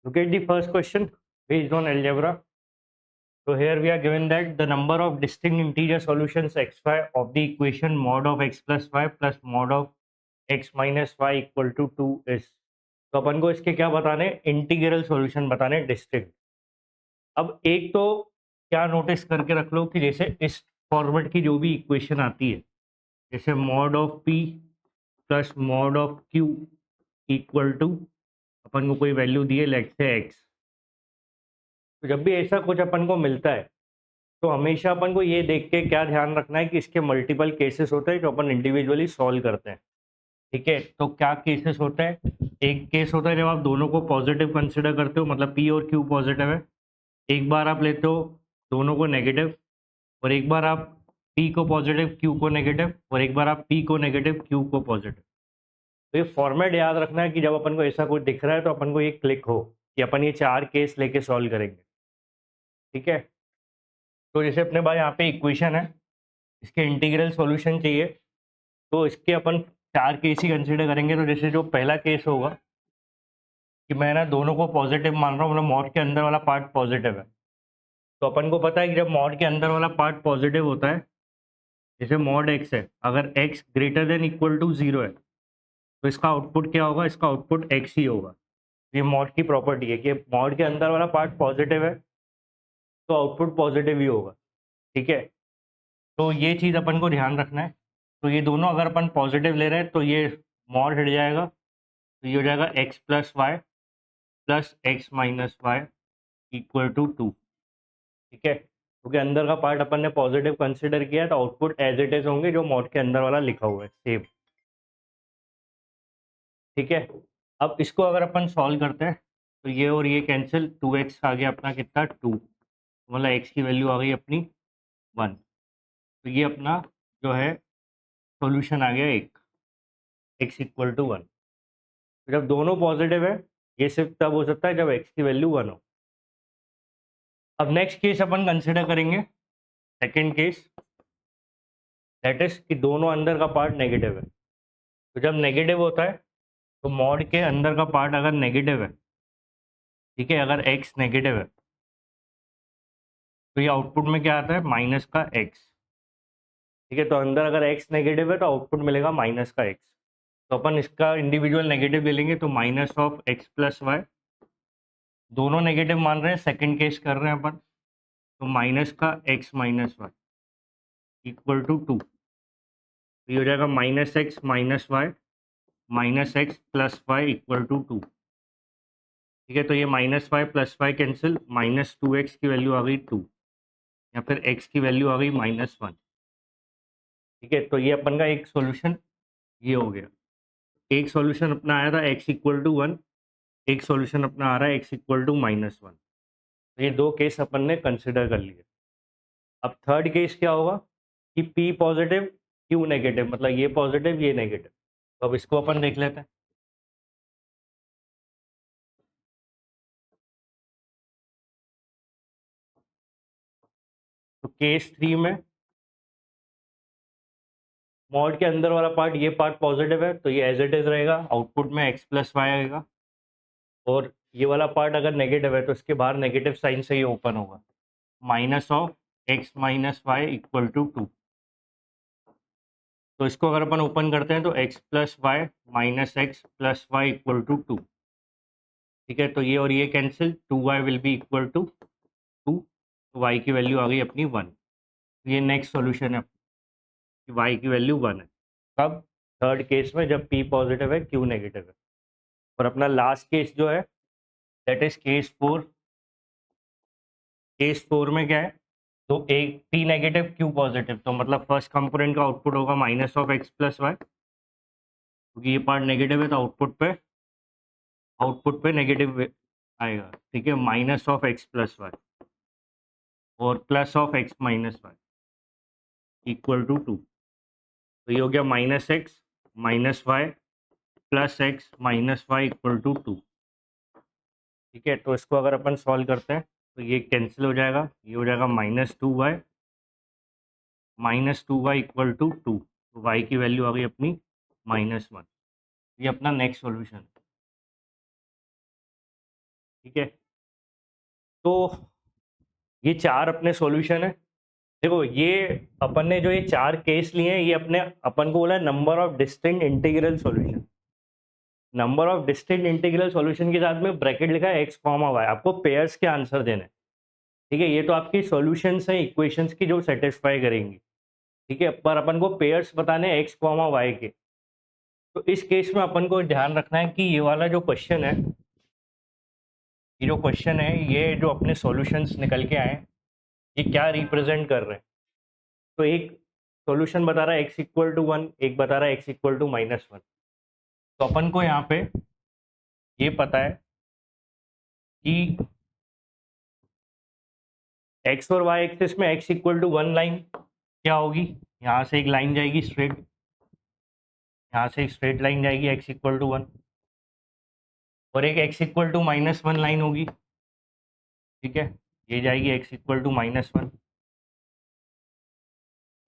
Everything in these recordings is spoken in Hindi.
Look at the first question based on algebra. So here we are given that the number of distinct integer solutions xy of the equation mod of x plus y plus mod of x minus y equal to 2 is. तो अपन को इसके क्या बताने, इंटीग्रल सॉल्यूशन बताने डिस्टिंक्ट. अब एक तो क्या नोटिस करके रख लो कि जैसे इस फॉर्मेट की जो भी इक्वेशन आती है, जैसे mod of P plus mod of Q equal to अपन को कोई वैल्यू दी है लेट से एक्स. तो जब भी ऐसा कुछ अपन को मिलता है तो हमेशा अपन को ये देख के क्या ध्यान रखना है कि इसके मल्टीपल केसेस होते हैं जो अपन इंडिविजुअली सॉल्व करते हैं. ठीक है, तो क्या केसेस होते हैं. एक केस होता है जब आप दोनों को पॉजिटिव कंसिडर करते हो, मतलब पी और क्यू पॉजिटिव है. एक बार आप लेते हो दोनों को नेगेटिव, और एक बार आप पी को पॉजिटिव क्यू को नेगेटिव, और एक बार आप पी को नेगेटिव क्यू को पॉजिटिव. तो ये फॉर्मेट याद रखना है कि जब अपन को ऐसा कुछ दिख रहा है तो अपन को ये क्लिक हो कि अपन ये 4 केस लेके सॉल्व करेंगे. ठीक है, तो जैसे अपने पास यहाँ पे इक्वेशन है, इसके इंटीग्रल सॉल्यूशन चाहिए, तो इसके अपन 4 केस ही कंसीडर करेंगे. तो जैसे जो पहला केस होगा कि मैं ना दोनों को पॉजिटिव मान रहा हूँ, मतलब मॉड के अंदर वाला पार्ट पॉजिटिव है. तो अपन को पता है कि जब मॉड के अंदर वाला पार्ट पॉजिटिव होता है, जैसे मॉड एक्स है, अगर x greater than equal to 0 है तो इसका आउटपुट क्या होगा, इसका आउटपुट एक्स ही होगा. ये मॉड की प्रॉपर्टी है कि मॉड के अंदर वाला पार्ट पॉजिटिव है तो आउटपुट पॉजिटिव ही होगा. ठीक है, तो ये चीज़ अपन को ध्यान रखना है. तो ये दोनों अगर अपन पॉजिटिव ले रहे हैं तो ये मॉड हट जाएगा, तो ये हो जाएगा x plus y plus x minus Y equal to 2. ठीक है, क्योंकि अंदर का पार्ट अपन ने पॉजिटिव कंसिडर किया है तो आउटपुट एज इट इज होंगे जो मॉड के अंदर वाला लिखा हुआ है सेम. ठीक है, अब इसको अगर अपन सॉल्व करते हैं तो ये और ये कैंसिल, 2x आ गया अपना कितना 2, मतलब x की वैल्यू आ गई अपनी 1. तो ये अपना जो है सॉल्यूशन आ गया एक, x इक्वल टू 1. जब दोनों पॉजिटिव है ये सिर्फ तब हो सकता है जब x की वैल्यू 1 हो. अब नेक्स्ट केस अपन कंसिडर करेंगे, सेकेंड केस, दैट इज कि दोनों अंदर का पार्ट नेगेटिव है. तो जब नेगेटिव होता है तो मॉड के अंदर का पार्ट अगर नेगेटिव है, ठीक है, अगर x नेगेटिव है तो ये आउटपुट में क्या आता है, माइनस का x. ठीक है, तो अंदर अगर x नेगेटिव है तो आउटपुट मिलेगा माइनस का x. तो अपन इसका इंडिविजुअल नेगेटिव ले लेंगे, तो minus of x plus y, दोनों नेगेटिव मान रहे हैं, सेकंड केस कर रहे हैं अपन, तो माइनस का x minus Y equal to 2. ये हो जाएगा minus x minus y minus x plus y equal to 2. ठीक है, तो ये minus Y plus y cancel, minus 2x की वैल्यू आ गई 2, या फिर x की वैल्यू आ गई -1. ठीक है, तो ये अपन का एक सॉल्यूशन ये हो गया. एक सॉल्यूशन अपना आया था x इक्वल टू 1, एक सॉल्यूशन अपना आ रहा है x इक्वल टू -1. तो ये दो केस अपन ने कंसिडर कर लिए. अब थर्ड केस क्या होगा कि p पॉजिटिव q नेगेटिव, मतलब ये पॉजिटिव ये नेगेटिव. तो अब इसको अपन देख लेते हैं. तो केस 3 में मॉड के अंदर वाला पार्ट, ये पार्ट पॉजिटिव है तो ये एज इट इज रहेगा, आउटपुट में x प्लस वाई आएगा. और ये वाला पार्ट अगर नेगेटिव है तो इसके बाहर नेगेटिव साइन से ये ओपन होगा, minus of x minus Y equal to 2. तो इसको अगर अपन ओपन करते हैं तो x plus y minus x plus y equal to 2. ठीक है, तो ये और ये cancel, 2y will be equal to 2, तो y की वैल्यू आ गई अपनी 1. ये नेक्स्ट सॉल्यूशन है कि y की वैल्यू 1 है. अब थर्ड केस में जब p पॉजिटिव है q नेगेटिव है. और अपना लास्ट केस जो है दैट इज केस 4. केस 4 में क्या है, तो एक p नेगेटिव q पॉजिटिव, तो मतलब फर्स्ट कंपोनेंट का आउटपुट होगा minus of x plus y, क्योंकि ये पार्ट नेगेटिव है तो आउटपुट पे नेगेटिव आएगा. ठीक है, minus of X plus Y और plus of X minus Y equal to 2. तो ये हो गया minus x minus Y plus x minus Y equal to 2. ठीक है, तो इसको अगर अपन सॉल्व करते हैं तो ये कैंसिल हो जाएगा, ये हो जाएगा -2y इक्वल टू 2. तो y की वैल्यू आ गई अपनी -1. ये अपना नेक्स्ट सॉल्यूशन है. ठीक है, तो ये 4 अपने सॉल्यूशन है। देखो ये अपन ने जो ये 4 केस लिए हैं, ये अपन को बोला है number of distinct integral solution. Number of distinct integral solution के साथ में ब्रैकेट लिखा है एक्स कॉमा वाई, आपको पेयर्स के आंसर देने हैं। ठीक है, ये तो आपकी सॉल्यूशंस हैं इक्वेशंस की जो सेटिस्फाई करेंगी। ठीक है, पर अपन को पेयर्स बताने हैं एक्स कॉमा वाई के। तो इस केस में अपन को ध्यान रखना है कि ये वाला जो क्वेश्चन है, ये जो क्वेश्चन है, ये जो अपने सॉल्यूशंस निकल के आए, ये क्या रिप्रेजेंट कर रहे हैं। तो एक सॉल्यूशन बता रहा है एक्स इक्वल टू 1, एक बता रहा है एक्स इक्वल टू -1। तो अपन को यहाँ पे ये पता है कि एक्स और वाई एक्सिस में एक्स इक्वल टू 1 लाइन क्या होगी, यहाँ से एक लाइन जाएगी स्ट्रेट, यहाँ से एक स्ट्रेट लाइन जाएगी एक्स इक्वल टू 1, और एक एक्स इक्वल टू -1 लाइन होगी। ठीक है, ये जाएगी एक्स इक्वल टू -1,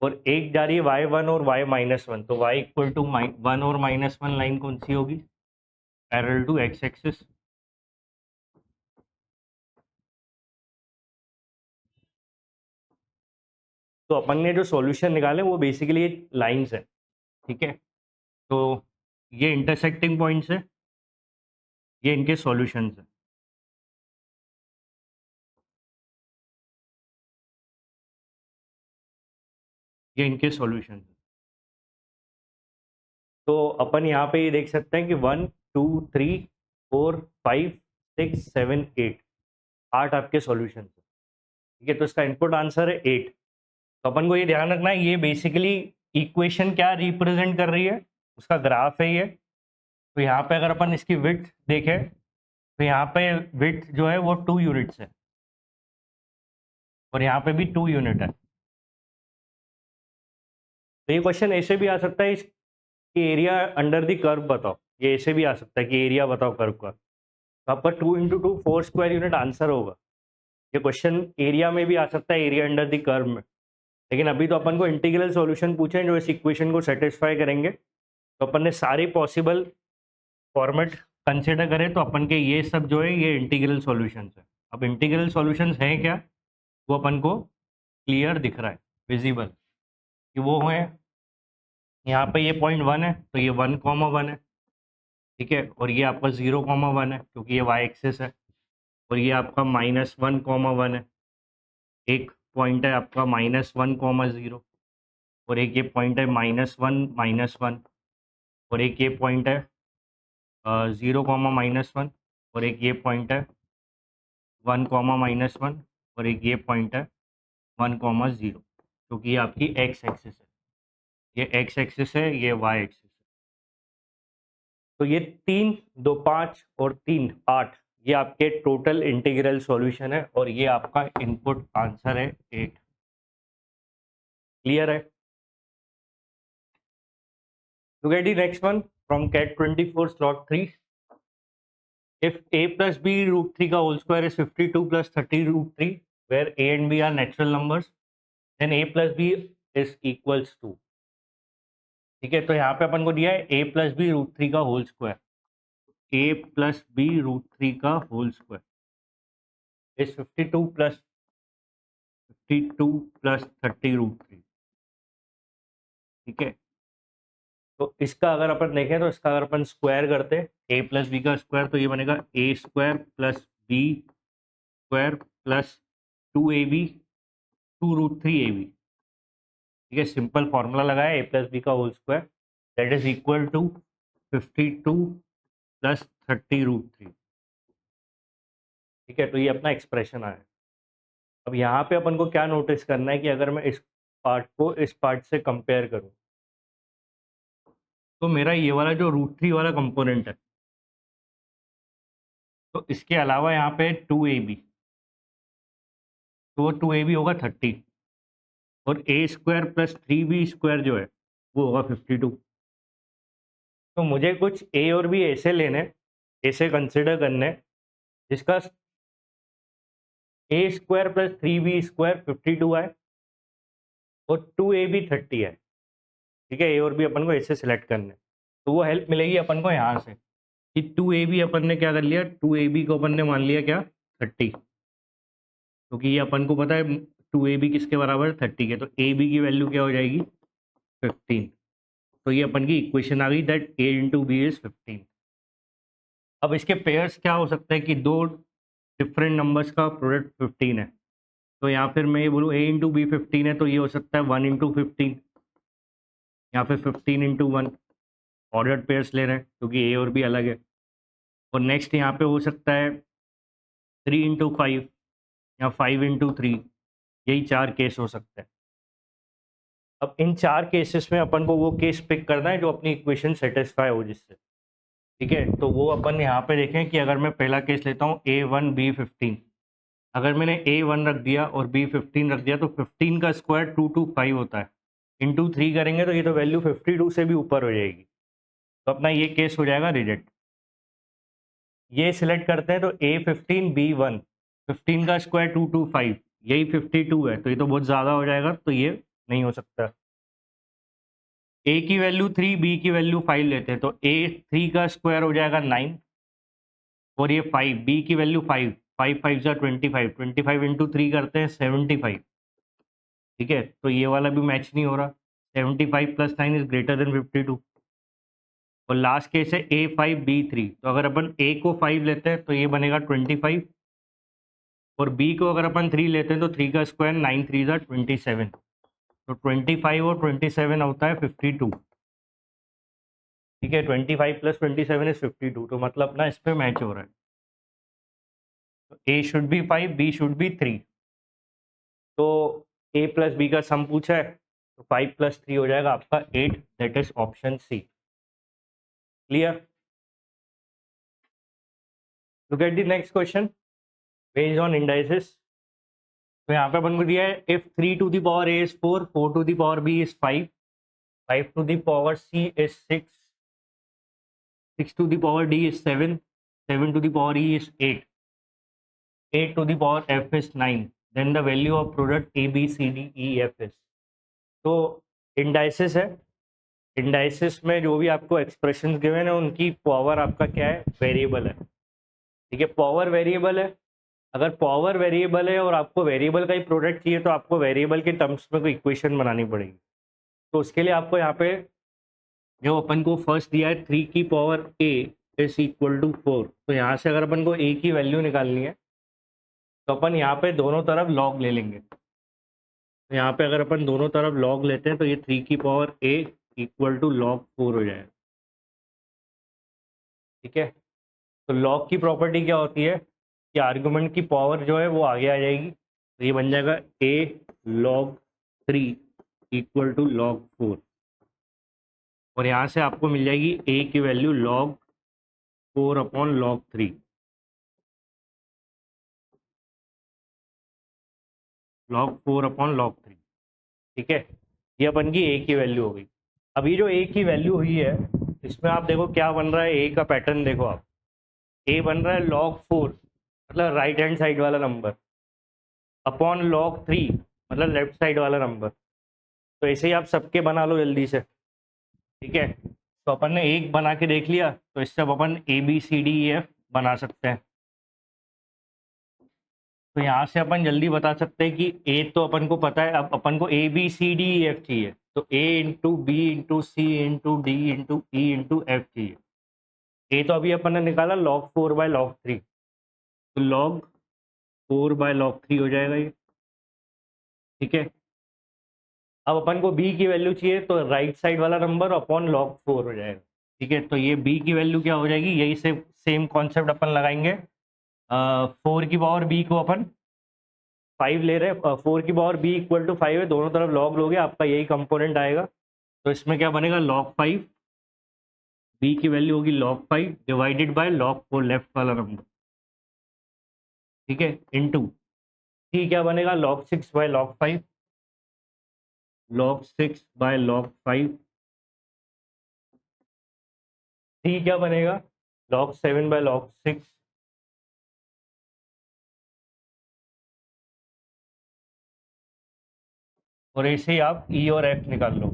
और एक जा रही है y1 और y-1, तो y इक्वल टू 1 और -1 लाइन कौन सी होगी, पैरेलल टू एक्स एक्सिस। तो अपन ने जो सॉल्यूशन निकाले वो बेसिकली लाइंस है। ठीक है, तो ये इंटरसेक्टिंग पॉइंट्स है, ये इनके सॉल्यूशंस है। ये इनके सॉल्यूशंस है। तो अपन यहाँ पे ये देख सकते हैं कि 1 2 3 4 5 6 7 8, 8 आपके सॉल्यूशंस है। ठीक है, तो इसका इनपुट आंसर है 8। तो अपन को ये ध्यान रखना है, ये बेसिकली इक्वेशन क्या रिप्रेजेंट कर रही है, उसका ग्राफ है ये। तो यहाँ पे अगर अपन इसकी विड्थ देखें, तो यहाँ पे विड्थ जो है वो 2 यूनिट्स है, और यहाँ पे भी 2 यूनिट है। तो ये क्वेश्चन ऐसे भी आ सकता है, इसकी एरिया अंडर द कर्व बताओ, ये ऐसे भी आ सकता है कि एरिया बताओ कर्व का। तो आपका 2 इंटू 2 4 स्क्वायर यूनिट आंसर होगा। ये क्वेश्चन एरिया में भी आ सकता है, एरिया अंडर द कर्व में। लेकिन अभी तो अपन को इंटीग्रल सॉल्यूशन पूछे हैं जो इस इक्वेशन को सेटिस्फाई करेंगे। तो अपन ने सारे पॉसिबल फॉर्मेट कंसिडर करें, तो अपन के ये सब जो है ये इंटीग्रल सॉल्यूशंस है। अब इंटीग्रल सॉल्यूशंस हैं क्या, वो अपन को क्लियर दिख रहा है, विजिबल, कि वो है यहाँ पे ये पॉइंट 1 है, तो ये 1,1 है। ठीक है, और ये आपका 0,1 है क्योंकि ये वाई एक्सिस है, और ये आपका -1,1 है। एक पॉइंट है आपका -1,0, और एक ये पॉइंट है -1, और एक ये पॉइंट है 0,-1, और एक ये पॉइंट है 1,-1, और एक ये पॉइंट है 1,0, क्योंकि ये आपकी एक्स एक्सिस है, ये एक्स एक्सिस है, ये वाई एक्सिस है। तो ये 3 2 5 और 3 8, ये आपके टोटल इंटीग्रल सॉल्यूशन है, और ये आपका इनपुट आंसर है 8। क्लियर है? To get the next one from CAT 24 slot 3, if a plus b root 3 ka whole square is 52 plus 30 root 3, where a and b are natural numbers, then a plus b is equals to। ठीक है, तो यहाँ पे अपन को दिया है a plus b root 3 का whole square, a plus b root 3 का whole square is 52 plus 30 root 3। ठीक है, तो इसका अगर अपन देखें, तो इसका अगर अपन स्क्वायर करते a प्लस बी का स्क्वायर, तो ये बनेगा a square plus b square plus 2ab 2√3ab। ठीक है, सिंपल फॉर्मूला लगाया a प्लस बी का whole square, that is equal to 52 plus 30√3। ठीक है, तो ये अपना एक्सप्रेशन आया। अब यहाँ पे अपन को क्या नोटिस करना है कि अगर मैं इस पार्ट को इस पार्ट से कंपेयर करूँ, तो मेरा ये वाला जो √3 वाला कंपोनेंट है, तो इसके अलावा यहाँ पे 2ab, तो 2ab होगा 30, और a square plus 3b square जो है वो होगा 52। तो मुझे कुछ a और b ऐसे लेने, ऐसे कंसिडर करने, जिसका a square plus 3b square 52 है और 2ab 30 है। ठीक है, a और b अपन को ऐसे सिलेक्ट करने, तो वो हेल्प मिलेगी अपन को यहाँ से। कि 2ab अपन ने क्या कर लिया, 2ab को अपन ने मान लिया क्या 30, क्योंकि ये अपन को पता है 2ab किसके बराबर है 30 के, तो ab की वैल्यू क्या हो जाएगी 15। तो ये अपन की इक्वेशन आ गई that a into b is 15। अब इसके पेयर्स क्या हो सकते हैं कि दो डिफरेंट नंबर्स का प्रोडक्ट 15 है, तो यहाँ फिर मैं ये बोलूँ a इंटू बी 15 है, तो ये हो सकता है 1 इंटू 15 या फिर 15 इंटू 1, ऑर्डर्ड पेयर्स ले रहे हैं क्योंकि a और b अलग है। और नेक्स्ट यहाँ पे हो सकता है 3 इंटू 5 या 5 इंटू 3, यही चार केस हो सकते हैं। अब इन चार केसेस में अपन को वो केस पिक करना है जो अपनी इक्वेशन सेटिस्फाई हो जिससे, ठीक है। तो वो अपन यहाँ पे देखें कि अगर मैं पहला केस लेता हूँ a1 b15, अगर मैंने a1 रख दिया और b15 रख दिया तो 15 का स्क्वायर 225 होता है, इंटू 3 करेंगे तो ये तो वैल्यू 52 से भी ऊपर हो जाएगी, तो अपना ये केस हो जाएगा रिजेक्ट। ये सिलेक्ट करते हैं तो a15 b1, 15 का स्क्वायर 225, यही 52 है, तो ये तो बहुत ज़्यादा हो जाएगा, तो ये नहीं हो सकता। a की वैल्यू 3, b की वैल्यू 5 लेते हैं तो a3 का स्क्वायर हो जाएगा 9 और ये 5, b की वैल्यू 5, 5 5 जा 25, 25 इंटू 3 करते हैं 75, ठीक है। तो ये वाला भी मैच नहीं हो रहा, 75 प्लस 9 इज ग्रेटर देन 52। और लास्ट केस है a5 b3, तो अगर अपन a को 5 लेते हैं तो ये बनेगा 25 और b को अगर अपन 3 लेते हैं तो 3 का स्क्वायर 9 3 जा 27, तो 25 और 27 होता है 52, ठीक है। 25 प्लस 27 इज 52, तो मतलब अपना इस पे मैच हो रहा है। तो A should be 5, B should be 3, तो ए प्लस बी का सम पूछा है तो 5 प्लस 3 हो जाएगा आपका 8, that is option C. Clear? Look at the next question based on indices. तो यहाँ पे अपन को दिया है if 3 to the power a is 4, 4 to the power b is 5, 5 to the power c is 6, 6 to the power d is 7, 7 to the power e is 8, 8 to the power f is 9, then the value of product a b c d e f is। तो इंडाइसिस है, इंडाइसिस में जो भी आपको एक्सप्रेशंस गिवन है उनकी पावर आपका क्या है वेरिएबल है, ठीक है। पावर वेरिएबल है, अगर पावर वेरिएबल है और आपको वेरिएबल का ही प्रोडक्ट चाहिए तो आपको वेरिएबल के टर्म्स में कोई इक्वेशन बनानी पड़ेगी। तो उसके लिए आपको यहाँ पे जो अपन को फर्स्ट दिया है 3 की power a is equal to 4, तो यहाँ से अगर अपन को a की वैल्यू निकालनी है तो अपन यहाँ पे दोनों तरफ लॉग ले लेंगे। तो यहाँ पे अगर अपन दोनों तरफ लॉग लेते हैं तो ये 3 की power a equal to log 4 हो जाएगा, ठीक है। तो लॉग की प्रॉपर्टी क्या होती है कि आर्गुमेंट की पावर जो है वो आगे आ जाएगी, तो ये बन जाएगा a log 3 equal to log 4, और यहाँ से आपको मिल जाएगी a की value log 4 upon log 3, log 4 upon log 3, ठीक है। ये अपन की a की वैल्यू हो गई। अब ये जो a की वैल्यू हुई है इसमें आप देखो क्या बन रहा है, a का पैटर्न देखो आप, a बन रहा है log 4 मतलब राइट हैंड साइड वाला नंबर अपॉन log 3 मतलब लेफ्ट साइड वाला नंबर। तो ऐसे ही आप सबके बना लो जल्दी से, ठीक है। तो अपन ने एक बना के देख लिया, तो इससे अब अपन A B C D E F बना सकते हैं। तो यहाँ से अपन जल्दी बता सकते हैं कि ए तो अपन को पता है, अब अपन को A B C D E F चाहिए, तो A into B into C into D into E into F चाहिए। ए तो अभी अपन ने निकाला log 4 बाय log 3, तो log 4 बाय log 3 हो जाएगा ये, ठीक है। अब अपन को बी की वैल्यू चाहिए तो राइट साइड वाला नंबर अपॉन log 4 हो जाएगा, ठीक है। तो ये बी की वैल्यू क्या हो जाएगी, यही से सेम कॉन्सेप्ट अपन लगाएंगे। 4 की पावर बी को अपन 5 ले रहे हैं, 4 की पावर बी इक्वल टू 5 है, दोनों तरफ लॉग लोगे आपका यही कंपोनेंट आएगा, तो इसमें क्या बनेगा log 5, बी की वैल्यू होगी log 5 divided by log 4 left वाला नंबर, ठीक है, इनटू सी क्या बनेगा log 6 by log 5, log 6 by log 5, C क्या बनेगा log 7 बाय log 6, और ऐसे ही आप ई और एफ निकाल लो,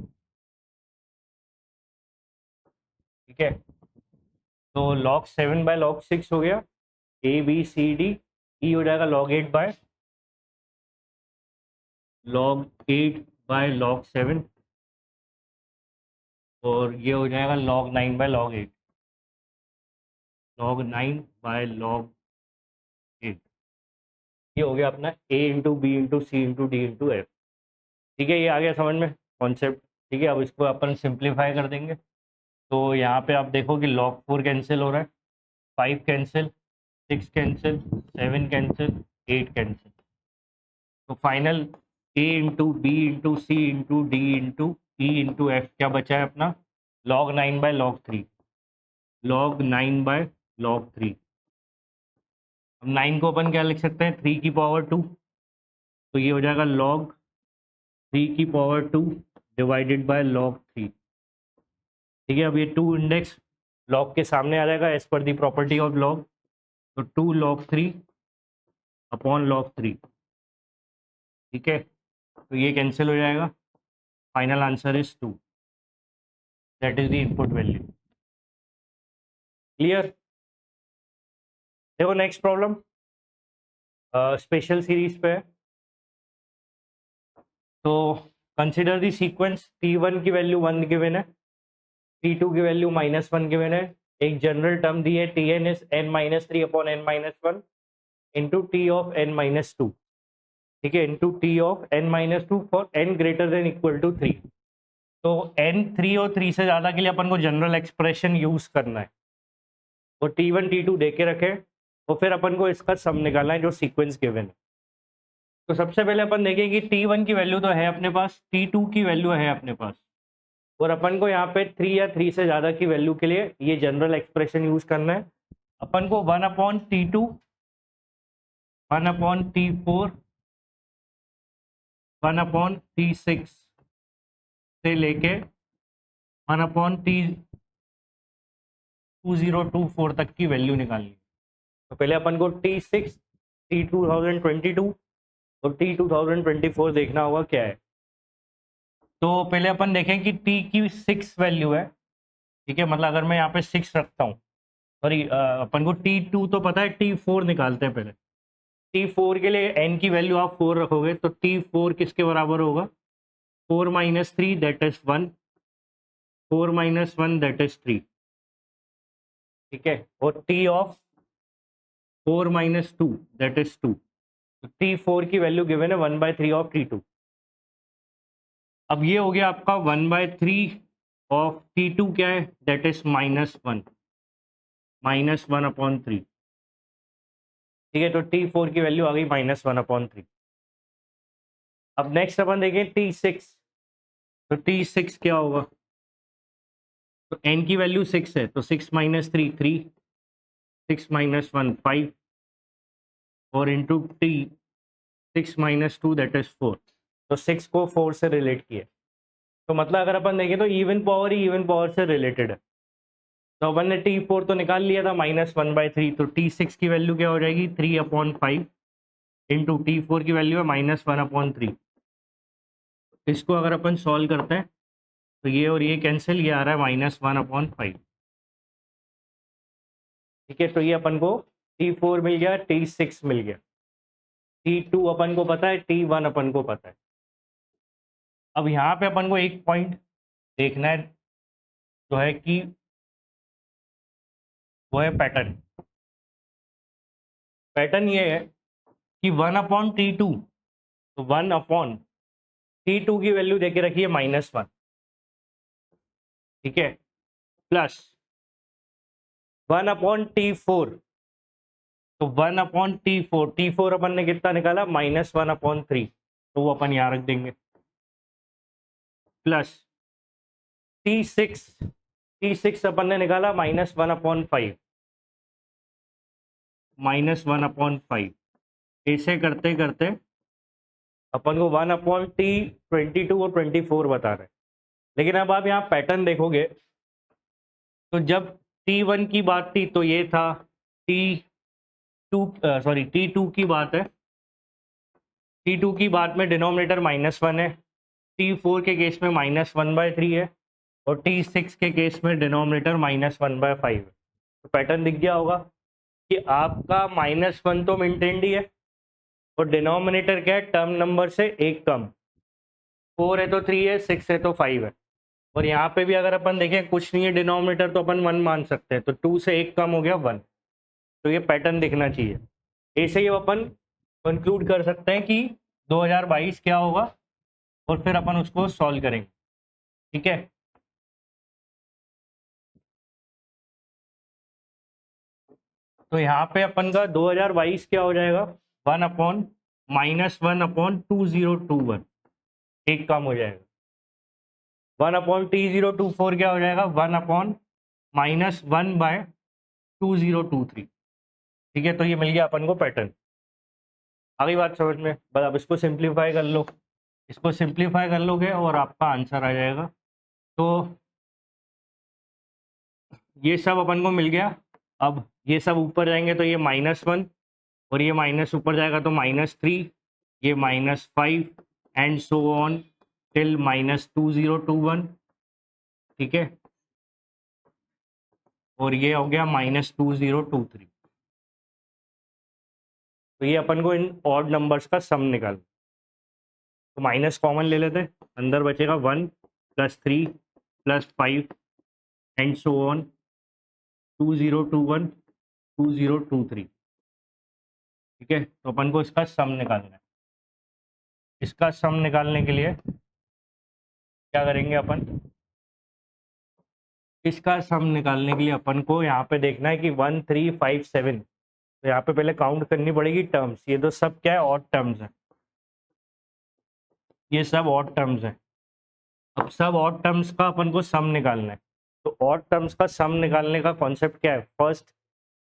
ठीक है। तो log 7 बाय log 6 हो गया, ए बी सी डी, ई हो जाएगा log 8 by log 8 by log 7, और ये हो जाएगा log 9 by log 8, log 9 by log 8। ये हो गया अपना a into B into C into D into f. ठीक है, ये आ गया समझ में कॉन्सेप्ट। ठीक है, अब इसको अपन सिंप्लीफाई कर देंगे। तो यहाँ पे आप देखो कि log 4 कैंसिल हो रहा है, 5 कैंसिल, 6 कैंसिल, 7 कैंसिल, 8 कैंसिल। तो final a into B into C into D into E into f क्या बचा है अपना, log 9 by log 3, log 9 by log 3। अब 9 को अपन क्या लिख सकते हैं, 3 की पावर 2, तो ये हो जाएगा log 3 की पावर 2 डिवाइडेड बाय log 3। ठीक है, अब ये 2 इंडेक्स log के सामने आ जाएगा as per the property of log, तो 2 log 3 अपॉन log 3। ठीक है, तो ये कैंसिल हो जाएगा, final answer is 2, that is the input value. Clear. देखो नेक्स्ट प्रॉब्लम स्पेशल सीरीज पे है। तो कंसिडर द सीक्वेंस, T1 की वैल्यू 1 गिवन है, T2 की वैल्यू -1 गिवन है, एक जनरल टर्म दी है Tn is n-3 upon n-1 into t of n-2। ठीक है, into t of n-2 for n greater than equal to 3। तो n 3 और 3 से ज़्यादा के लिए अपन को जनरल एक्सप्रेशन यूज़ करना है। तो T1 T2 दे के रखे, तो फिर अपन को इसका सम निकालना है जो सीक्वेंस गिवन है। तो सबसे पहले अपन देखें कि T1 की वैल्यू तो है अपने पास, T2 की वैल्यू है अपने पास, और अपन को यहाँ पे 3 या 3 से ज़्यादा की वैल्यू के लिए ये जनरल एक्सप्रेशन यूज़ करना है। अपन को 1/T2, 1/T4, 1/T6 से लेके 1/T2024 तक की वैल्यू निकालनी है। तो पहले अपन को T6, T2022 और T2024 देखना होगा क्या है। तो पहले अपन देखें कि T की 6 वैल्यू है। ठीक है, मतलब अगर मैं यहाँ पे 6 रखता हूँ, सॉरी अपन को T2 तो पता है, T4 निकालते हैं पहले। T4 के लिए n की वैल्यू आप 4 रखोगे, तो T4 किसके बराबर होगा, 4 - 3 दैट इज 1, 4 - 1 दैट इज 3। ठीक है, और T ऑफ 4 - 2 दैट इज 2। तो T4 की वैल्यू गिवन है 1/3 ऑफ T2। अब ये हो गया आपका 1/3 ऑफ T2 क्या है, दैट इज -1, -1/3। ठीक है, तो T4 की वैल्यू आ गई -1/3। अब नेक्स्ट अपन देखें T6, तो T6 क्या होगा, तो n की वैल्यू 6 है, तो 6 - 3 3, 6 - 1 5, और इंटू T 6 - 2 दैट इज 4। तो 6 को 4 से रिलेट किया, तो मतलब अगर अपन देखें तो इवन पावर ही इवन पावर से रिलेटेड है। तो अपन ने T4 तो निकाल लिया था -1/3, तो T6 की वैल्यू क्या हो जाएगी, 3/5 इंटू T4 की वैल्यू है -1/3। इसको अगर अपन सॉल्व करते हैं तो ये और ये कैंसिल, ये आ रहा है -1/5। ठीक है, तो ये अपन को T4 मिल गया, T6 मिल गया, T2 अपन को पता है, T1 अपन को पता है। अब यहाँ पे अपन को एक पॉइंट देखना है, जो है कि वो है पैटर्न। पैटर्न ये है कि 1/T2, तो 1/T2 की वैल्यू देके रखिए -1। ठीक है, प्लस 1/T4, तो 1/T4, T4 अपन ने कितना निकाला, -1/3, तो वो अपन यहाँ रख देंगे, प्लस T6 अपन ने निकाला -1/5, -1/5। ऐसे करते करते अपन को 1/T22 और 24 बता रहे हैं। लेकिन अब आप यहाँ पैटर्न देखोगे, तो जब T1 की बात थी तो ये था, T2 की बात है, T2 की बात में डिनोमिनेटर -1 है, T4 के केस में -1/3 है, और T6 के केस में डिनोमिनेटर -1/5 है। तो पैटर्न दिख गया होगा कि आपका -1 तो मेंटेन्ड ही है और डिनोमिनेटर क्या है, टर्म नंबर से एक कम, 4 है तो 3 है, 6 है तो 5 है। और यहाँ पे भी अगर अपन देखें कुछ नहीं है डिनोमिनेटर, तो अपन 1 मान सकते हैं, तो 2 से एक कम हो गया 1। तो ये पैटर्न दिखना चाहिए। ऐसे ही अपन कंक्लूड कर सकते हैं कि 2022 क्या होगा और फिर अपन उसको सॉल्व करेंगे। ठीक है, तो यहाँ पे अपन का 2022 क्या हो जाएगा, 1 अपॉन -1 अपॉन 2021, एक कम हो जाएगा। 1 अपॉन T024 क्या हो जाएगा, 1 अपॉन -1/2023। ठीक है, तो ये मिल गया अपन को पैटर्न। आगे बात समझ में, बस अब इसको सिंप्लीफाई कर लो, इसको सिंप्लीफाई कर लोगे और आपका आंसर आ जाएगा। तो ये सब अपन को मिल गया। अब ये सब ऊपर जाएंगे तो ये -1 और ये माइनस ऊपर जाएगा तो -3, ये -5 एंड सो ऑन टिल -2021। ठीक है, और ये हो गया -2023। तो ये अपन को इन ऑड नंबर्स का सम निकाल, तो माइनस कॉमन ले लेते, अंदर बचेगा 1 + 3 + 5 एंड सो ऑन 2021 2023। ठीक है, तो अपन को इसका सम निकालना है। इसका सम निकालने के लिए क्या करेंगे अपन, इसका सम निकालने के लिए अपन को यहाँ पे देखना है कि 1 3 5 7, तो यहाँ पे पहले काउंट करनी पड़ेगी टर्म्स। ये तो सब क्या है, ऑड टर्म्स है, ये सब ऑड टर्म्स है। अब सब ऑड टर्म्स का अपन को सम निकालना है। तो ऑड टर्म्स का सम निकालने का कॉन्सेप्ट क्या है, फर्स्ट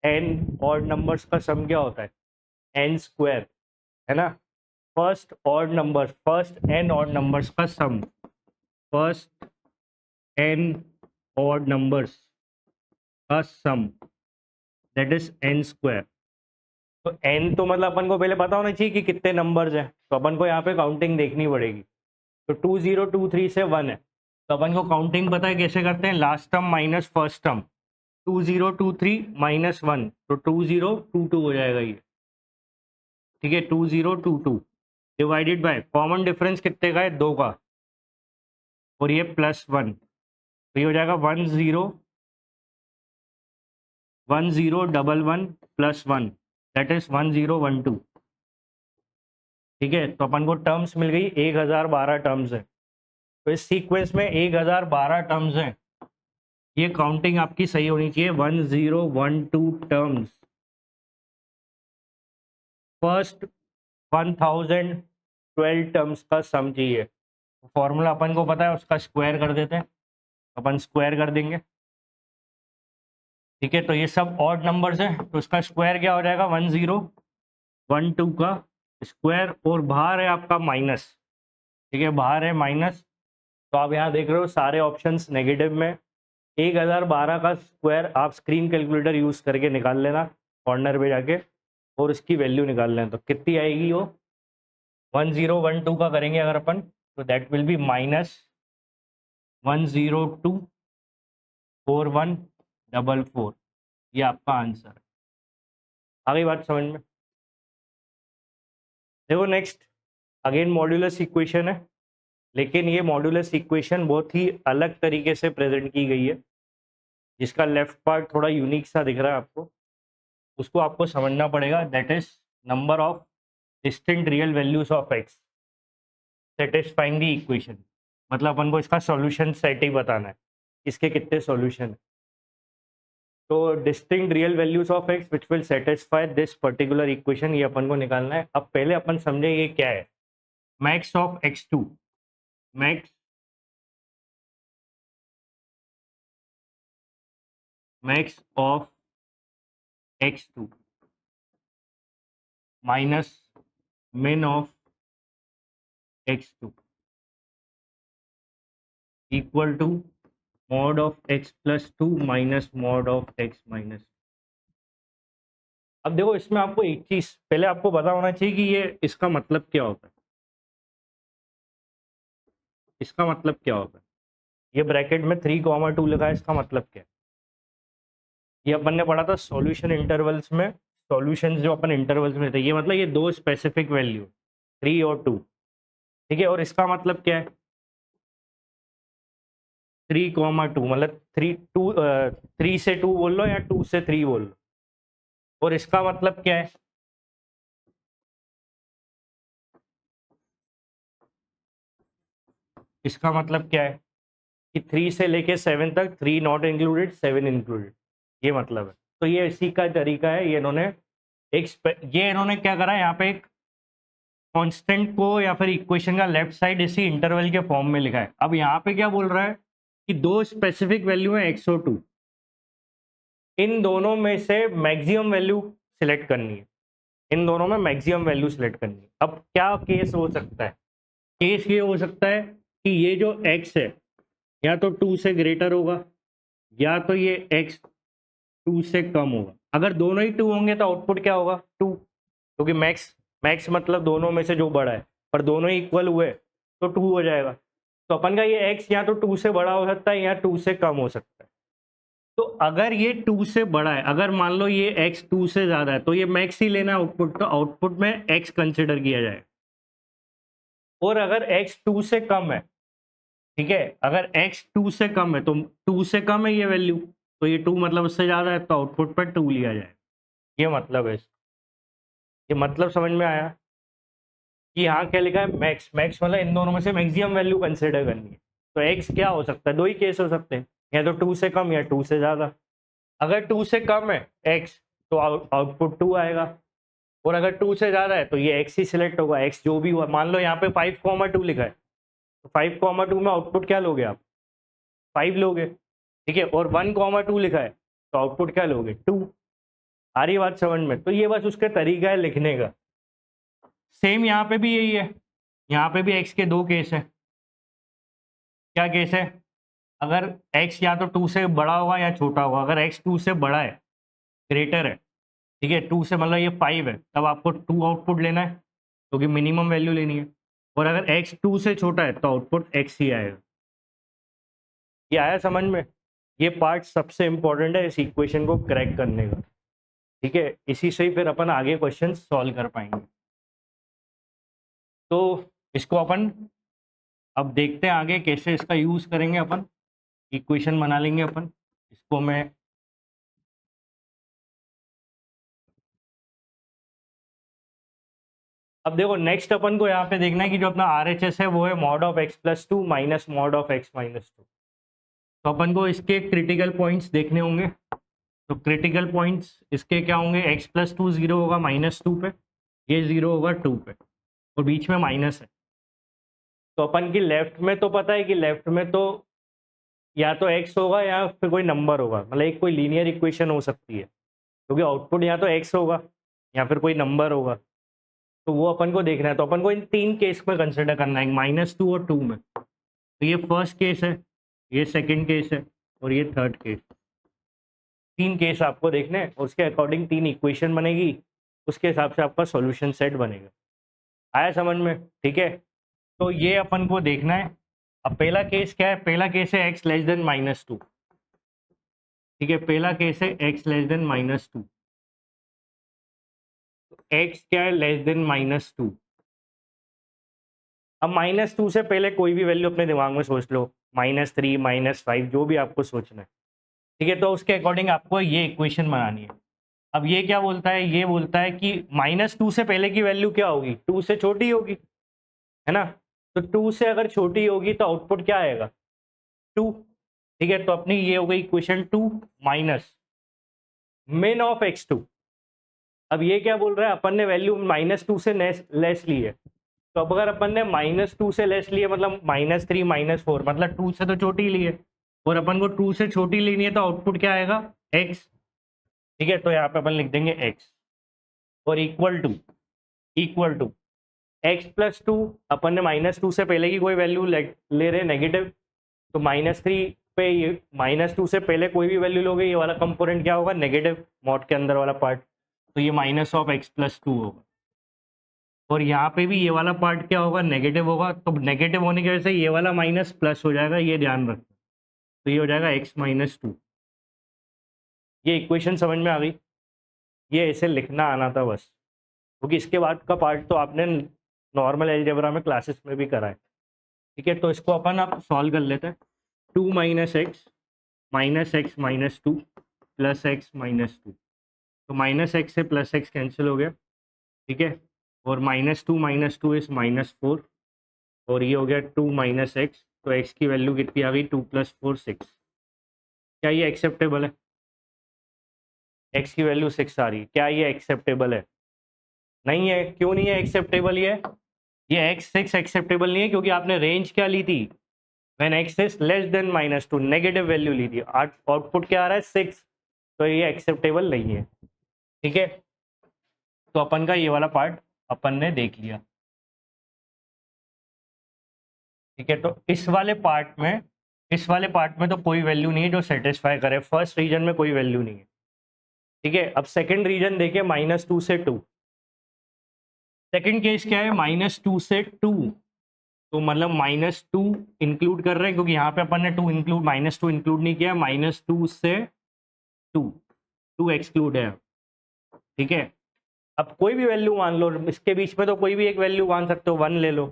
एन ऑड नंबर्स का सम क्या होता है, एन स्क्वायर, है ना। First odd number, first n odd numbers का sum, first n odd numbers का sum, that is n square. तो एन तो मतलब अपन को पहले पता होना चाहिए कि कितने नंबर्स हैं, तो अपन को यहाँ पे काउंटिंग देखनी पड़ेगी। तो 2023 से 1 है, तो अपन को काउंटिंग पता है कैसे करते हैं, last term minus first term, 2023 -1 तो 2022 हो जाएगा ये। ठीक है, 2022 डिवाइडेड बाय कॉमन डिफरेंस कितने का है, 2 का, और ये +1, तो ये हो जाएगा 1011 + 1 दैट इज 1012। ठीक है, तो अपन को टर्म्स मिल गई 1012 टर्म्स है। तो इस सीक्वेंस में 1012 टर्म्स हैं, ये काउंटिंग आपकी सही होनी चाहिए, 1012 टर्म्स, फर्स्ट 1012 टर्म्स का सम चाहिए। फॉर्मूला अपन को पता है, उसका स्क्वायर कर देते हैं, अपन स्क्वायर कर देंगे। ठीक है, तो ये सब ऑड नंबर्स हैं, तो इसका स्क्वायर क्या हो जाएगा, 1012 का स्क्वायर, और बाहर है आपका माइनस। ठीक है, बाहर है माइनस, तो आप यहाँ देख रहे हो सारे ऑप्शंस नेगेटिव में। 1012 का स्क्वायर आप स्क्रीन कैलकुलेटर यूज करके निकाल लेना, कॉर्नर पे जाके, और उसकी वैल्यू निकाल लेना, तो कितनी आएगी वो, 1012 का करेंगे अगर अपन, तो दैट विल बी -1024144। ये आपका आंसर है। आगे बात समझ में, देखो नेक्स्ट अगेन मॉड्यूलस इक्वेशन है, लेकिन ये मॉड्यूलस इक्वेशन बहुत ही अलग तरीके से प्रेजेंट की गई है, जिसका लेफ्ट पार्ट थोड़ा यूनिक सा दिख रहा है आपको, उसको आपको समझना पड़ेगा। That is number of distinct real values of x satisfying the equation, मतलब अपन को इसका सॉल्यूशन सेट ही बताना है, इसके कितने सॉल्यूशन है। तो distinct real values of x which will satisfy this particular equation, ये अपन को निकालना है। अब पहले अपन समझे ये क्या है, max of x2, max max of x2 minus min of x2 equal to mod of x + 2 minus mod of x - 2। अब देखो इसमें आपको एक चीज पहले आपको पता होना चाहिए कि ये इसका मतलब क्या होता है, इसका मतलब क्या होता है। ये ब्रैकेट में 3, 2 लिखा है, इसका मतलब क्या है। ये अपन ने पढ़ा था सॉल्यूशन इंटरवल्स में, सॉल्यूशंस जो अपन इंटरवल्स में थे, ये मतलब ये दो स्पेसिफिक वैल्यू 3 और 2, ठीक है। और इसका मतलब क्या है, 3,2 मतलब 3 से 2 बोल लो या 2 से 3 बोल लो। और इसका मतलब क्या है, इसका मतलब क्या है कि 3 से लेके 7 तक 3 नॉट इंक्लूडेड 7 इंक्लूडेड, ये मतलब है। तो ये इसी का तरीका है, ये इन्होंने ये इन्होंने क्या करा है, यहाँ पे एक कांस्टेंट को या फिर इक्वेशन का लेफ्ट साइड इसी इंटरवल के फॉर्म में लिखा है। अब यहाँ पे क्या बोल रहा है कि दो स्पेसिफिक वैल्यू है x और 2, इन दोनों में से मैक्सिमम वैल्यू सिलेक्ट करनी है, इन दोनों में मैक्सिमम वैल्यू सिलेक्ट करनी है। अब क्या केस हो सकता है, केस ये हो सकता है कि ये जो x है या तो 2 से ग्रेटर होगा या तो ये x 2 से कम होगा। अगर दोनों ही 2 होंगे तो आउटपुट क्या होगा, 2, क्योंकि मैक्स मैक्स मतलब दोनों में से जो बड़ा है, पर दोनों ही इक्वल हुए तो 2 हो जाएगा। तो अपन का ये x या तो 2 से बड़ा हो सकता है या 2 से कम हो सकता है। तो अगर ये 2 से बड़ा है, अगर मान लो ये x 2 से ज़्यादा है, तो ये मैक्स ही लेना आउटपुट, तो आउटपुट में x कंसिडर किया जाए। और अगर x 2 से कम है, ठीक है, अगर x 2 से कम है तो 2 से कम है ये वैल्यू, तो ये 2 मतलब उससे ज़्यादा है, तो आउटपुट पर 2 लिया जाए। ये मतलब है, ये मतलब समझ में आया कि यहाँ क्या लिखा है, मैक्स, मैक्स मतलब इन दोनों में से मैक्सिमम वैल्यू कंसिडर करनी है। तो एक्स क्या हो सकता है, दो ही केस हो सकते हैं, या तो 2 से कम या 2 से ज़्यादा। अगर 2 से कम है एक्स तो आउटपुट 2 आएगा, और अगर 2 से ज़्यादा है तो ये एक्स ही सिलेक्ट होगा, एक्स जो भी हुआ। मान लो यहाँ पे 5,2 लिखा है, तो 5,2 में आउटपुट क्या लोगे आप, 5 लोगे, ठीक है। और 1,2 लिखा है तो आउटपुट क्या लोगे, 2। आ रही बात समझ में? तो ये बस उसका तरीका है लिखने का। सेम यहाँ पे भी यही है, यहाँ पे भी एक्स के दो केस है। क्या केस है, अगर x या तो 2 से बड़ा होगा या छोटा होगा। अगर x 2 से बड़ा है, ग्रेटर है, ठीक है, 2 से मतलब ये 5 है, तब आपको 2 आउटपुट लेना है क्योंकि मिनिमम वैल्यू लेनी है। और अगर x 2 से छोटा है तो आउटपुट x ही आएगा। ये आया समझ में? ये पार्ट सबसे इंपॉर्टेंट है इस इक्वेशन को क्रैक करने का, ठीक है। इसी से ही फिर अपन आगे क्वेश्चन सॉल्व कर पाएंगे। तो इसको अपन अब देखते हैं आगे कैसे इसका यूज करेंगे अपन, इक्वेशन बना लेंगे अपन। इसको मैं अब देखो, नेक्स्ट अपन को यहाँ पे देखना है कि जो अपना RHS है वो है mod of x+2 minus mod of x-2। तो अपन को इसके क्रिटिकल पॉइंट्स देखने होंगे। तो क्रिटिकल पॉइंट्स इसके क्या होंगे, x+2 0 होगा -2 पे, ये 0 होगा 2 पे, और बीच में माइनस है। तो अपन की लेफ्ट में तो पता है कि लेफ्ट में तो या तो x होगा या फिर कोई नंबर होगा, मतलब एक कोई लीनियर इक्वेशन हो सकती है, क्योंकि आउटपुट या तो x होगा या फिर कोई नंबर होगा। तो वो अपन को देखना है। तो अपन को इन तीन केस में कंसिडर करना है, -2 और 2 में। तो ये फर्स्ट केस है, ये सेकंड केस है, और ये थर्ड केस। तीन केस आपको देखने हैं, उसके अकॉर्डिंग तीन इक्वेशन बनेगी, उसके हिसाब से आपका सॉल्यूशन सेट बनेगा। आया समझ में? ठीक है। तो ये अपन को देखना है। अब पहला केस क्या है, पहला केस है x लेस देन -2, ठीक है। पहला केस है x लेस देन -2। x क्या है, लेस देन -2। अब -2 से पहले कोई भी वैल्यू अपने दिमाग में सोच लो, -3 -5 जो भी आपको सोचना है, ठीक है। तो उसके अकॉर्डिंग आपको ये इक्वेशन बनानी है। अब ये क्या बोलता है, ये बोलता है कि -2 से पहले की वैल्यू क्या होगी, 2 से छोटी होगी, है ना। तो 2 से अगर छोटी होगी तो आउटपुट क्या आएगा, 2, ठीक है। तो अपनी ये हो गई equation 2 minus min of x2। अब ये क्या बोल रहा है, अपन ने वैल्यू -2 से लेस ली है। तो अब अगर अपन ने -2 से लेस लिए मतलब -3 -4, मतलब 2 से तो छोटी ली है, और अपन को 2 से छोटी लेनी है, तो आउटपुट क्या आएगा, x, ठीक है। तो यहाँ पे अपन लिख देंगे x, और इक्वल टू x+2। अपन ने -2 से पहले की कोई वैल्यू ले रहे नेगेटिव, तो -3 पे ये -2 से पहले कोई भी वैल्यू लोगे, ये वाला कंपोनेंट क्या होगा, नेगेटिव, मॉड के अंदर वाला पार्ट, तो ये माइनस ऑफ x+2 होगा। और यहाँ पे भी ये वाला पार्ट क्या होगा, नेगेटिव होगा। तो नेगेटिव होने की वजह से ये वाला माइनस प्लस हो जाएगा, ये ध्यान रखना। तो ये हो जाएगा x-2। ये इक्वेशन समझ में आ गई, ये ऐसे लिखना आना था बस, क्योंकि इसके बाद का पार्ट तो आपने नॉर्मल अलजेब्रा में क्लासेस में भी करा है। ठीक है, तो इसको अपन आप सॉल्व कर लेते हैं। 2 minus x minus two plus x minus two, तो माइनस एक्स से प्लस एक्स कैंसिल हो गया। ठीक है, और माइनस टू इज -4, और ये हो गया 2 माइनस एक्स, तो एक्स की वैल्यू कितनी आ गई 2 + 4 6। क्या ये एक्सेप्टेबल है? एक्स की वैल्यू 6 आ रही है, क्या ये एक्सेप्टेबल है? नहीं है। क्यों नहीं है एक्सेप्टेबल? ये एक्स 6 एक्सेप्टेबल नहीं है क्योंकि आपने रेंज क्या ली थी, when x is less than -2 negative value ली थी। आउटपुट क्या आ रहा है 6, तो ये एक्सेप्टेबल नहीं है। ठीक है, तो अपन का ये वाला पार्ट अपन ने देख लिया। ठीक है, तो इस वाले पार्ट में तो कोई वैल्यू नहीं है जो सेटिस्फाई करे, फर्स्ट रीजन में कोई वैल्यू नहीं है। ठीक है, अब सेकंड रीजन देखे -2 से 2। सेकंड केस क्या है, -2 से 2, तो मतलब -2 इंक्लूड कर रहे हैं क्योंकि यहाँ पे अपन ने -2 इंक्लूड नहीं किया, -2 से 2 एक्सक्लूड है। ठीक है, अब कोई भी वैल्यू मान लो, इसके बीच में तो कोई भी एक वैल्यू मान सकते हो, 1 ले लो।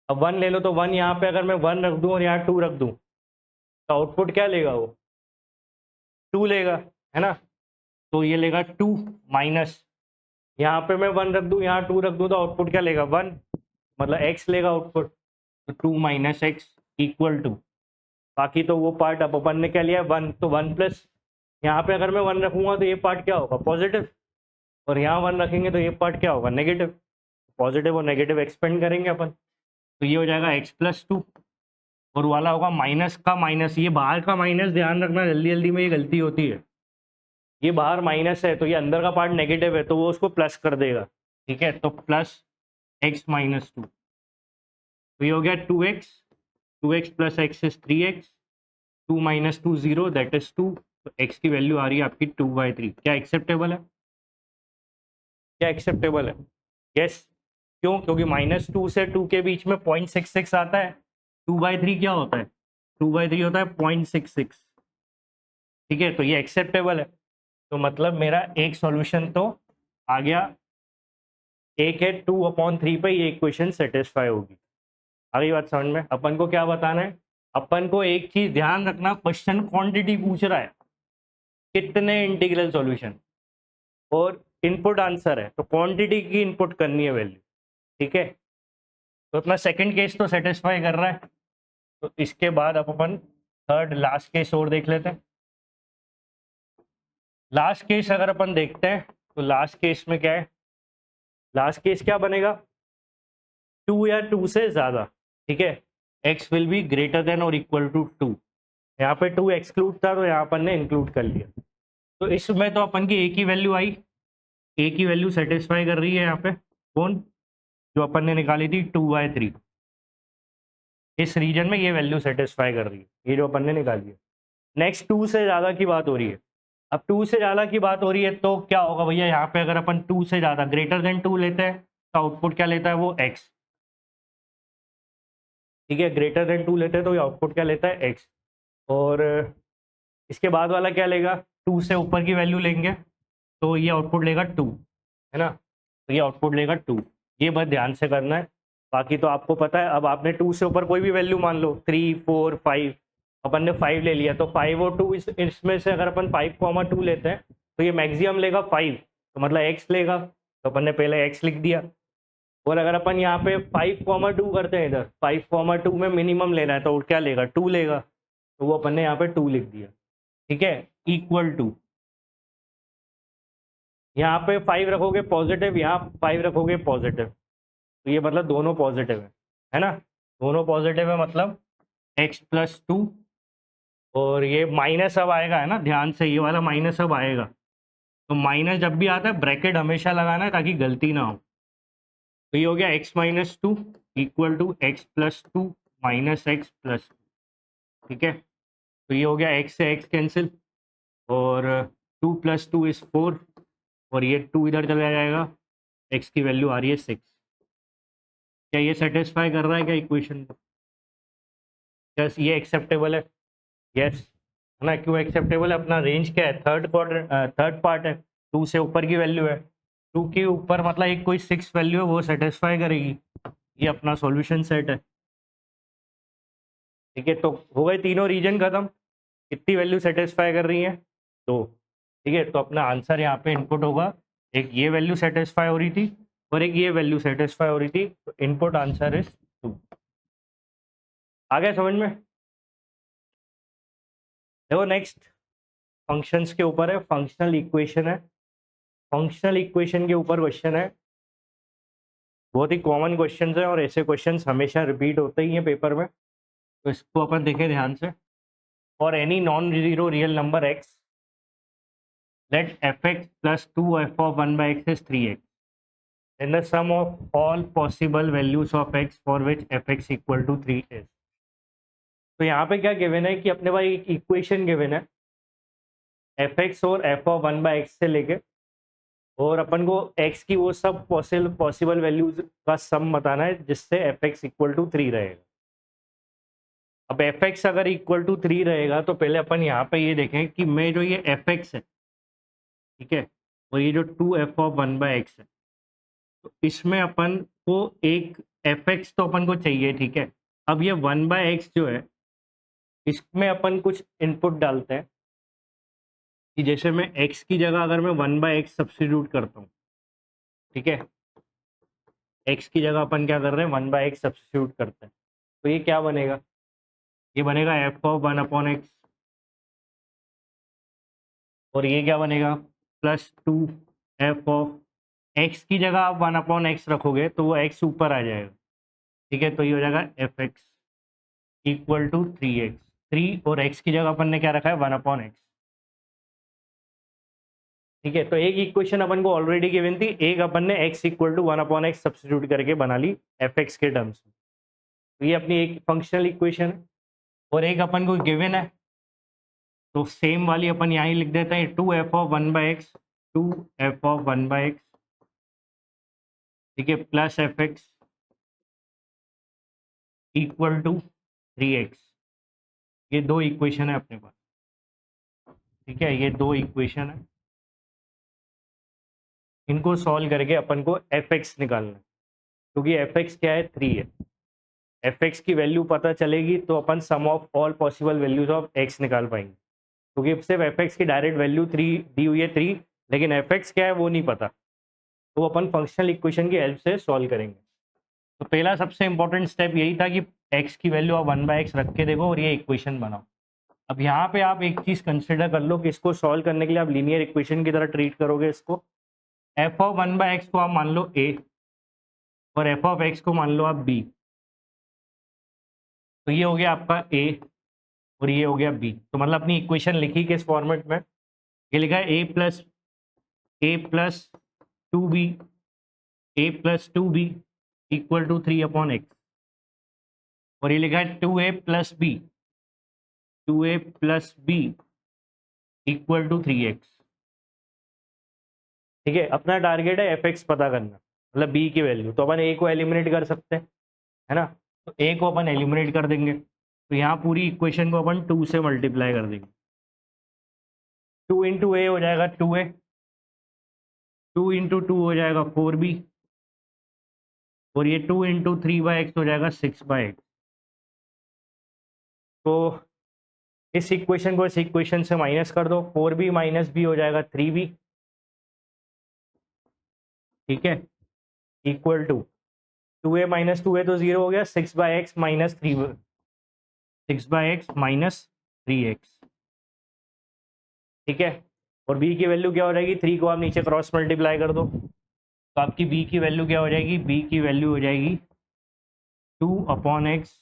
अब 1 ले लो तो 1 यहाँ पे अगर मैं 1 रख दूँ और यहाँ 2 रख दूँ, तो आउटपुट क्या लेगा? वो 2 लेगा, है ना। तो ये लेगा 2 माइनस, यहाँ पे मैं 1 रख दूँ, यहाँ 2 रख दूँ, तो आउटपुट क्या लेगा? 1, मतलब x लेगा आउटपुट। तो 2 माइनस एक्स इक्वल टू, बाकी तो वो पार्ट अब अपन ने क्या लिया 1, तो 1 प्लस, यहाँ पे अगर मैं 1 रखूँगा तो ये पार्ट क्या होगा? पॉजिटिव, और यहाँ 1 रखेंगे तो ये पार्ट क्या होगा? नेगेटिव। पॉजिटिव और नेगेटिव एक्सपेंड करेंगे अपन, तो ये हो जाएगा x+2, और वाला होगा माइनस का माइनस, ये बाहर का माइनस ध्यान रखना, जल्दी जल्दी में ये गलती होती है। ये बाहर माइनस है तो ये अंदर का पार्ट नेगेटिव है, तो वो उसको प्लस कर देगा। ठीक है, तो प्लस x-2, तो ये हो गया 2x, 2x + x is 3x, 2 - 2 0 that is 2, तो x की वैल्यू आ रही है आपकी 2/3। क्या एक्सेप्टेबल है? क्या एक्सेप्टेबल है? यस। क्यों? क्योंकि -2 से 2 के बीच में 0.66 आता है। 2/3 क्या होता है? 2/3 होता है 0.66। ठीक है, तो ये एक्सेप्टेबल है, तो मतलब मेरा एक सॉल्यूशन तो आ गया, एक है 2/3 पे ये इक्वेशन सेटिस्फाई होगी। अगली बात समझ में, अपन को क्या बताना है? अपन को एक चीज ध्यान रखना, क्वेश्चन क्वांटिटी पूछ रहा है, कितने इंटीग्रल सॉल्यूशन, और इनपुट आंसर है, तो क्वांटिटी की इनपुट करनी है वैल्यू। ठीक है, तो अपना सेकंड केस तो सेटिस्फाई कर रहा है, तो इसके बाद अब अपन थर्ड लास्ट केस और देख लेते हैं। लास्ट केस अगर अपन देखते हैं तो लास्ट केस में क्या है? लास्ट केस क्या बनेगा? 2 या 2 से ज़्यादा। ठीक है, x will be greater then और इक्वल टू 2। यहाँ पे 2 एक्सक्लूड था तो यहाँ अपन ने इंक्लूड कर लिया, तो इसमें तो अपन की एक ही वैल्यू आई, एक ही वैल्यू सेटिस्फाई कर रही है यहाँ पे। कौन? जो अपन ने निकाली थी 2/3, इस रीजन में ये वैल्यू सेटिस्फाई कर रही है, ये जो अपन ने निकाली है। नेक्स्ट 2 से ज़्यादा की बात हो रही है। अब 2 से ज़्यादा की बात हो रही है तो क्या होगा भैया, यहाँ पे अगर अपन 2 से ज़्यादा ग्रेटर देन 2 लेते हैं तो आउटपुट क्या लेता है? वो x। ठीक है, ग्रेटर देन 2 लेते हैं तो ये आउटपुट क्या लेता है? x। और इसके बाद वाला क्या लेगा? 2 से ऊपर की वैल्यू लेंगे तो ये आउटपुट लेगा 2, है ना, तो ये आउटपुट लेगा 2। ये बस ध्यान से करना है, बाकी तो आपको पता है। अब आपने 2 से ऊपर कोई भी वैल्यू मान लो, 3 4 5, अपन ने 5 ले लिया, तो 5 और 2 इसमें से अगर अपन 5,2 लेते हैं तो ये मैक्सिमम लेगा 5, तो मतलब x लेगा, तो अपन ने पहले x लिख दिया। और अगर अपन यहाँ पे 5,2 करते हैं, इधर 5,2 में मिनिमम लेना है तो क्या लेगा? 2 लेगा, तो वो अपन ने यहाँ पे 2 लिख दिया। ठीक है, इक्वल टू, यहाँ पे 5 रखोगे पॉजिटिव, यहाँ 5 रखोगे पॉजिटिव, तो ये मतलब दोनों पॉजिटिव है ना, दोनों पॉजिटिव है, मतलब x+2, और ये माइनस अब आएगा, है ना, ध्यान से, ये वाला माइनस अब आएगा, तो माइनस जब भी आता है ब्रैकेट हमेशा लगाना है ताकि गलती ना हो। तो ये हो गया x-2 equal to x+2 minus x+2। ठीक है, तो ये हो गया x से x कैंसिल, और 2 + 2 इज 4, और ये 2 इधर चला जाएगा, x की वैल्यू आ रही है 6। क्या ये सेटिस्फाई कर रहा है क्या इक्वेशन को? यस, ये एक्सेप्टेबल है। यस, है ना। क्यों एक्सेप्टेबल है? अपना रेंज क्या है? थर्ड पार्ट है, 2 से ऊपर की वैल्यू है, 2 के ऊपर मतलब एक कोई 6 वैल्यू है वो सेटिस्फाई करेगी, ये अपना सॉल्यूशन सेट है। ठीक है, तो हो गए तीनों रीजन खत्म। कितनी वैल्यू सेटिस्फाई कर रही है? 2। ठीक है, तो अपना आंसर यहाँ पे इनपुट होगा, एक ये वैल्यू सेटिस्फाई हो रही थी और एक ये वैल्यू सेटिस्फाई हो रही थी, तो इनपुट आंसर इज 2। आ गया समझ में? देखो नेक्स्ट फंक्शंस के ऊपर है, फंक्शनल इक्वेशन है। फंक्शनल इक्वेशन के ऊपर क्वेश्चन है, बहुत ही कॉमन क्वेश्चंस है और ऐसे क्वेश्चंस हमेशा रिपीट होते ही हैं पेपर में, तो इसको अपन देखें ध्यान से। For any non zero real number x, let fx plus 2f of 1 by x is 3x, then the sum of all possible values of x for which fx equal to 3 is। तो यहाँ पे क्या गिवन है कि अपने पास एक इक्वेशन गिवन है fx और f of 1 by x से लेके, और अपन को x की वो सब पॉसिबल वैल्यूज का सम बताना है जिससे fx इक्वल टू 3 रहेगा। अब fx अगर इक्वल टू 3 रहेगा तो पहले अपन यहाँ पे ये देखें कि मैं जो ये fx है, ठीक है, और ये जो 2f of 1 by x है, तो इसमें अपन को एक fx तो अपन को चाहिए, ठीक है। अब ये 1 बाय एक्स जो है, इसमें अपन कुछ इनपुट डालते हैं कि जैसे मैं x की जगह अगर मैं 1 बाय एक्स सब्स्टिट्यूट करता हूँ, ठीक है, x की जगह अपन क्या कर रहे हैं, 1 बाय एक्स सब्स्टिट्यूट करते हैं, तो ये क्या बनेगा? ये बनेगा f ऑफ 1 अपॉन एक्स, और ये क्या बनेगा? प्लस 2 f ऑफ x की जगह आप 1 अपॉन एक्स रखोगे तो वो x ऊपर आ जाएगा, ठीक है, तो ये हो जाएगा F x equal to 3x। 3 और x की जगह अपन ने क्या रखा है? 1 अपॉन एक्स। ठीक है, तो एक इक्वेशन अपन को ऑलरेडी गिवन थी, एक अपन ने x equal to 1 upon x substitute करके बना ली एफ एक्स के टर्म्स में, तो ये अपनी एक फंक्शनल इक्वेशन है। और एक अपन को गिवन है तो सेम वाली अपन यहाँ ही लिख देते हैं, 2f of 1 by x, 2f of 1 by x, ठीक है, plus f x equal to 3x। ये दो इक्वेशन है अपने पास, ठीक है, ये दो इक्वेशन है, इनको सॉल्व करके अपन को एफ एक्स निकालना है, क्योंकि एफ एक्स क्या है? 3 है। एफ एक्स की वैल्यू पता चलेगी तो अपन sum of all possible values of x निकाल पाएंगे, क्योंकि सिर्फ एफ एक्स की डायरेक्ट वैल्यू 3 दी हुई है 3, लेकिन एफ एक्स क्या है वो नहीं पता, तो अपन फंक्शनल इक्वेशन की हेल्प से सॉल्व करेंगे। तो पहला सबसे इंपॉर्टेंट स्टेप यही था कि एक्स की वैल्यू आप 1 बाय एक्स रख के देखो और ये इक्वेशन बनाओ। अब यहाँ पे आप एक चीज़ कंसिडर कर लो कि इसको सॉल्व करने के लिए आप लीनियर इक्वेशन की तरह ट्रीट करोगे इसको। एफ ऑफ 1 बाय एक्स को आप मान लो ए और एफ ऑफ एक्स को मान लो आप बी, तो ये हो गया आपका ए और ये हो गया बी। तो मतलब अपनी इक्वेशन लिखी किस फॉर्मेट में? ये लिखा है a plus 2b, a+2b equal to 3 upon x, और ये लिखा है 2a+b इक्वल टू 3x। ठीक है, अपना टारगेट है एफ एक्स पता करना, मतलब बी की वैल्यू, तो अपन ए को एलिमिनेट कर सकते हैं, है ना, तो ए को अपन एलिमिनेट कर देंगे, तो यहाँ पूरी इक्वेशन को अपन 2 से मल्टीप्लाई कर देंगे। 2 इंटू ए हो जाएगा 2a, 2 इंटू 2 हो जाएगा 4b, और ये 2 इंटू 3 बाई एक्स हो जाएगा 6 बाई एक्स। तो इस इक्वेशन को इस इक्वेशन से माइनस कर दो, 4b माइनस बी हो जाएगा 3b, ठीक है, equal to 2a minus 2a तो 0 हो गया, 6 बाई एक्स माइनस 3x, ठीक है, और b की वैल्यू क्या हो जाएगी? 3 को आप नीचे क्रॉस मल्टीप्लाई कर दो, तो आपकी b की वैल्यू क्या हो जाएगी? b की वैल्यू हो जाएगी 2 अपॉन एक्स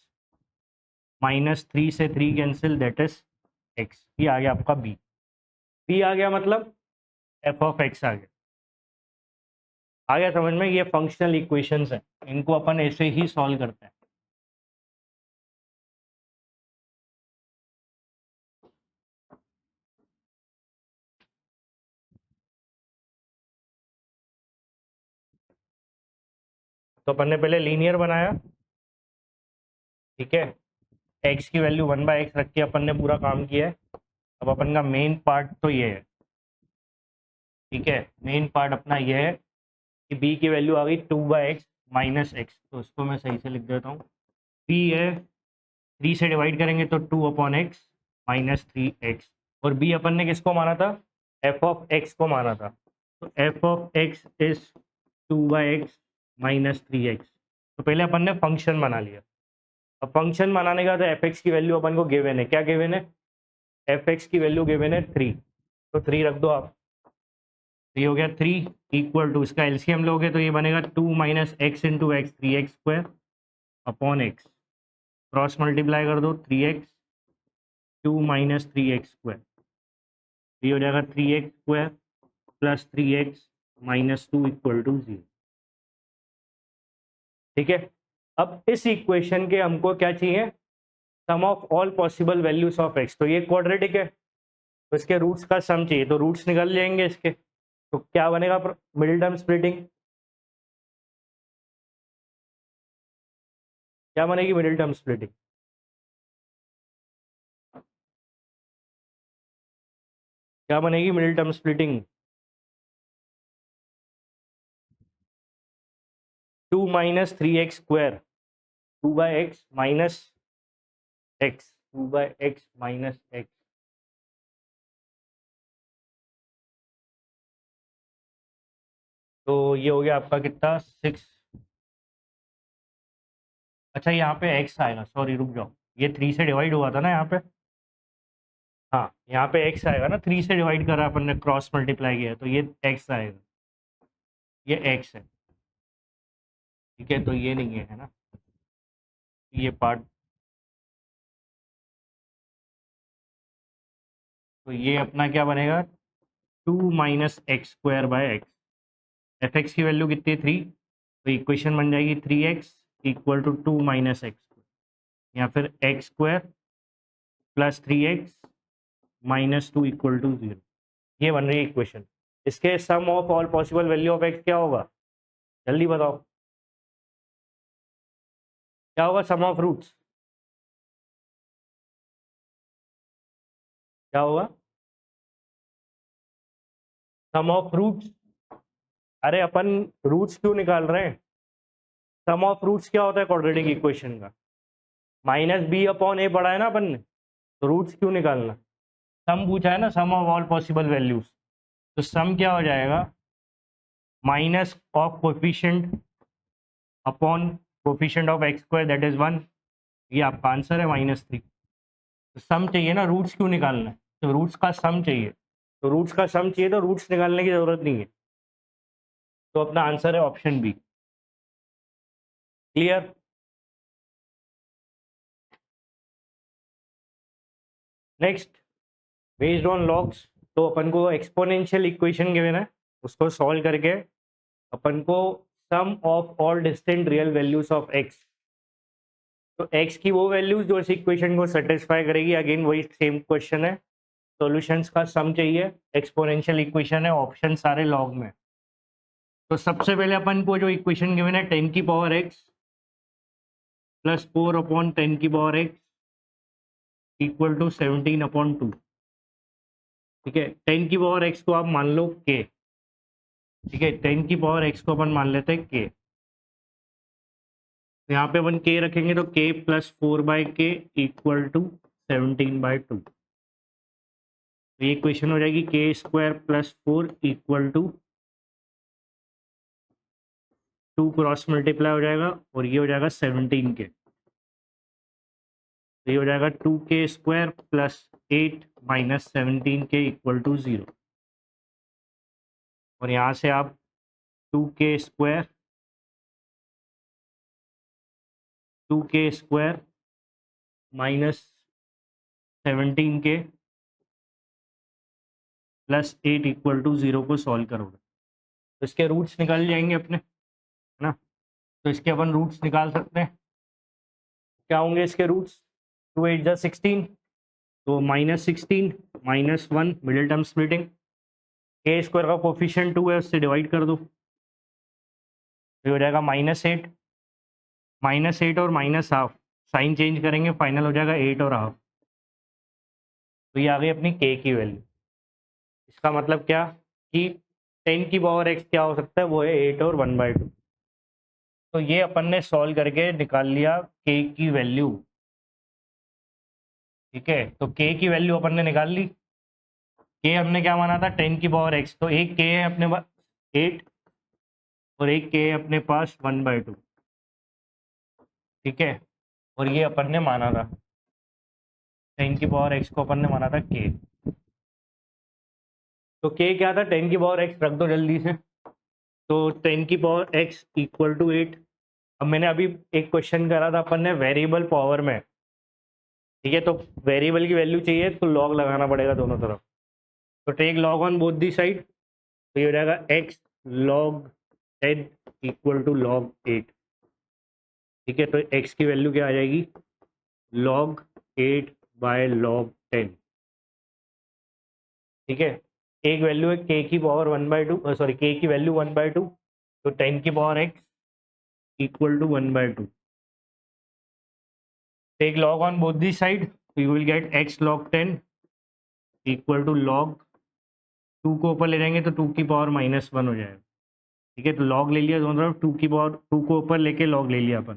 माइनस 3 से 3 कैंसिल, दैट इज x। ये आ गया आपका b आ गया, मतलब f ऑफ x आ गया समझ में? ये फंक्शनल इक्वेशंस हैं, इनको अपन ऐसे ही सॉल्व करते हैं। तो अपन ने पहले लीनियर बनाया, ठीक है, x की वैल्यू 1 बाई एक्स रख के अपन ने पूरा काम किया है, अब अपन का मेन पार्ट तो ये है, ठीक है। मेन पार्ट अपना ये है कि बी की वैल्यू आ गई 2/x माइनस एक्स, तो इसको मैं सही से लिख देता हूँ। बी है 3 से डिवाइड करेंगे तो 2/x माइनस 3x, और बी अपन ने किसको माना था, एफ ऑफ एक्स को माना था, तो F of x is 2/x minus 3x। तो पहले अपन ने फंक्शन बना लिया। अब फंक्शन बनाने का तो एफ एक्स की वैल्यू अपन को गिवन है, क्या गिवन है, एफ एक्स की वैल्यू गिवन है 3, तो 3 रख दो आप। तो ये हो गया 3 इक्वल टू, इसका एलसीएम लोगे तो ये बनेगा 2 minus x into x 3x square upon x, cross multiply कर दो 3x 2 माइनस 3x स्क्वायर, ये हो जाएगा 3x square plus 3x minus 2 equal to 0। ठीक है। अब इस इक्वेशन के हमको क्या चाहिए, sum of all possible values of x, तो ये क्वाड्रेटिक है तो इसके रूट्स का सम चाहिए, तो रूट्स निकल जाएंगे इसके, तो क्या बनेगा, मिडिल टर्म स्प्लिटिंग, क्या बनेगी मिडिल टर्म स्प्लिटिंग, क्या बनेगी middle term splitting, 2 minus 3x square 2/x minus x 2/x minus x, तो ये हो गया आपका कितना 6। अच्छा यहाँ पे x आएगा, सॉरी रुक जाओ, ये 3 से डिवाइड हुआ था ना यहाँ पे, हाँ यहाँ पे x आएगा ना, 3 से डिवाइड करा अपन ने, क्रॉस मल्टीप्लाई किया तो ये x आएगा, ये x है, ठीक है। तो ये नहीं है ना, ये पार्ट, तो ये अपना क्या बनेगा 2 minus x square by x, F x की वैल्यू कितनी है 3, तो इक्वेशन बन जाएगी 3x equal to 2 minus x, या फिर x square plus 3x minus 2 equal to 0, ये बन रही है इक्वेशन। इसके sum of all possible value of x क्या होगा, जल्दी बताओ क्या होगा, सम ऑफ रूट्स क्या होगा, सम ऑफ रूट्स, अरे अपन रूट्स क्यों निकाल रहे हैं, सम ऑफ रूट्स क्या होता है क्वाड्रेटिक इक्वेशन का, माइनस बी अपॉन ए पढ़ा है ना अपन ने, तो रूट्स क्यों निकालना, सम पूछा है ना, सम ऑफ ऑल पॉसिबल वैल्यूज, तो सम क्या हो जाएगा minus of coefficient upon coefficient of x square that is 1, ये आपका आंसर है -3। तो सम चाहिए ना, रूट्स क्यों निकालना है, तो रूट्स का सम चाहिए, तो रूट्स का सम चाहिए तो रूट्स निकालने की जरूरत नहीं है, तो अपना आंसर है option B. Clear. Next, based on logs, तो अपन को एक्सपोनेंशियल इक्वेशन गिवन है, उसको सॉल्व करके अपन को sum of all distant real values of x, तो x की वो वैल्यूज जो इस इक्वेशन को सेटिस्फाई करेगी, अगेन वही सेम क्वेश्चन है, सॉल्यूशंस का सम चाहिए, एक्सपोनेंशियल इक्वेशन है, ऑप्शन सारे लॉग में। तो सबसे पहले अपन को जो इक्वेशन गिवन है 10 की पावर x प्लस 4 अपॉन 10 की power x equal to 17 upon 2, ठीक है। 10 की पावर x को आप मान लो k, ठीक है, 10 की पावर x को अपन मान लेते हैं k, यहाँ पे अपन k रखेंगे तो k plus 4/k equal to 17/2, तो ये इक्वेशन हो जाएगी k square plus 4 equal to 2 cross multiply हो जाएगा और ये हो जाएगा 17 के, तो ये हो जाएगा 2k स्क्वायर प्लस 8 माइनस 17 के इक्वल टू 0, और यहाँ से आप 2k स्क्वायर माइनस 17 के प्लस 8 इक्वल टू 0 को सॉल्व करोगे तो इसके रूट्स निकल जाएंगे अपने, है ना, तो इसके अपन रूट्स निकाल सकते हैं, क्या होंगे इसके रूट्स, 2 8 जा 16, तो -16 -1 मिडिल टर्म स्प्लिटिंग, के स्क्वायर का कोफिशिएंट 2 है उससे डिवाइड कर दो, तो हो जाएगा -8 और -हाफ, साइन चेंज करेंगे फाइनल हो जाएगा 8 और हाफ, तो ये आ गई अपनी k की वैल्यू। इसका मतलब क्या कि 10 की पावर x क्या हो सकता है, वो है 8 और 1/2। तो ये अपन ने सॉल्व करके निकाल लिया k की वैल्यू। ठीक है, तो k की वैल्यू अपन ने निकाल ली। k हमने क्या माना था, 10 की पावर x, तो एक k है अपने पास 8 और एक k है अपने पास 1/2। ठीक है, और ये अपन ने माना था 10 की पावर x को अपन ने माना था k। तो k क्या था, 10 की पावर x रख दो जल्दी से। तो 10 की पावर x इक्वल टू 8। अब मैंने अभी एक क्वेश्चन करा था अपन ने वेरिएबल पावर में। ठीक है, तो वेरिएबल की वैल्यू चाहिए तो लॉग लगाना पड़ेगा दोनों तरफ। तो take log on both the side, तो ये हो जाएगा x log 10 equal to log 8। ठीक है, तो x की वैल्यू क्या आ जाएगी, log 8 बाय log 10। ठीक है, एक वैल्यू है k की पावर 1/2, सॉरी k की वैल्यू 1/2, तो 10 की power x equal to 1/2। Take log on both the side, so you will get x log 10 equal to log 2 को ऊपर ले जाएंगे तो 2 की पावर -1 हो जाएगा। ठीक है, तो log ले लिया दोनों तरफ, 2 की पावर 2 को ऊपर लेके log ले लिया अपन।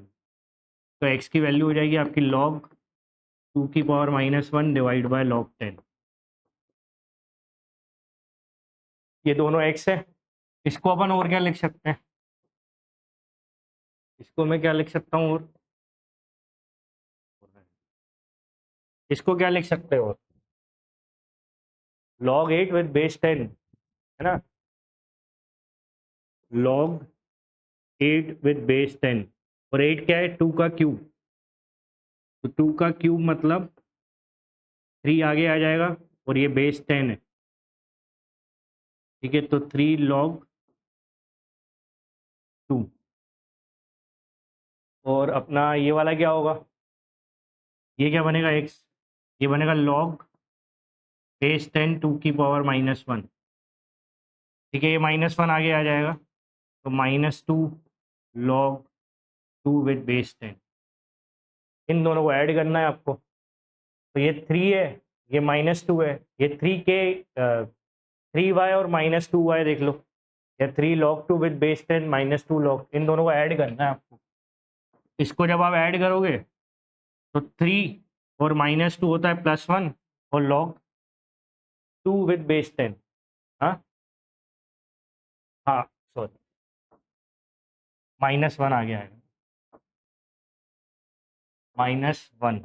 तो x की वैल्यू हो जाएगी आपकी log 2 की पावर -1 डिवाइड बाय log 10। ये दोनों x है। इसको अपन और क्या लिख सकते हैं, इसको मैं क्या लिख सकता हूँ, और इसको क्या लिख सकते हो, log 8 विद बेस 10, है ना, log 8 विद बेस 10। और 8 क्या है, 2 का क्यूब, तो 2 का क्यूब मतलब 3 आगे आ जाएगा, और ये बेस 10 है। ठीक है, तो 3 log 2। और अपना ये वाला क्या होगा, ये क्या बनेगा x, ये बनेगा log बेस 10 2 की पावर -1। ठीक है, ये -1 आगे आ जाएगा, तो -2 log 2 विद बेस 10। इन दोनों को ऐड करना है आपको। तो ये 3 है, ये -2 है, ये 3y और -2y देख लो, या 3 log 2 विद बेस 10 -2 log, इन दोनों को ऐड करना है आपको। इसको जब आप ऐड करोगे तो 3 और -2 होता है +1, और log 2 विद बेस 10। हाँ हाँ, सॉरी, -1 आ गया है, -1।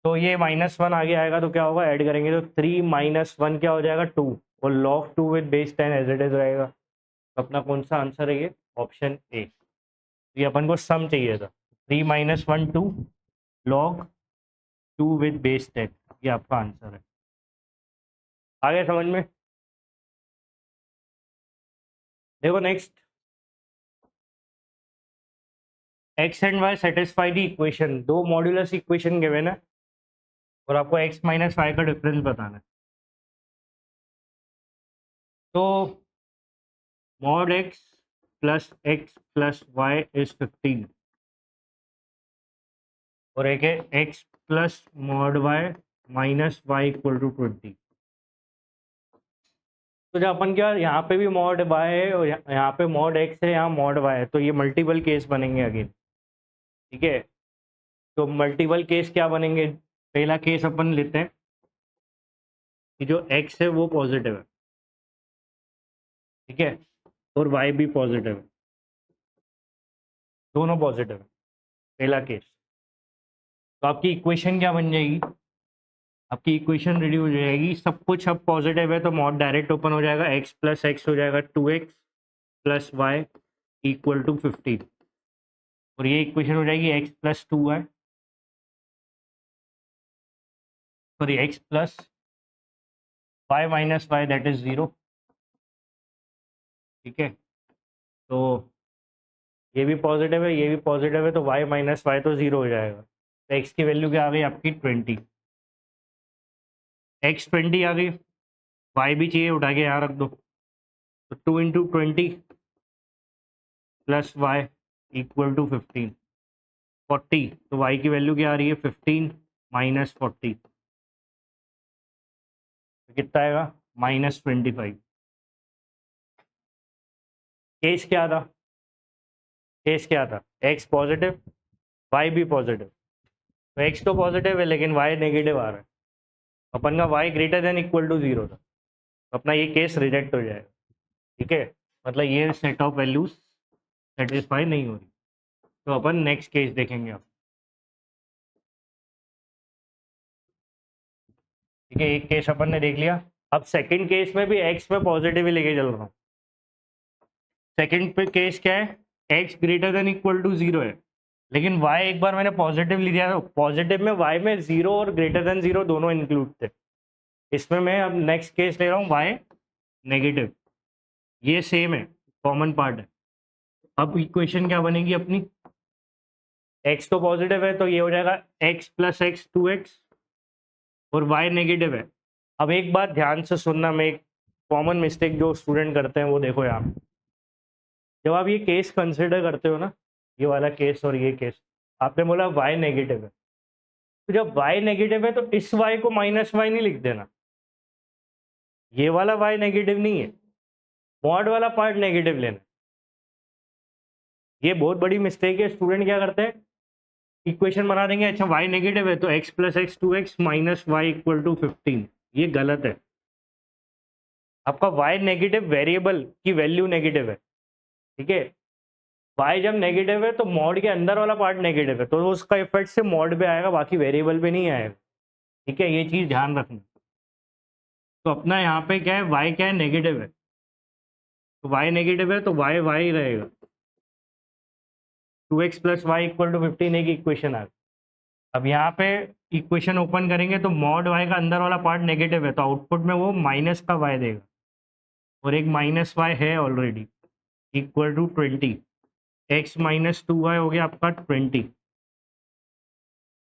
तो ये -1 आगे आएगा तो क्या होगा, ऐड करेंगे तो 3 -1 क्या हो जाएगा, 2, और log 2 with base 10 as it is रहेगा। तो अपना कौन सा आंसर है, ये ऑप्शन ए। ये अपन को सम चाहिए था, 3 -1 2 log 2 विद बेस 10, ये आपका आंसर है। आ गया समझ में। देखो next, x and y satisfy the equation, दो मॉड्यूलस इक्वेशन गिवन है और आपको x -y का डिफरेंस बताना है। तो mod x plus y is 15, और एक है x plus mod y minus Y equal to 20। तो जब अपन क्या, यहाँ पे भी मॉड y है और यहाँ पे मॉड x है, यहाँ मॉड y है, तो ये मल्टीपल केस बनेंगे अगेन। ठीक है, तो मल्टीपल केस क्या बनेंगे, पहला केस अपन लेते हैं कि जो x है वो पॉजिटिव है। ठीक है, और y भी पॉजिटिव है, दोनों पॉजिटिव है, पहला केस। तो आपकी इक्वेशन क्या बन जाएगी, आपकी इक्वेशन रेडी हो जाएगी, सब कुछ अब पॉजिटिव है तो मॉड डायरेक्ट ओपन हो जाएगा, x प्लस एक्स हो जाएगा 2x plus y equal to 15, और ये इक्वेशन हो जाएगी x plus 2y, sorry x plus y minus y that is 0। ठीक है, तो ये भी पॉजिटिव है, ये भी पॉजिटिव है, तो y माइनस वाई तो 0 हो जाएगा। तो x की वैल्यू क्या आ गई आपकी 20, x 20 आ गई, y भी चाहिए, उठा के यहाँ रख दो, तो 2 into 20 plus y equal to 15, 40। तो y की वैल्यू क्या आ रही है 15 -40। तो कितना आएगा -25। केस क्या था, केस क्या था, एक्स पॉजिटिव वाई भी पॉजिटिव। तो एक्स तो पॉजिटिव है लेकिन वाई नेगेटिव आ रहा है, अपन का y greater than equal to 0 था, तो अपना ये केस रिजेक्ट हो जाएगा। ठीक है, मतलब ये सेट ऑफ वैल्यूज सेटिस्फाई नहीं हो रही। तो अपन नेक्स्ट केस देखेंगे अब। ठीक है, एक केस अपन ने देख लिया। अब सेकंड केस में भी एक्स में पॉजिटिव ही लेके चल रहा हूँ। सेकंड पे केस क्या है, x greater than equal to 0 है, लेकिन y एक बार मैंने पॉजिटिव लिया, पॉजिटिव में y में 0 और ग्रेटर देन 0 दोनों इंक्लूड थे। इसमें मैं अब नेक्स्ट केस ले रहा हूँ y नेगेटिव, ये सेम है, कॉमन पार्ट है। अब इक्वेशन क्या बनेगी अपनी, x तो पॉजिटिव है तो ये हो जाएगा x प्लस एक्स 2x, और y नेगेटिव है। अब एक बात ध्यान से सुनना, मैं एक कॉमन मिस्टेक जो स्टूडेंट करते हैं वो देखो यहाँ, जब आप ये केस कंसिडर करते हो ना, ये वाला केस और ये केस, आपने बोला y नेगेटिव है, तो जब y नेगेटिव है तो इस y को माइनस वाई नहीं लिख देना, ये वाला y नेगेटिव नहीं है, मॉड वाला पार्ट नेगेटिव लेना। ये बहुत बड़ी मिस्टेक है, स्टूडेंट क्या करते हैं, इक्वेशन बना देंगे, अच्छा y नेगेटिव है तो x plus x 2x minus Y equal to 15, ये गलत है। आपका y नेगेटिव वेरिएबल की वैल्यू नेगेटिव है, ठीक है, y जब नेगेटिव है तो मॉड के अंदर वाला पार्ट नेगेटिव है, तो उसका इफेक्ट से मॉड पे आएगा, बाकी वेरिएबल पे नहीं आएगा। ठीक है, ये चीज़ ध्यान रखना। तो अपना यहाँ पे क्या है, y क्या है, नेगेटिव है, तो y नेगेटिव है तो y y रहेगा, 2x plus y equal to 15 एक इक्वेशन आ गई। अब यहाँ पे इक्वेशन ओपन करेंगे तो मॉड y का अंदर वाला पार्ट नेगेटिव है, तो आउटपुट में वो माइनस का y देगा, और एक माइनस वाई है already, equal to 20, x minus 2y हो गया आपका 20,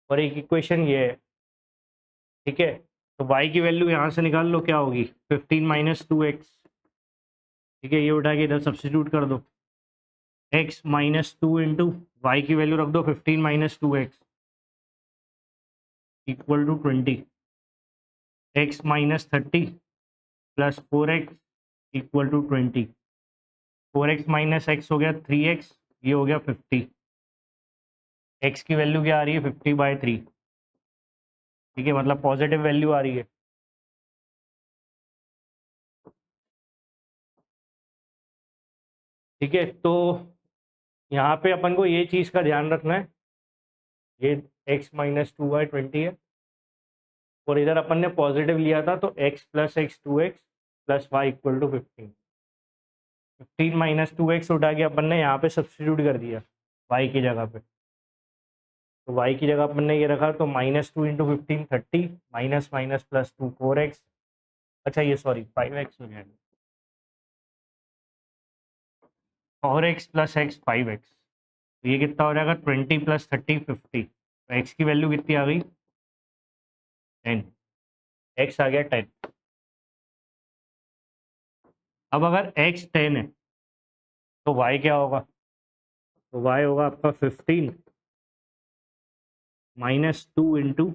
और एक इक्वेशन ये है। ठीक है, तो y की वैल्यू यहाँ से निकाल लो, क्या होगी 15 माइनस 2x। ठीक है, ये उठा के इधर सब्सटीट्यूट कर दो, x माइनस 2 इंटू वाई की वैल्यू रख दो 15 minus 2x equal to 20, x minus 30 plus 4x equal to 20, 4x minus x हो गया 3x, ये हो गया 50, x की वैल्यू क्या आ रही है 50/3। ठीक है, मतलब पॉजिटिव वैल्यू आ रही है। ठीक है, तो यहाँ पे अपन को ये चीज़ का ध्यान रखना है, ये x माइनस 2y 20 है, और इधर अपन ने पॉजिटिव लिया था तो x plus x 2x plus y equal to 15, 15 minus 2x उठा के अपन ने यहाँ पे सब्सटीट्यूट कर दिया y की जगह पे, तो y की जगह अपन ने ये रखा, तो -2 into 15 30, minus minus plus 2 4x, अच्छा ये सॉरी 5x हो जाएगा, और x प्लस एक्स 5x, तो ये कितना हो जाएगा 20 प्लस 30 50, तो x की वैल्यू कितनी आ गई 10, x आ गया 10। अब अगर x 10 है तो y क्या होगा, तो y होगा आपका 15 माइनस 2 इंटू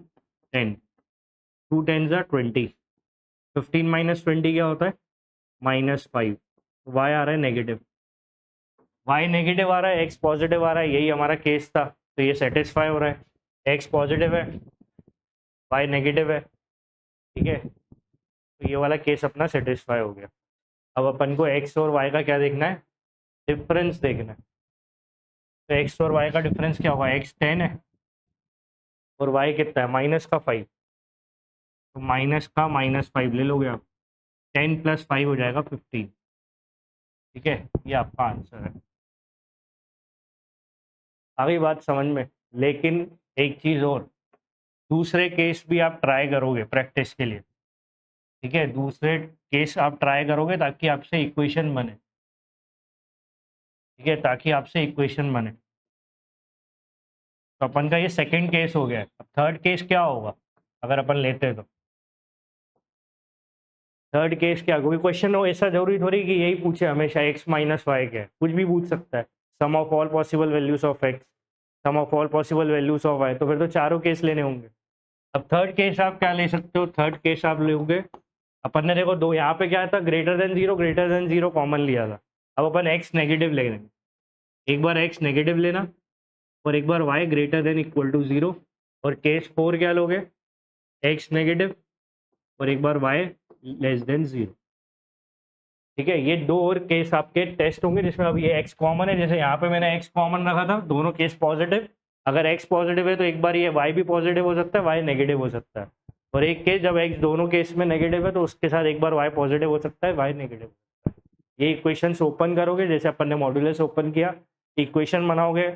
10, 2 10 ज़ा 20, 15 माइनस 20 क्या होता है -5, y आ रहा है नेगेटिव, y नेगेटिव आ रहा है, x पॉजिटिव आ रहा है, यही हमारा केस था, तो ये सेटिस्फाई हो रहा है, x पॉजिटिव है y नेगेटिव है। ठीक है, तो ये वाला केस अपना सेटिस्फाई हो गया। अब अपन को x और y का क्या देखना है, डिफरेंस देखना है। तो x और y का डिफरेंस क्या होगा, x 10 है और y कितना है -5, तो माइनस का -5 ले लोगे आप, 10 प्लस 5 हो जाएगा 15। ठीक है, ये आपका आंसर है। आ गई बात समझ में, लेकिन एक चीज़ और, दूसरे केस भी आप ट्राई करोगे प्रैक्टिस के लिए। ठीक है, दूसरे केस आप ट्राई करोगे ताकि आपसे इक्वेशन बने। ठीक है, ताकि आपसे इक्वेशन बने। तो अपन का ये सेकंड केस हो गया है, अब थर्ड केस क्या होगा अगर अपन लेते हैं तो, थर्ड केस क्या, कोई क्वेश्चन हो ऐसा जरूरी थोड़ी कि यही पूछे हमेशा x माइनस वाई क्या है, कुछ भी पूछ सकता है, sum of all possible values of x, sum of all possible values of y, तो फिर तो चारों केस लेने होंगे। अब थर्ड केस आप क्या ले सकते हो, थर्ड केस आप लोगे अपन ने देखो दो यहाँ पे क्या था, ग्रेटर देन जीरो कॉमन लिया था। अब अपन एक्स नेगेटिव ले लेंगे, एक बार एक्स नेगेटिव लेना और एक बार y greater than equal to zero, और केस 4 क्या लोगे, एक्स नेगेटिव और एक बार वाई लेस देन जीरो। ठीक है, ये दो और केस आपके टेस्ट होंगे जिसमें अब ये एक्स कॉमन है, जैसे यहाँ पे मैंने एक्स कॉमन रखा था, दोनों केस पॉजिटिव। अगर एक्स पॉजिटिव है तो एक बार ये वाई भी पॉजिटिव हो सकता है, वाई नेगेटिव हो सकता है। और एक केस जब एक्स दोनों केस में नेगेटिव है तो उसके साथ एक बार वाई पॉजिटिव हो सकता है, वाई नेगेटिव। ये इक्वेशन ओपन करोगे जैसे अपन ने मॉड्यूलस ओपन किया, इक्वेशन बनाओगे,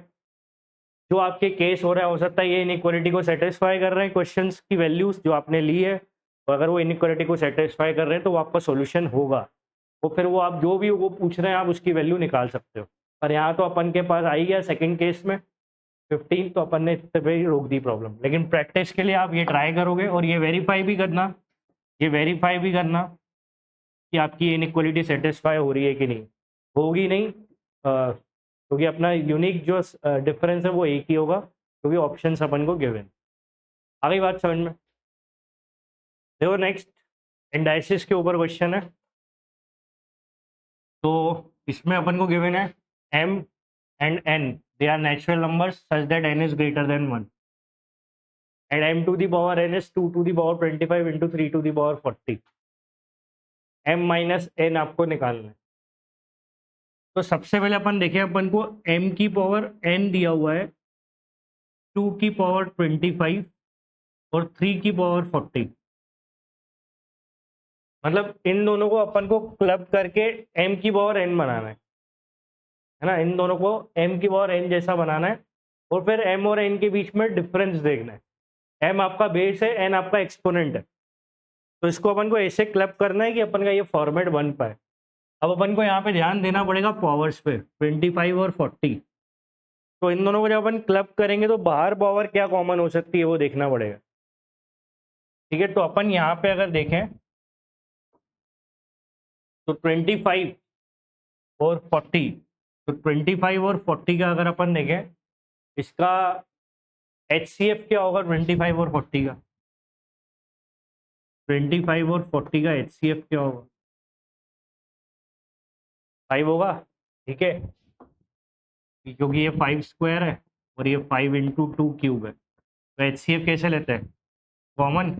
जो आपके केस हो रहा है हो सकता है ये इनइक्वालिटी को सेटिस्फाई कर रहे हैं क्वेश्चंस की वैल्यूज जो आपने ली है, तो अगर वो इनइक्वालिटी को सेटिस्फाई कर रहे हैं तो वो आपका सोल्यूशन होगा। तो फिर वो आप जो भी वो पूछ रहे हैं आप उसकी वैल्यू निकाल सकते हो। पर यहाँ तो अपन के पास आई गया सेकंड केस में 15, तो अपन ने इतने पे ही रोक दी प्रॉब्लम। लेकिन प्रैक्टिस के लिए आप ये ट्राई करोगे और ये वेरीफाई भी करना, ये वेरीफाई भी करना कि आपकी इनइक्वालिटी सेटिस्फाई हो रही है कि नहीं। होगी नहीं क्योंकि अपना यूनिक जो डिफरेंस है वो एक ही होगा, क्योंकि ऑप्शंस अपन को गिवन। आ गई बात समझ में? देखो नेक्स्ट इंडाइसिस के ऊपर क्वेश्चन है। तो इसमें अपन को गिवन है m and n they are natural numbers such that n is greater than 1 and m to the power n is 2 to the power 25 into 3 to the power 40। m minus n आपको निकालना है। तो सबसे पहले अपन देखें, अपन को m की पावर n दिया हुआ है, 2 की पावर 25 और 3 की पावर 40। मतलब इन दोनों को अपन को क्लब करके m की पावर n बनाना है ना, इन दोनों को m की पावर n जैसा बनाना है और फिर m और n के बीच में डिफरेंस देखना है। m आपका बेस है, n आपका एक्सपोनेंट है, तो इसको अपन को ऐसे क्लब करना है कि अपन का ये फॉर्मेट बन पाए। अब अपन को यहाँ पे ध्यान देना पड़ेगा पावर्स पे, 25 और 40। तो इन दोनों को जब अपन क्लब करेंगे तो बाहर पावर क्या कॉमन हो सकती है वो देखना पड़ेगा। ठीक है, तो अपन यहाँ पे अगर देखें तो 25 और 40, तो 25 और 40 का अगर अपन देखें, इसका HCF क्या होगा 25 और 40 का, 25 और 40 का HCF क्या होगा, 5 होगा। ठीक है, क्योंकि ये 5 स्क्वायर है और ये 5 इंटू 2 क्यूब है। तो HCF कैसे लेते हैं, कॉमन,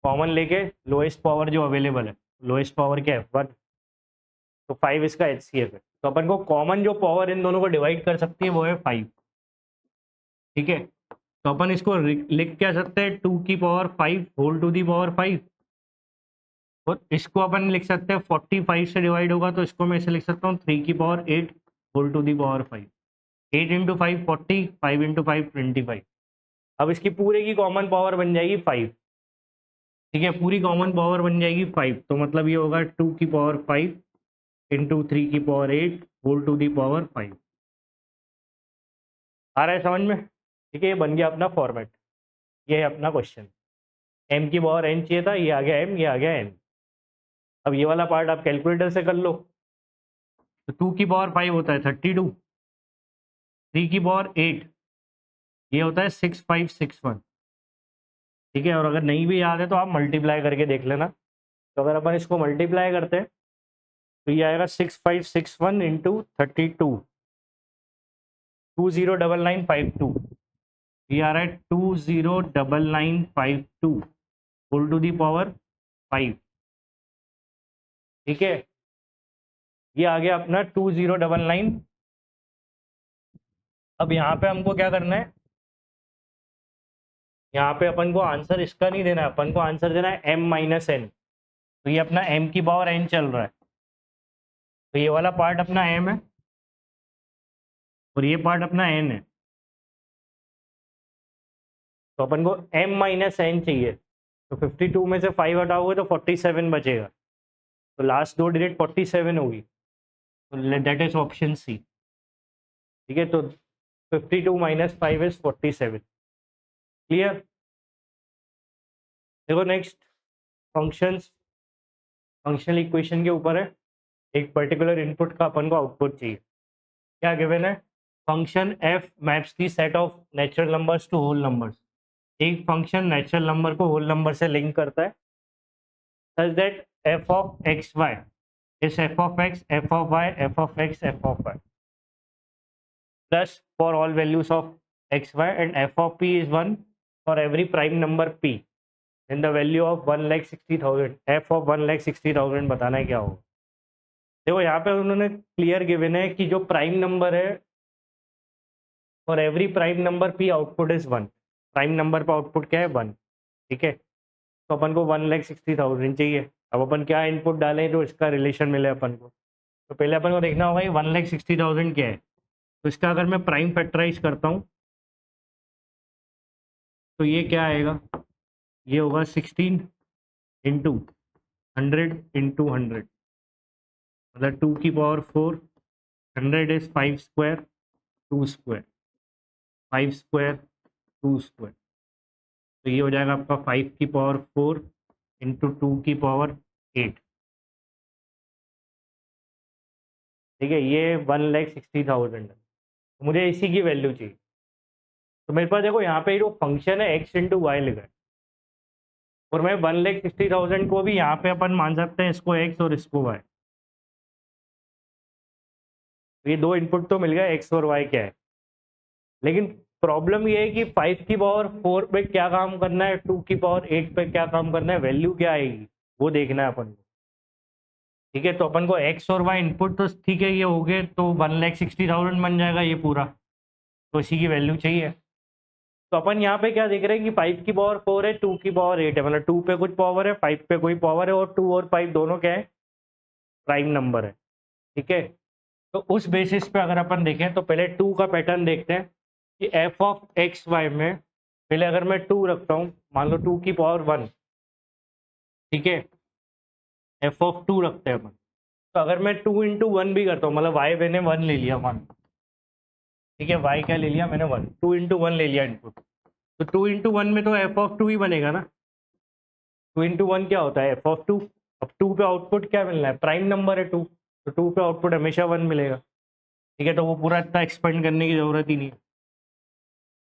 कॉमन लेके लोएस्ट पावर जो अवेलेबल है, लोएस्ट पावर क्या है 1, तो 5 इसका HCF है। तो अपन को कॉमन जो पावर इन दोनों को डिवाइड कर सकती है वो है 5। ठीक है, तो अपन इसको लिख क्या सकते हैं, 2 की power 5 whole to the power 5, और इसको अपन लिख सकते हैं 45 से डिवाइड होगा तो इसको मैं ऐसे लिख सकता हूँ 3 की power 8 whole to the power 5। 8 into 5 40, 5 into 5 25। अब इसकी पूरे की कॉमन पावर बन जाएगी 5। ठीक है, पूरी कॉमन पावर बन जाएगी 5, तो मतलब ये होगा 2 की पावर 5 इंटू 3 की power 8 whole to the power 5। आ रहा है समझ में? ठीक है, ये बन गया अपना फॉर्मेट, ये है अपना क्वेश्चन। m की पावर n चाहिए था, ये आ गया m, ये आ गया n। अब ये वाला पार्ट आप कैलकुलेटर से कर लो। तो 2 की पावर 5 होता है 32, 3 की पावर 8 ये होता है 6561। ठीक है, और अगर नहीं भी याद है तो आप मल्टीप्लाई करके देख लेना। तो अगर अपन इसको मल्टीप्लाई करते हैं तो ये आएगा 6561 इंटू 32, 209952। ये आ रहा है 209952 होल टू दी पावर 5। ठीक है, ये आ गया अपना 2099। अब यहाँ पे हमको क्या करना है, यहाँ पे अपन को आंसर इसका नहीं देना है, अपन को आंसर देना है m माइनस एन। तो ये अपना m की पावर n चल रहा है, तो ये वाला पार्ट अपना m है और ये पार्ट अपना n है। तो अपन को m माइनस एन चाहिए, तो 52 में से 5 हटाओगे तो 47 बचेगा, तो लास्ट दो डिजिट 47 होगी, तो दैट इज ऑप्शन सी। ठीक है, तो 52 माइनस 5 इज 47। क्लियर? देखो नेक्स्ट फंक्शंस, फंक्शनल इक्वेशन के ऊपर है। एक पर्टिकुलर इनपुट का अपन को आउटपुट चाहिए। क्या गिवन है, function f maps the set of natural numbers to whole numbers. एक फंक्शन नेचुरल नंबर को होल नंबर से लिंक करता है such that f of xy is f of x, f of y, f of x, f of y plus for all values of xy, and f of p is 1 for every prime number p in the value of 1,60,000. f of 1,60,000 बताना है क्या होगा। देखो यहाँ पे उन्होंने क्लियर गिवन है कि जो प्राइम नंबर है for every prime number p output is 1। Prime number पर आउटपुट क्या है 1, ठीक है। तो अपन को 1,60,000 चाहिए। अब अपन क्या इनपुट डालें तो इसका रिलेशन मिले अपन को। तो पहले अपन को देखना होगा ये 1,60,000 क्या है। तो इसका अगर मैं प्राइम फैक्टराइज करता हूँ तो ये क्या आएगा, ये होगा 16 इंटू 100 इंटू 100 मतलब 2 की power 4, 100 is 5 square 2 square, 5 square 2 square. तो ये हो जाएगा आपका 5 की पावर 4 इंटू 2 की पावर 8, ठीक है। ये 1,60,000 है। तो मुझे इसी की वैल्यू चाहिए। तो मेरे पास देखो यहाँ पे जो फंक्शन है x इंटू वाई लिखा है, और मैं 1,60,000 को भी यहाँ पे अपन मान सकते हैं इसको x और इसको y। ये दो इनपुट तो मिल गया x और y क्या है, लेकिन प्रॉब्लम ये है कि 5 की पावर 4 पे क्या काम करना है, 2 की पावर 8 पे क्या काम करना है, वैल्यू क्या आएगी वो देखना है अपन को, ठीक है। तो अपन को x और y इनपुट तो ठीक है ये हो गए, तो 1,60,000 बन जाएगा ये पूरा। तो इसी की वैल्यू चाहिए। तो अपन यहाँ पे क्या देख रहे हैं कि 5 की पावर 4 है, 2 की पावर 8 है, मतलब 2 पे कुछ पावर है, 5 पे कोई पावर है, और 2 और 5 दोनों क्या है, प्राइम नंबर है, ठीक है। तो उस बेसिस पे अगर अपन देखें तो पहले 2 का पैटर्न देखते हैं कि एफ ऑफ एक्स वाई में पहले अगर मैं 2 रखता हूँ, मान लो 2 की पावर 1, ठीक है, एफ ऑफ 2 रखते हैं अपन। तो अगर मैं 2 इंटू 1 भी करता हूँ, मतलब वाई मैंने 1 ले लिया 1, ठीक है, वाई क्या ले लिया मैंने 1, 2 इंटू 1 ले लिया इनपुट। तो 2 इंटू 1 में तो एफ ऑफ 2 ही बनेगा ना। 2 इंटू 1 क्या होता है, एफ ऑफ 2। अब 2 पे आउटपुट क्या मिलना है, प्राइम नंबर है 2, तो 2 पे आउटपुट हमेशा 1 मिलेगा, ठीक है। तो वो पूरा इतना एक्सपेंड करने की जरूरत ही नहीं है।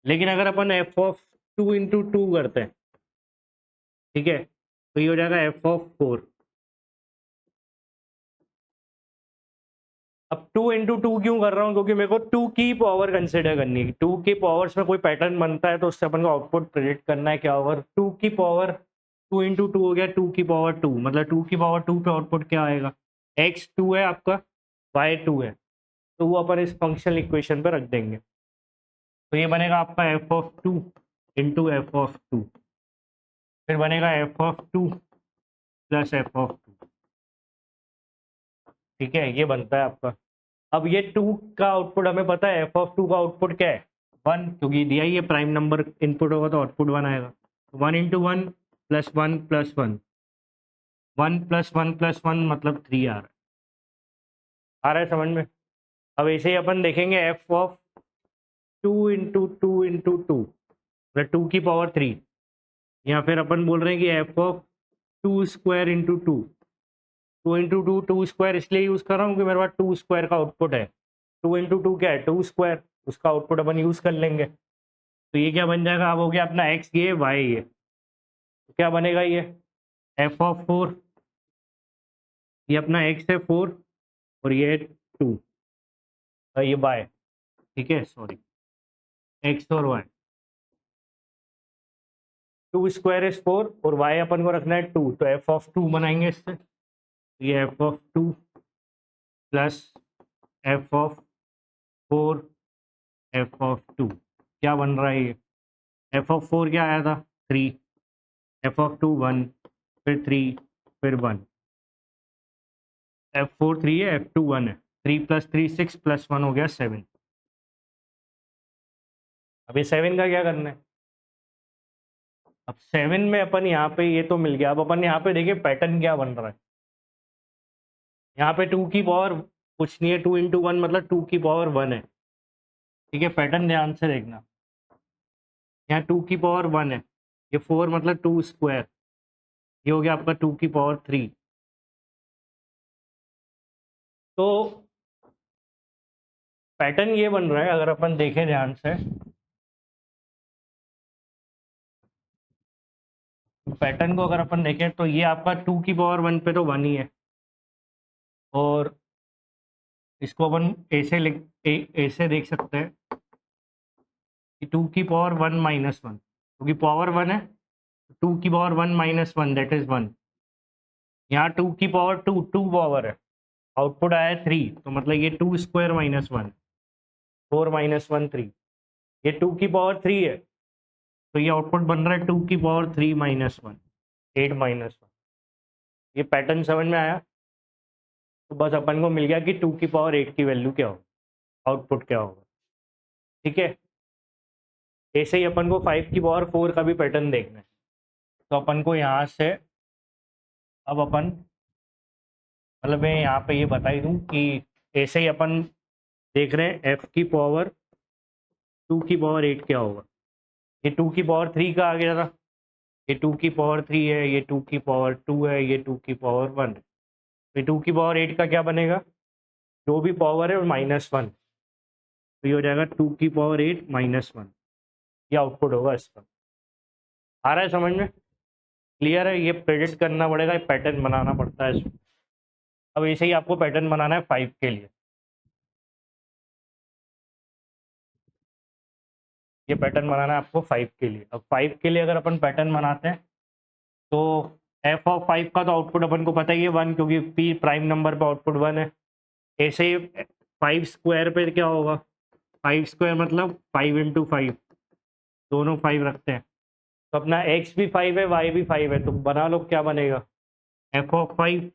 लेकिन अगर अपन एफ ऑफ 2 इंटू 2 करते हैं, ठीक है, तो ये हो जाएगा एफ ऑफ 4। अब 2 इंटू 2 क्यों कर रहा हूँ, क्योंकि मेरे को 2 की पावर कंसिडर करनी है। 2 की पावर्स में कोई पैटर्न बनता है तो उससे अपन को आउटपुट प्रेडिक्ट करना है क्या होगा। 2 की पावर 2 इंटू 2 हो गया 2 की पावर 2, मतलब 2 की पावर 2 पे आउटपुट क्या आएगा, एक्स 2 है आपका, वाई 2 है, तो वो अपन इस फंक्शनल इक्वेशन पर रख देंगे। तो ये बनेगा आपका F of 2 into F of 2, फिर बनेगा F of 2 plus F of 2, ठीक है, ये बनता है आपका। अब ये 2 का आउटपुट हमें पता है, एफ ऑफ 2 का आउटपुट क्या है 1, क्योंकि दिया ही है प्राइम नंबर इनपुट होगा तो आउटपुट 1 आएगा। 1 into 1 plus 1 plus 1, 1 plus 1 plus 1 मतलब 3 आ रहा है समझ में। अब ऐसे ही अपन देखेंगे एफ ऑफ 2 इंटू 2 इंटू 2 मतलब 2 की पावर 3, या फिर अपन बोल रहे हैं कि F of 2 square into 2, 2 into 2 2 square इसलिए यूज़ कर रहा हूँ कि मेरे पास 2 स्क्वायर का आउटपुट है। 2 इंटू 2 क्या है 2 स्क्वायर, उसका आउटपुट अपन यूज़ कर लेंगे। तो ये क्या बन जाएगा, अब हो गया अपना एक्स ये वाई ये, तो क्या बनेगा ये एफ ऑफ 4, ये अपना एक्स है 4 और ये 2, ये वाई, ठीक है, सॉरी एक्स और वाई। 2 स्क्वायर इज 4 और वाई अपन को रखना है 2, तो एफ ऑफ 2 बनाएंगे इससे। ये F of 2 plus F of 4 F of 2 क्या बन रहा है ये, एफ ऑफ 4 क्या आया था 3, एफ ऑफ 2 1, फिर 3, फिर 1, एफ 4 3 है, एफ 2 1 है, 3 प्लस 3 6 प्लस 1 हो गया 7। अब ये 7 का क्या करना है, अब 7 में अपन यहाँ पे ये तो मिल गया। अब अपन यहाँ पे देखिए पैटर्न क्या बन रहा है, यहाँ पे 2 की पावर कुछ नहीं है, 2 इंटू 1 मतलब 2 की पावर 1 है, ठीक है। पैटर्न ध्यान से देखना, यहाँ 2 की पावर 1 है, ये 4 मतलब 2 स्क्वायर, ये हो गया आपका 2 की पावर 3। तो पैटर्न ये बन रहा है अगर अपन देखें ध्यान से, पैटर्न को अगर अपन देखें तो ये आपका 2 की पावर 1 पे तो 1 ही है, और इसको अपन ऐसे देख सकते हैं कि 2 की पावर 1 माइनस 1, क्योंकि पावर 1 है, 2 की पावर 1 माइनस 1 दैट इज 1। यहाँ 2 की पावर 2 पावर है, आउटपुट आया 3, तो मतलब ये 2 स्क्वायर माइनस 1, 4 माइनस 1 3। ये 2 की पावर 3 है, तो ये आउटपुट बन रहा है 2 की पावर 3 माइनस 1, 8 माइनस 1। ये पैटर्न समझ में आया? तो बस अपन को मिल गया कि 2 की पावर 8 की वैल्यू क्या होगी, आउटपुट क्या होगा। ठीक है, ऐसे ही अपन को 5 की पावर 4 का भी पैटर्न देखना है। तो अपन को यहाँ से अब अपन, मतलब मैं यहाँ पे ये बता ही दूँ कि ऐसे ही अपन देख रहे हैं f की पावर 2 की पावर 8 क्या होगा। ये 2 की पावर 3 का आ गया था, ये 2 की पावर 3 है, ये 2 की पावर 2 है, ये 2 की पावर 1 है। तो 2 की पावर 8 का क्या बनेगा, जो भी पावर है -1, तो ये हो जाएगा 2 की पावर 8 -1। ये आउटपुट होगा इसका। आ रहा है समझ में? क्लियर है? ये प्रेडिक्ट करना पड़ेगा, पैटर्न बनाना पड़ता है इसमें। अब ऐसे ही आपको पैटर्न बनाना है 5 के लिए। ये पैटर्न बनाना है आपको 5 के लिए। अब 5 के लिए अगर अपन पैटर्न बनाते हैं तो f ऑफ 5 का तो आउटपुट अपन को पता ही है 1, क्योंकि p प्राइम नंबर पे आउटपुट 1 है। ऐसे ही 5 स्क्वायर पे क्या होगा, 5 स्क्वायर मतलब 5 इंटू 5, दोनों 5 रखते हैं, तो अपना x भी 5 है, y भी 5 है, तो बना लो क्या बनेगा, f of 5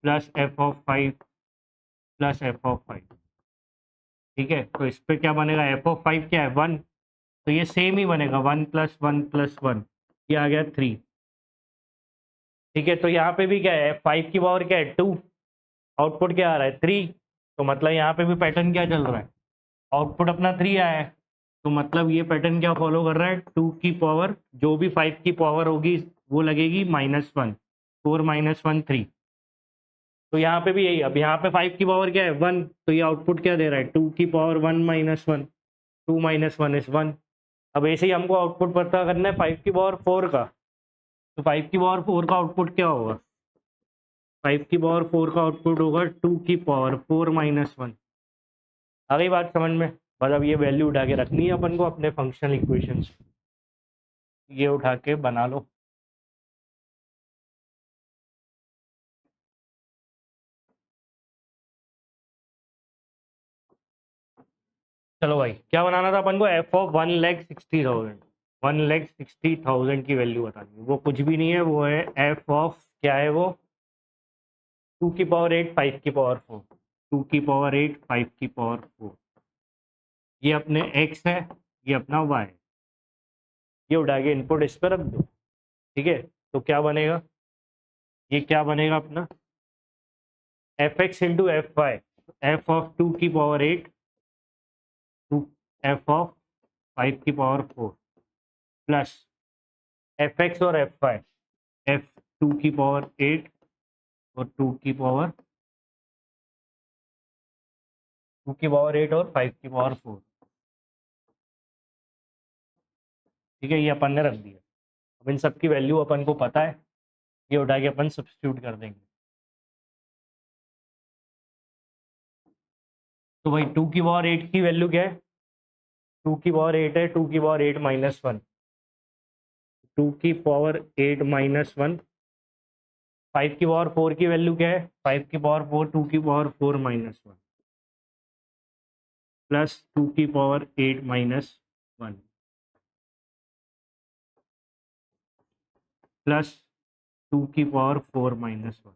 plus f of 5 plus f of 5। ठीक है, तो इस पे क्या बनेगा, f ऑफ 5 क्या है 1, तो ये सेम ही बनेगा 1 प्लस 1 प्लस 1, ये आ गया 3। ठीक है, तो यहाँ पे भी क्या है, 5 की पावर क्या है 2, आउटपुट क्या आ रहा है 3, तो मतलब यहाँ पे भी पैटर्न क्या चल रहा है, आउटपुट अपना 3 आया है, तो मतलब ये पैटर्न क्या फॉलो कर रहा है, 2 की पावर जो भी 5 की पावर होगी वो लगेगी -1, 4 -1 3। तो यहाँ पे भी यही, अब यहाँ पे 5 की पावर क्या है 1, तो ये आउटपुट क्या दे रहा है 2 की पावर 1 -1, 2 -1 इज 1। अब ऐसे ही हमको आउटपुट पता करना है 5 की पावर 4 का, तो 5 की पावर 4 का आउटपुट क्या होगा, 5 की पावर 4 का आउटपुट होगा 2 की पावर 4 -1। आ गई बात समझ में? मतलब ये वैल्यू उठा के रखनी है अपन को अपने फंक्शनल इक्वेशंस, ये उठा के बना लो। चलो भाई, क्या बनाना था अपन को, f ऑफ 1,60,000, 1,60,000 की वैल्यू बतानी है। वो कुछ भी नहीं है, वो है f ऑफ, क्या है वो, 2 की पावर 8 5 की पावर 4, 2 की पावर 8 5 की पावर 4। ये अपने x है, ये अपना y है, ये उठा के इनपुट इस पर रख दो। ठीक है, तो क्या बनेगा, ये क्या बनेगा अपना f x into f y, f of 2 की पावर 8 टू एफ ऑफ 5 की पावर 4 प्लस एफ एक्स और एफ वाई, एफ 2 की पावर 8 और 2 की पावर 8 और 5 की पावर 4। ठीक है, ये अपन ने रख दिया। अब इन सब की वैल्यू अपन को पता है, ये उठा के अपन सब्स्टिट्यूट कर देंगे। तो भाई 2 की पावर 8 की वैल्यू क्या है, 2 की पावर 8 है, 2 की पावर 8 -1, 2 की पावर 8 -1। 5 की पावर 4 की वैल्यू क्या है, 5 की पावर 4 2 की पावर 4 -1 प्लस 2 की पावर 8 -1 प्लस 2 की पावर 4 -1।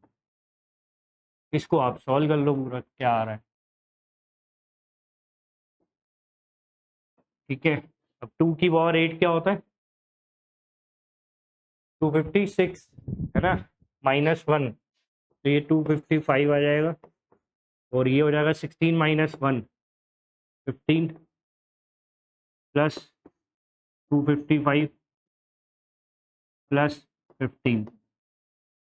इसको आप सॉल्व कर लो पूरा, क्या आ रहा है। ठीक है, अब 2 की पावर 8 क्या होता है, 256 है ना, -1, तो ये 255 आ जाएगा, और ये हो जाएगा 16 -1 15 प्लस 255 प्लस 15,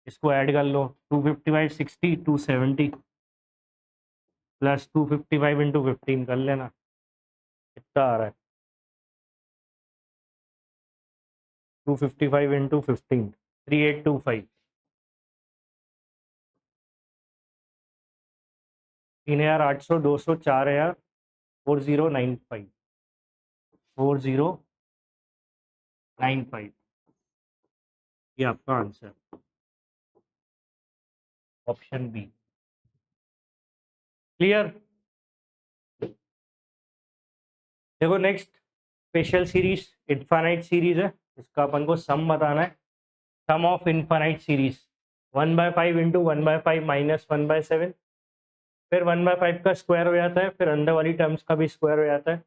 इसको ऐड कर लो, 255 60 270 प्लस 255 इंटू 15 कर लेना, कितना आ रहा है, 255 इंटू 15 3825 3800 200 4000 4095 4095 ये आपका आंसर ऑप्शन बी। क्लियर। देखो next special series infinite series है, इसका अपन को सम बताना है। Sum of infinite series 1/5 into 1/5 minus 1/7, फिर 1/5 का स्क्वायर हो जाता है, फिर अंदर वाली टर्म्स का भी स्क्वायर हो जाता है,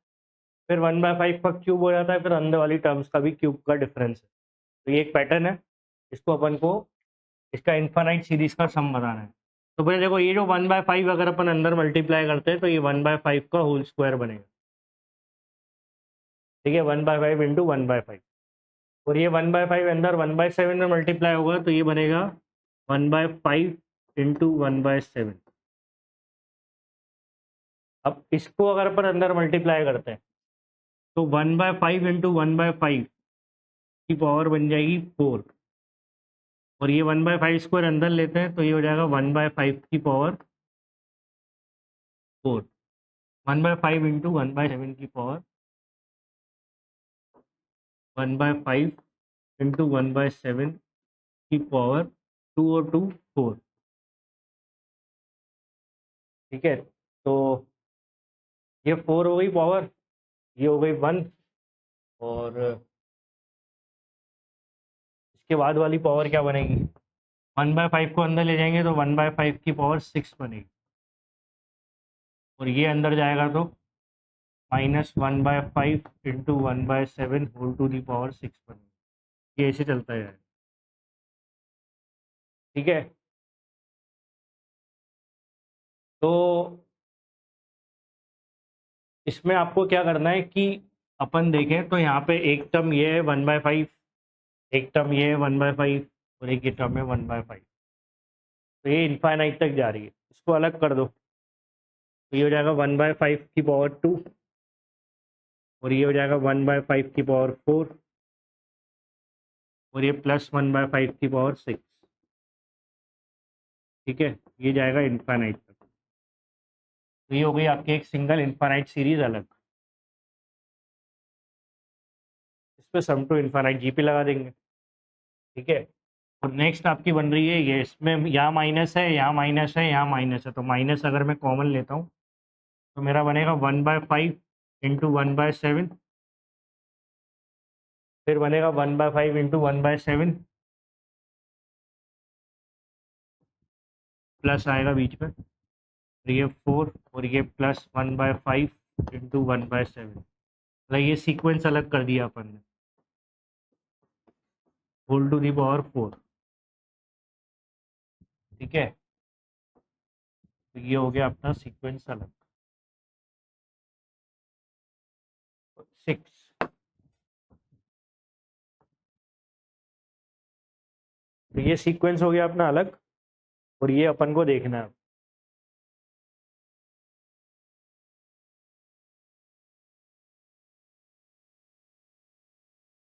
फिर 1/5 का क्यूब हो जाता है, फिर अंदर वाली टर्म्स का भी क्यूब का डिफरेंस है। तो ये एक पैटर्न है, इसको अपन को इसका इनफाइनाइट सीरीज का सम बताना है। तो पहले देखो ये जो 1/5 अगर अपन अंदर मल्टीप्लाई करते हैं तो ये 1/5 का होल स्क्वायर बनेगा। ठीक है, 1/5 इंटू 1/5, और ये 1/5 अंदर 1/7 में मल्टीप्लाई होगा तो ये बनेगा 1/5 इंटू 1/7। अब इसको अगर अपन अंदर मल्टीप्लाई करते हैं तो 1/5 इंटू 1/5 की पावर बन जाएगी 4, और ये 1/5 स्क्वायर अंदर लेते हैं तो ये हो जाएगा 1/5 की पावर 4। 1/5 इंटू 1/7 की पावर 1/5 इंटू 1/7 की पावर 2 और 2 4। ठीक है, तो ये 4 हो गई पावर, ये हो गई 1, और इसके बाद वाली पावर क्या बनेगी? 1/5 को अंदर ले जाएंगे तो 1/5 की पावर 6 बनेगी, और ये अंदर जाएगा तो -1/5 into 1/7 whole to the power 6 बनेगी। ये ऐसे चलता है। ठीक है, तो इसमें आपको क्या करना है कि अपन देखें तो यहाँ पे एक टर्म ये है 1/5, एक टर्म ये है 1/5, और एक ये टर्म है 1/5। तो ये इनफाइनाइट तक जा रही है, इसको अलग कर दो तो ये हो जाएगा 1/5 की पावर 2, और ये हो जाएगा 1/5 की पावर 4, और ये प्लस 1/5 की पावर 6। ठीक है, ये जाएगा इनफाइनाइट तक। तो ये हो गई आपकी एक सिंगल इनफाइनाइट सीरीज अलग। इस पर सम टू इनफाइनाइट जीपी लगा देंगे। ठीक है, और नेक्स्ट आपकी बन रही है ये, इसमें यहाँ माइनस है, यहाँ माइनस है, यहाँ माइनस है, तो माइनस अगर मैं कॉमन लेता हूँ तो मेरा बनेगा 1/5 इंटू 1/7, फिर बनेगा 1/5 इंटू 1/7, प्लस आएगा बीच में, और ये 4, और ये प्लस 1/5 इंटू 1/7। मतलब ये सीक्वेंस अलग कर दिया अपन ने, होल टू दी पावर 4। ठीक है, तो ये हो गया अपना सीक्वेंस अलग। 6, तो ये सीक्वेंस हो गया अपना अलग, और ये अपन को देखना है।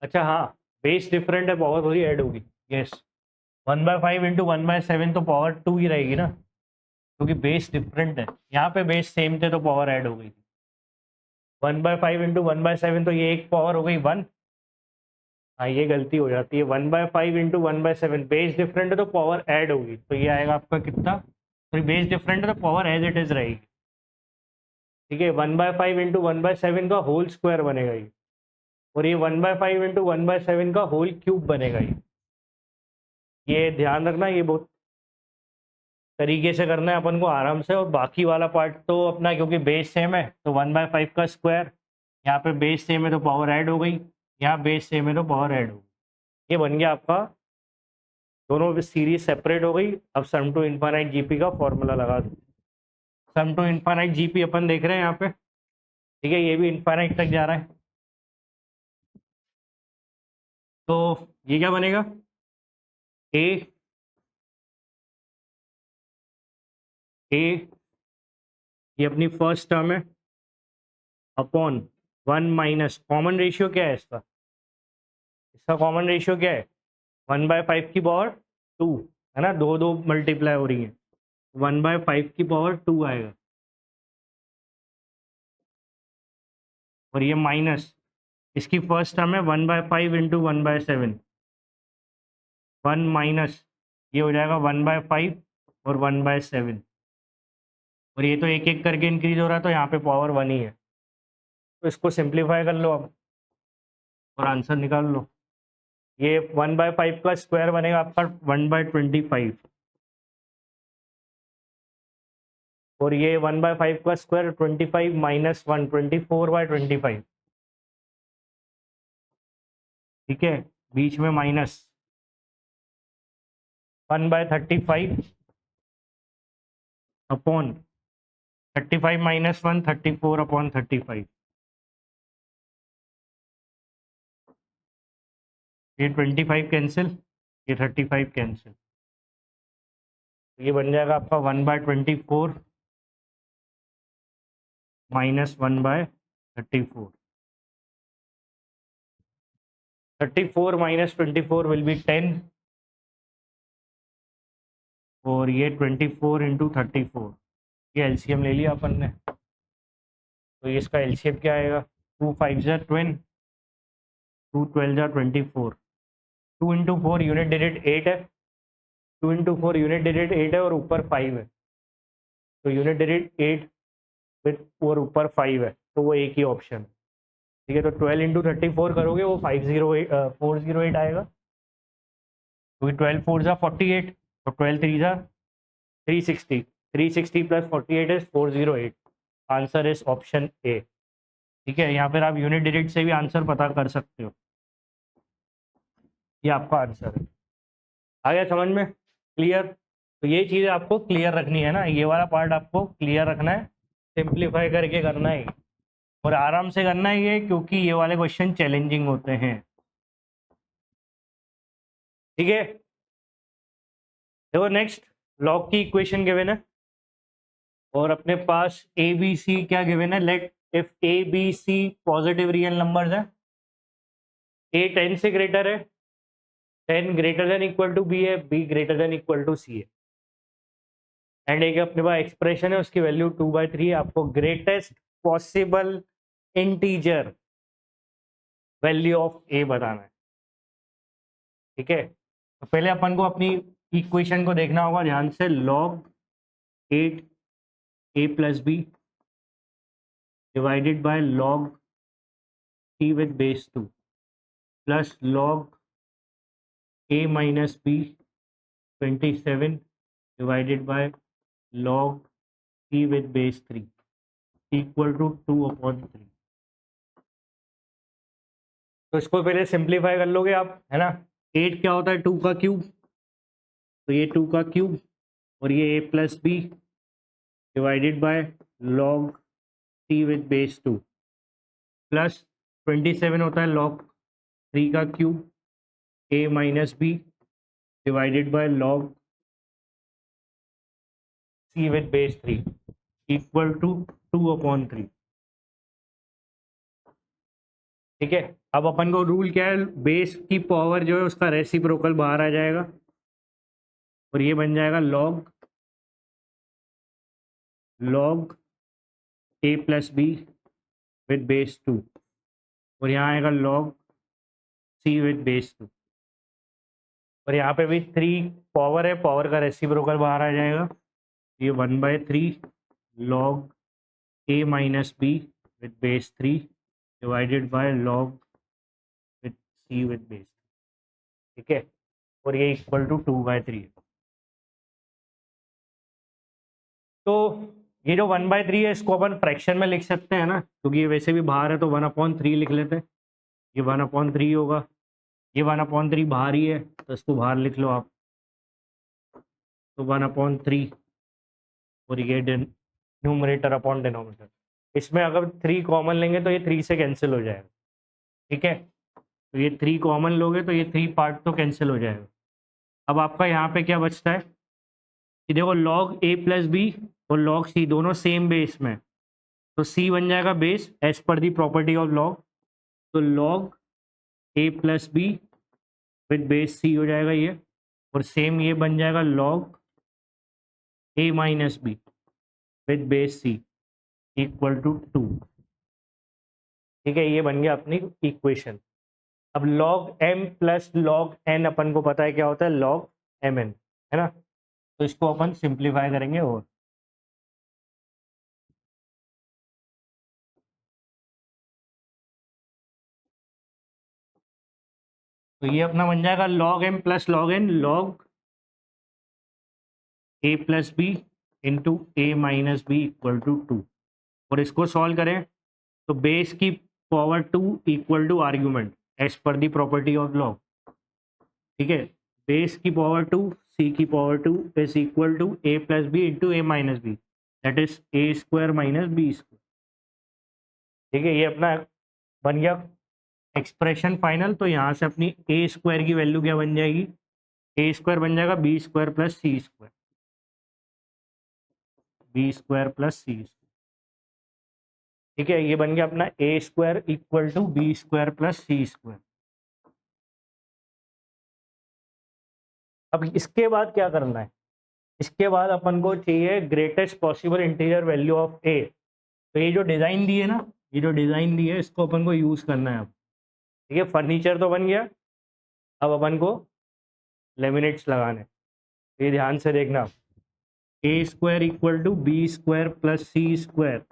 अच्छा हाँ, बेस डिफरेंट है, पावर थोड़ी ऐड होगी। यस, 1/5 इंटू 1/7 तो पावर 2 ही रहेगी ना, क्योंकि बेस डिफरेंट है। यहाँ पे बेस सेम थे तो पावर ऐड हो गई थी। 1/5 इंटू 1/7 तो ये एक पावर हो गई 1। हाँ, ये गलती हो जाती है, 1/5 इंटू 1/7 बेस डिफरेंट है तो पावर ऐड होगी, तो ये आएगा आपका कितना? तो बेस डिफरेंट है तो पावर एज इट इज रहेगी। ठीक है, 1/5 इंटू 1/7 का होल स्क्वायर बनेगा ये, और ये 1/5 इंटू 1/7 का होल क्यूब बनेगा ये ध्यान रखना, ये बहुत तरीके से करना है अपन को आराम से। और बाकी वाला पार्ट तो अपना क्योंकि बेस सेम है तो 1/5 का स्क्वायर, यहाँ पे बेस सेम है तो पावर ऐड हो गई, यहाँ बेस सेम है तो पावर ऐड हो गई। ये बन गया आपका, दोनों सीरीज सेपरेट हो गई। अब सम टू इनफाइनाइट जीपी का फॉर्मूला लगा दो। सम टू इनफाइनाइट जीपी अपन देख रहे हैं यहाँ पे। ठीक है, ये भी इनफाइनाइट तक जा रहा है, तो ये क्या बनेगा? ए ए ये अपनी फर्स्ट टर्म है अपॉन 1 माइनस, कॉमन रेशियो क्या है इसका? इसका कॉमन रेशियो क्या है? 1/5 की पावर 2 है ना, दो दो मल्टीप्लाई हो रही है, 1/5 की पावर 2 आएगा। और ये माइनस इसकी फर्स्ट टर्म है 1/5 इंटू 1/7, 1 माइनस ये हो जाएगा 1/5 और 1/7, और ये तो एक एक करके इंक्रीज हो रहा है तो यहाँ पे पावर 1 ही है। तो इसको सिंप्लीफाई कर लो अब और आंसर निकाल लो। ये 1/5 का स्क्वायर बनेगा आपका 1/25, और ये 1/5 का स्क्वायर 25 माइनस 1 24/25, ठीक है, बीच में माइनस 1/35 अपॉन 35 माइनस 1 34/35, ये 25 कैंसिल, ये 35 कैंसिल, ये बन जाएगा आपका 1/24 माइनस 1/34, 34 माइनस 24 विल बी 10, और ये 24 इंटू 34, ये एलसीएम ले लिया अपन ने, तो ये इसका एलसीएम क्या आएगा? 2 5 जा 12, 2 12 जा 24, 2 इंटू 4 यूनिट डिजिट 8 है, 2 इंटू 4 यूनिट डिजिट 8 है और ऊपर 5 है, तो यूनिट डिजिट 8 विथ और ऊपर 5 है, तो वो एक ही ऑप्शन, ठीक है। तो 12 इंटू 34 करोगे वो 508 408 आएगा, क्योंकि 12 4 जा 48, तो 12 3 जा 360, 360 plus 48 is 408, answer is option A, ठीक है। यहाँ पर आप यूनिट डिजिट से भी आंसर पता कर सकते हो, ये आपका आंसर है। आ गया समझ में? क्लियर? तो ये चीज़ आपको क्लियर रखनी है ना, ये वाला पार्ट आपको क्लियर रखना है, सिंप्लीफाई करके करना है और आराम से करना है ये, क्योंकि ये वाले क्वेश्चन चैलेंजिंग होते हैं, ठीक है। देखो नेक्स्ट, लॉग की इक्वेशन गिवन है और अपने पास ए बी सी क्या गिवन है, let if A B C positive real numbers है, ए 10 से ग्रेटर है, 10 greater than equal to B है, B greater than equal to C है, एंड एक अपने पास एक्सप्रेशन है उसकी वैल्यू 2/3 है, आपको greatest possible integer value of a बताना है, ठीक है। तो पहले अपन को अपनी इक्वेशन को देखना होगा ध्यान से, log 8 a plus b divided by log c with base 2 plus log a minus b 27 divided by log c with base 3 equal to 2/3। तो इसको पहले सिंप्लीफाई कर लोगे आप, है ना। 8 क्या होता है? 2 का क्यूब, तो ये 2 का क्यूब और ये a plus b divided by log c with base 2 plus 27 होता है log 3 का cube a minus b divided by log c with base 3 equal to 2/3, ठीक है। अब अपन को रूल क्या है, बेस की पावर जो है उसका रेसिप्रोकल बाहर आ जाएगा और ये बन जाएगा log a plus b with base 2 और यहाँ आएगा log c विद बेस 2, और यहाँ पे भी 3 पावर है, पावर का रेसिप्रोकल बाहर आ जाएगा, ये 1/3 log a minus b with base 3 divided by log with c with base, ठीक है, और ये इक्वल टू 2/3। तो ये जो 1/3 है इसको अपन फ्रैक्शन में लिख सकते हैं ना, क्योंकि ये वैसे भी बाहर है, तो 1/3 लिख लेते हैं, ये 1/3 होगा, ये 1/3 बाहर ही है तो इसको बाहर लिख लो आप, तो 1/3 और ये न्यूमरेटर अपॉन डिनोमिनेटर, इसमें अगर 3 कॉमन लेंगे तो ये 3 से कैंसिल हो जाएगा, ठीक है। तो ये 3 कॉमन लोगे तो ये 3 पार्ट तो कैंसिल हो जाएगा। अब आपका यहाँ पे क्या बचता है कि देखो log a प्लस बी और log c दोनों सेम बेस में, तो c बन जाएगा base as per the property of log, तो log a plus b with base c हो जाएगा ये, और सेम ये बन जाएगा log a minus b with base c equal to 2। ठीक है, ये बन गया अपनी इक्वेशन। अब log m plus log n अपन को पता है क्या होता है, log mn, है ना। तो इसको अपन सिंप्लीफाई करेंगे और तो ये अपना बन जाएगा log m plus log n log a plus B into A minus b equal to 2। और इसको सॉल्व करें तो बेस की power 2 equal to argument as per the property of log. ठीक है, बेस की पावर 2 सी की power 2 is equal to A plus B into A minus B, that is A square minus B square. ठीक है, ये अपना बन गया एक्सप्रेशन फाइनल। तो यहाँ से अपनी ए स्क्वायर की वैल्यू क्या बन जाएगी, ए स्क्वायर बन जाएगा b square plus c square, b square plus c square. ठीक है, ये बन गया अपना a square equal to b square plus c square. अब इसके बाद क्या करना है, इसके बाद अपन को चाहिए greatest possible integer value of a. तो ये जो डिज़ाइन दी है ना, ये जो डिज़ाइन दी है इसको अपन को यूज़ करना है अब। ठीक है, फर्नीचर तो बन गया, अब अपन को लेमिनेट्स लगाने। ये ध्यान से देखना, a square equal to b square plus c square.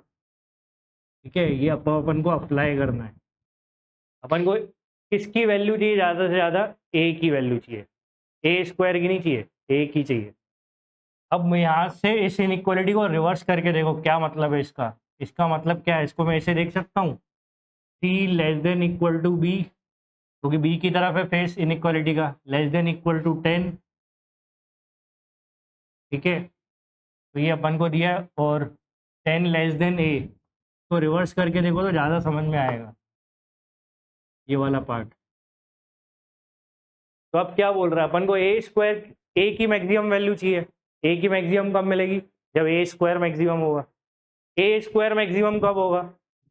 ठीक है, ये अपन को अप्लाई करना है। अपन को किसकी वैल्यू चाहिए ज़्यादा से ज़्यादा, ए की वैल्यू चाहिए, ए स्क्वायर की नहीं चाहिए, ए की चाहिए। अब मैं यहाँ से इस इनइक्वालिटी को रिवर्स करके देखो क्या मतलब है इसका। इसका मतलब क्या है, इसको मैं ऐसे देख सकता हूँ, c less than equal to b, क्योंकि बी की तरफ है फेस इनइक्वालिटी का, लेस देन इक्वल टू 10। ठीक है, तो ये अपन को दिया है, और 10 लेस देन ए, तो रिवर्स करके देखो तो ज़्यादा समझ में आएगा ये वाला पार्ट। तो अब क्या बोल रहा है अपन को, ए स्क्वायर, ए की मैक्सिमम वैल्यू चाहिए। ए की मैक्सिमम कब मिलेगी, जब ए स्क्वायर मैक्सिमम होगा। ए स्क्वायर मैक्सिमम कब होगा,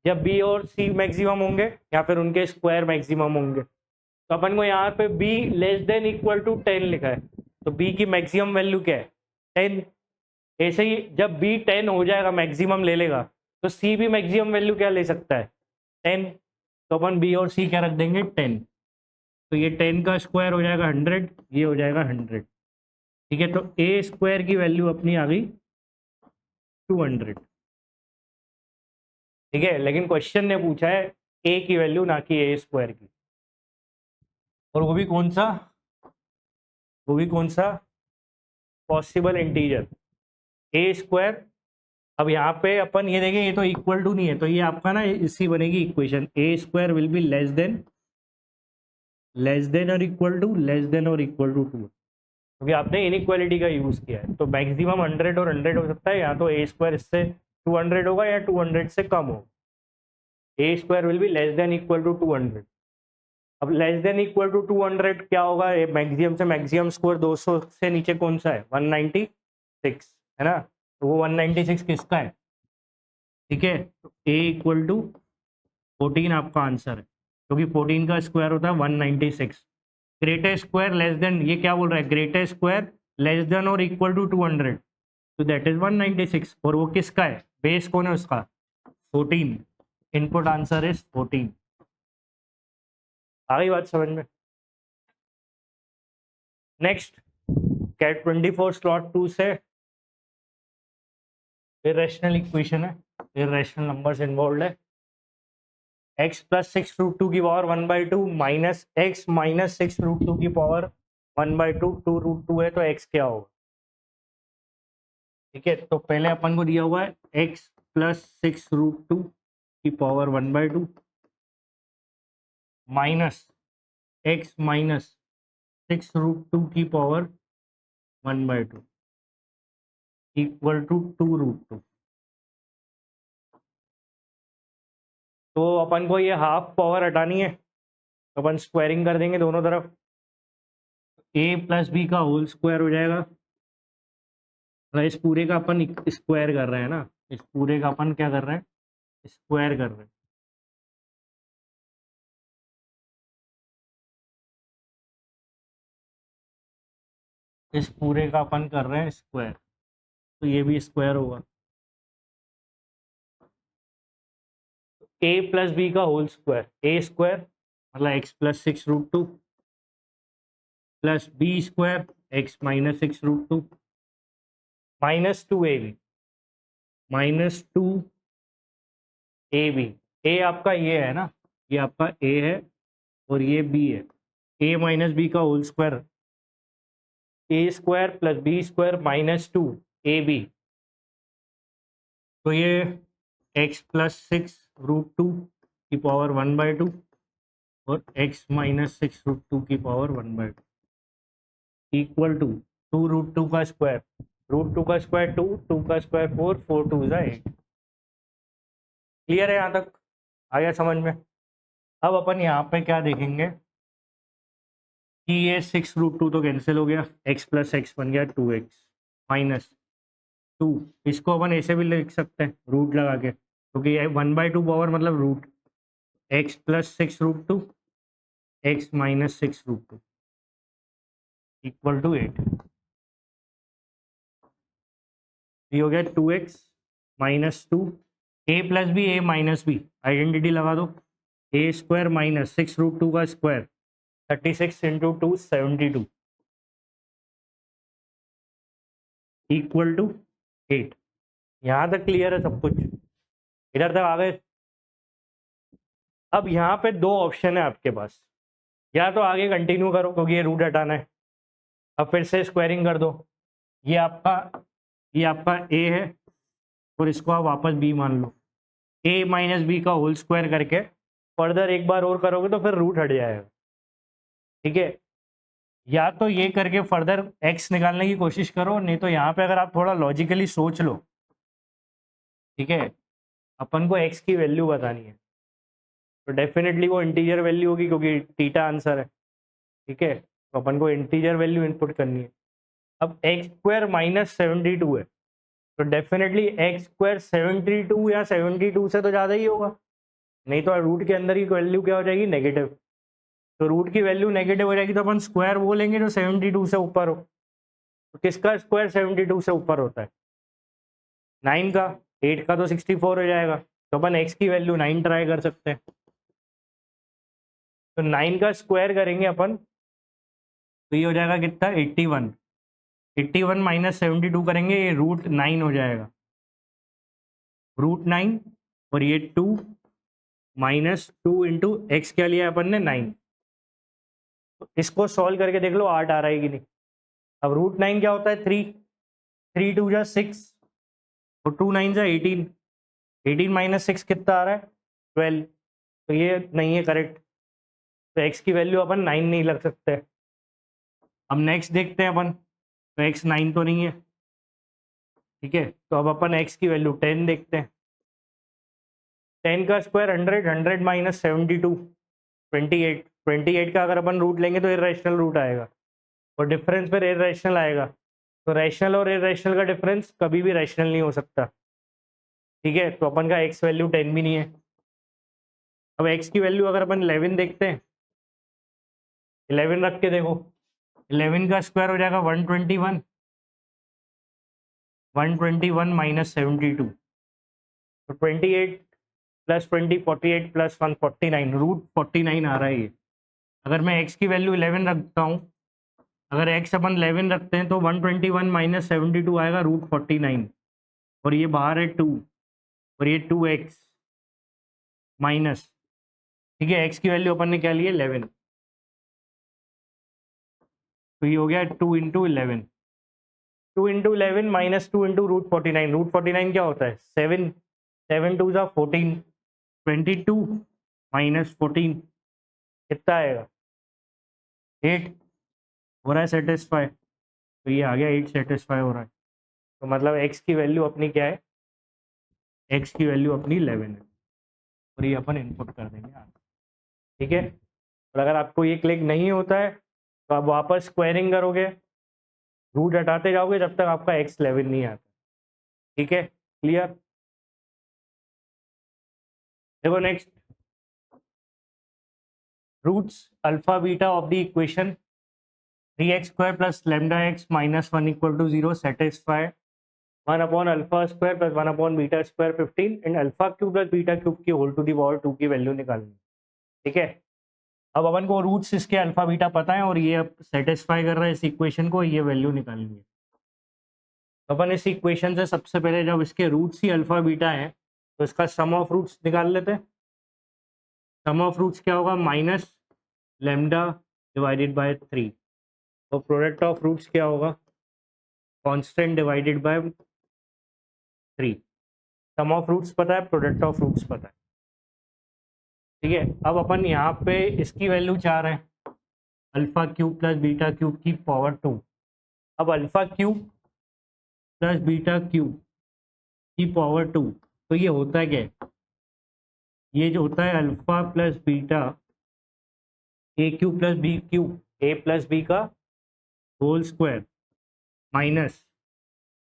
जब बी और सी मैक्सिमम होंगे या फिर उनके स्क्वायर मैक्सिमम होंगे। तो अपन को यहाँ पे b less than equal to 10 लिखा है, तो बी की मैक्सिमम वैल्यू क्या है, 10। ऐसे ही जब बी 10 हो जाएगा, मैक्सिमम ले लेगा, तो सी भी मैक्सिमम वैल्यू क्या ले सकता है, 10। तो अपन बी और सी क्या रख देंगे, 10। तो ये 10 का स्क्वायर हो जाएगा 100, ये हो जाएगा 100। ठीक है, तो ए स्क्वायर की वैल्यू अपनी आ गई 200। ठीक है, लेकिन क्वेश्चन ने पूछा है ए की वैल्यू, ना कि ए स्क्वायर की। और वो भी कौन सा पॉसिबल इंटीजर, ए स्क्वायर। अब यहाँ पे अपन ये देखें, ये तो इक्वल टू नहीं है, तो ये आपका ना इसी बनेगी equation, A square will be less then और इक्वल टू, लेस देन और इक्वल टू 2, क्योंकि आपने इनइक्वालिटी का यूज किया है। तो मैक्सिमम 100 और 100 हो सकता है, या तो ए स्क्वायर इससे 200 होगा या 200 से कम हो। A square will be less than equal to 200। अब लेस देन इक्वल टू 200 क्या होगा, ये मैक्सिमम से मैक्सिमम स्कोर 200 से नीचे कौन सा है, 196, है ना। तो वो 196 किसका है। ठीक है, तो ए इक्वल टू 14 आपका आंसर है, क्योंकि 14 का स्क्वायर होता है 196। ग्रेटेस्ट स्क्वायर लेस देन, ये क्या बोल रहा है, ग्रेटेस्ट स्क्वायर लेस देन और इक्वल टू 200, तो दैट इज 196। और वो किसका है, बेस कौन है उसका, 14। Input answer is 14। आ गई बात समझ में। नेक्स्ट, कैट 24 स्लॉट 2 से इरेशनल इक्वेशन है, इरेशनल नंबर्स इन्वॉल्व है। x प्लस 6 रूट 2 की power 1/2 minus x minus 6 root 2 की पावर 1/2, 2 रूट 2 है, तो x क्या होगा। ठीक है, तो पहले अपन को दिया हुआ है x प्लस 6 रूट 2 की power 1/2 minus x minus 6 root 2 की पावर 1/2 इक्वल टू 2 रूट 2। तो अपन को ये हाफ पावर हटानी है, तो अपन स्क्वायरिंग कर देंगे दोनों तरफ, a प्लस बी का होल स्क्वायर हो जाएगा। इस पूरे का अपन स्क्वायर कर रहे हैं ना, इस पूरे का अपन क्या कर रहे हैं, स्क्वायर कर रहे हैं। इस पूरे का अपन कर रहे हैं स्क्वायर, तो ये भी स्क्वायर होगा। a प्लस बी का होल स्क्वायर, ए स्क्वायर मतलब x plus 6√2 plus b square x minus 6√2 minus 2ab minus 2ab। ए आपका ये है ना, ये आपका ए है और ये बी है। ए माइनस बी का whole square, a square plus b square minus 2ab। तो ये एक्स प्लस 6√2 की पावर 1/2 और एक्स माइनस 6√2 की पावर 1/2 इक्वल टू 2√2 का स्क्वायर, √2 का स्क्वायर 2, 2 का स्क्वायर 4, 4 2 8। क्लियर है यहाँ तक? आ गया समझ में? अब अपन यहाँ पे क्या देखेंगे कि ये 6√2 तो कैंसिल हो गया, x प्लस एक्स बन गया 2x माइनस 2। इसको अपन ऐसे भी लिख सकते हैं रूट लगा के, क्योंकि ये 1/2 पावर मतलब root, x plus 6√2 x minus 6√2 equal to 8। ये हो गया 2x minus 2, a plus b a minus b identity लगा दो, ए स्क्वायर माइनस 6√2 का स्क्वायर 36 इंटू 2 72 इक्वल टू 8। यहाँ तक क्लियर है सब कुछ? इधर तक आ गए? अब यहाँ पे दो ऑप्शन है आपके पास, या तो आगे कंटिन्यू करो क्योंकि ये रूट हटाना है, अब फिर से स्क्वायरिंग कर दो। ये आपका ए है और इसको आप वापस बी मान लो, ए माइनस बी का होल स्क्वायर करके फर्दर एक बार और करोगे तो फिर रूट हट जाएगा। ठीक है, या तो ये करके फर्दर एक्स निकालने की कोशिश करो, नहीं तो यहाँ पे अगर आप थोड़ा लॉजिकली सोच लो, ठीक है, अपन को एक्स की वैल्यू बतानी है तो डेफिनेटली वो इंटीजर वैल्यू होगी क्योंकि थीटा आंसर है। ठीक है, तो अपन को इंटीजर वैल्यू इनपुट करनी है। अब एक्स स्क्वायर माइनस 72 है तो डेफिनेटली एक्स स्क्वायर 72 या 72 से तो ज़्यादा ही होगा, नहीं तो रूट के अंदर की वैल्यू क्या हो जाएगी, नेगेटिव। तो रूट की वैल्यू नेगेटिव हो जाएगी तो अपन स्क्वायर वो लेंगे जो 72 से ऊपर हो। तो किसका स्क्वायर 72 से ऊपर होता है? 9 का। 8 का तो 64 हो जाएगा, तो अपन एक्स की वैल्यू 9 ट्राई कर सकते हैं। तो 9 का स्क्वायर करेंगे अपन तो ये हो जाएगा कितना, 81। 81 माइनस 72 करेंगे, ये √9 हो जाएगा, √9 और ये 2 माइनस 2 इंटू एक्स क्या लिया अपन ने, 9। तो इसको सॉल्व करके देख लो 8 आ रहा है कि नहीं। अब √9 क्या होता है, 3, 3 2 जा 6 और 2 9 जा 18, 18 माइनस 6 कितना आ रहा है, 12। तो ये नहीं है करेक्ट, तो एक्स की वैल्यू अपन 9 नहीं लग सकते। अब नेक्स्ट देखते हैं अपन, तो एक्स 9 तो नहीं है। ठीक है, तो अब अपन एक्स की वैल्यू 10 देखते हैं। 10 का स्क्वायर 100, 100 माइनस 72 28, 28 का अगर अपन रूट लेंगे तो इरेशनल रूट आएगा और डिफरेंस पर इरेशनल आएगा, तो रैशनल और इरेशनल का डिफरेंस कभी भी रैशनल नहीं हो सकता। ठीक है, तो अपन का एक्स वैल्यू 10 भी नहीं है। अब एक्स की वैल्यू अगर अपन 11 देखते हैं, 11 रख के देखो, 11 का स्क्वायर हो जाएगा 121, 121 माइनस 72 तो 28 प्लस 20 48 प्लस 1 49, √49 आ रहा है ये। अगर मैं x की वैल्यू 11 रखता हूँ, अगर x अपन 11 रखते हैं तो 121 माइनस 72 आएगा √49 और ये बाहर है 2 और ये 2x माइनस, ठीक है, x की वैल्यू अपन ने क्या ली है, 11। तो ये हो गया 2 इंटू 11, 2 इंटू 11 माइनस 2 इंटू √49। √49 क्या होता है, 7, 7 2 जा 14, 22 माइनस 14 कितना आएगा, 8। हो रहा है सेटिस्फाई, तो ये आ गया 8 सेटिस्फाई हो रहा है। तो मतलब x की वैल्यू अपनी क्या है, x की वैल्यू अपनी 11 है और ये अपन इनपुट कर देंगे आगे। ठीक है, और अगर आपको ये क्लिक नहीं होता है तो आप वापस स्क्वायरिंग करोगे, रूट हटाते जाओगे जब तक आपका x 11 नहीं आता। ठीक है, क्लियर? देखो next, roots alpha beta of the equation 3x² plus lambda x minus 1 equal to 0 satisfy 1 upon alpha square plus 1 upon beta square 15 and alpha cube plus beta cube की होल टू दी पावर 2 की वैल्यू निकालनी। ठीक है, अब अपन को रूट्स इसके अल्फा बीटा पता है और ये अब सेटिस्फाई कर रहा है इस इक्वेशन को, ये वैल्यू निकालनी है। अपन इस इक्वेशन से सबसे पहले जब इसके रूट्स ही अल्फा बीटा हैं तो इसका सम ऑफ रूट्स निकाल लेते हैं। सम ऑफ रूट्स क्या होगा, माइनस लैम्डा डिवाइडेड बाय 3, तो प्रोडक्ट ऑफ रूट्स क्या होगा, constant divided by 3। Sum of roots पता है, प्रोडक्ट ऑफ रूट्स पता है। ठीक है, अब अपन यहाँ पे इसकी वैल्यू चाह रहे हैं, alpha cube plus beta cube की पावर 2। अब alpha cube plus beta cube की पावर 2, तो ये होता है क्या, ये जो होता है alpha plus beta a cube plus b cube, a plus b का होल स्क्वायर माइनस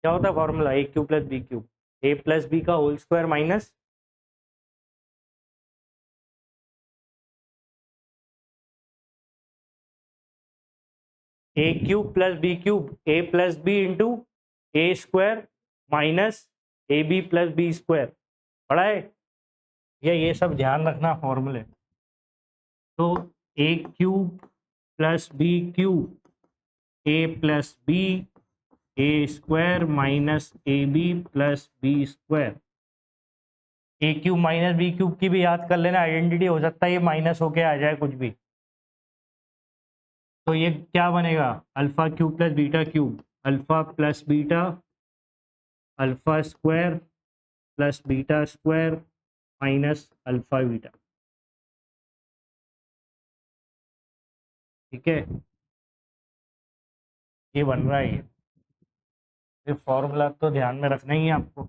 क्या होता है formula, a cube plus b cube, a plus b का whole square minus a cube plus b cube, a plus B into a square minus a b plus b square. पढ़ा है ये सब ध्यान रखना फॉर्मूले। तो a cube plus b cube a plus b a square minus a b plus b square. A cube minus b cube की भी याद कर लेना, आइडेंटिटी हो सकता है ये माइनस होके आ जाए कुछ भी। तो ये क्या बनेगा, alpha cube plus beta cube, alpha plus beta alpha square plus beta square minus alpha beta. ठीक है, ये बन रहा है ये फॉर्मूला तो ध्यान में रखना ही है आपको।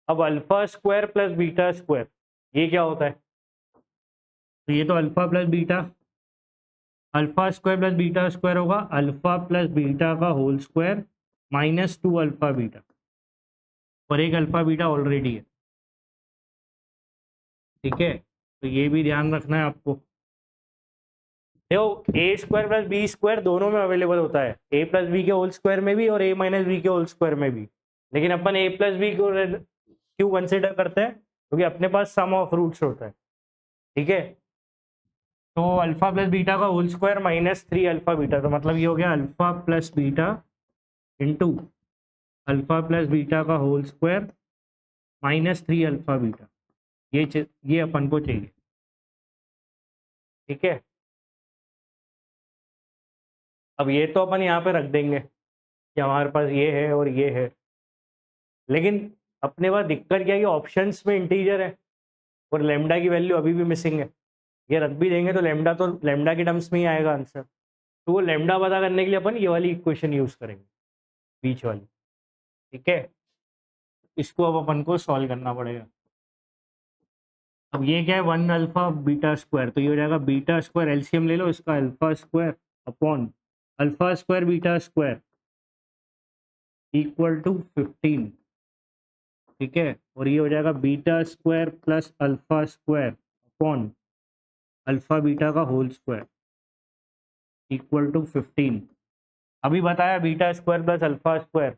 अब alpha square plus beta square ये क्या होता है, तो ये तो alpha plus beta, alpha square plus beta square होगा अल्फा प्लस बीटा का whole square minus 2 alpha beta, और एक अल्फा बीटा ऑलरेडी है। ठीक है, तो ये भी ध्यान रखना है आपको। देखो ए स्क्वायर प्लस बी स्क्वायर दोनों में अवेलेबल होता है, ए प्लस बी के होल स्क्वायर में भी और ए माइनस बी के होल स्क्वायर में भी, लेकिन अपन ए प्लस बी को क्यों कंसिडर करते हैं, क्योंकि अपने पास सम ऑफ रूट्स होता है। ठीक है, तो अल्फा प्लस बीटा का whole square minus 3 alpha beta, तो मतलब ये हो गया alpha plus beta into alpha plus beta का whole square minus 3 alpha beta, ये अपन को चाहिए। ठीक है, अब ये तो अपन यहाँ पे रख देंगे कि हमारे पास ये है और ये है, लेकिन अपने पास दिक्कत क्या है कि ऑप्शंस में इंटीजर है और लेमडा की वैल्यू अभी भी मिसिंग है। ये रख भी देंगे तो लेमडा के टर्म्स में ही आएगा आंसर, तो वो लेमडा पता करने के लिए अपन ये वाली इक्वेशन यूज करेंगे, बीच वाली। ठीक है, इसको अब अपन को सॉल्व करना पड़ेगा। अब ये क्या है, 1 अल्फा बीटा स्क्वायर, तो ये हो जाएगा बीटा स्क्वायर, एलसीएम ले लो इसका, alpha square upon alpha square beta square equal to 15। ठीक है, और ये हो जाएगा beta square plus alpha square upon alpha beta का होल स्क्वायर इक्वल टू 15। अभी बताया beta square plus alpha square,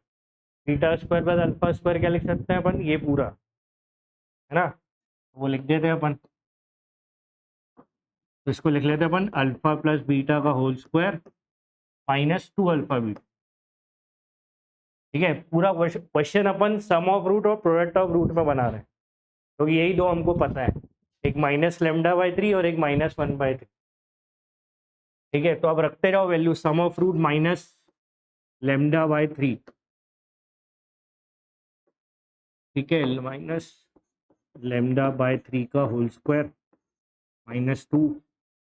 beta square plus alpha square क्या लिख सकते हैं अपन, ये पूरा है ना, वो लिख देते हैं अपन, तो इसको लिख लेते हैं अपन अल्फा प्लस बीटा का whole square minus 2 alpha beta. ठीक है, पूरा क्वेश्चन अपन सम ऑफ रूट और प्रोडक्ट ऑफ रूट में बना रहे हैं, क्योंकि यही दो हमको पता है, एक माइनस लेमडा बाई 3 और एक माइनस 1 बाई 3। ठीक है, तो अब रखते जाओ value, sum of root minus lambda by 3। ठीक है, माइनस लेमडा बाय 3 का whole square minus 2,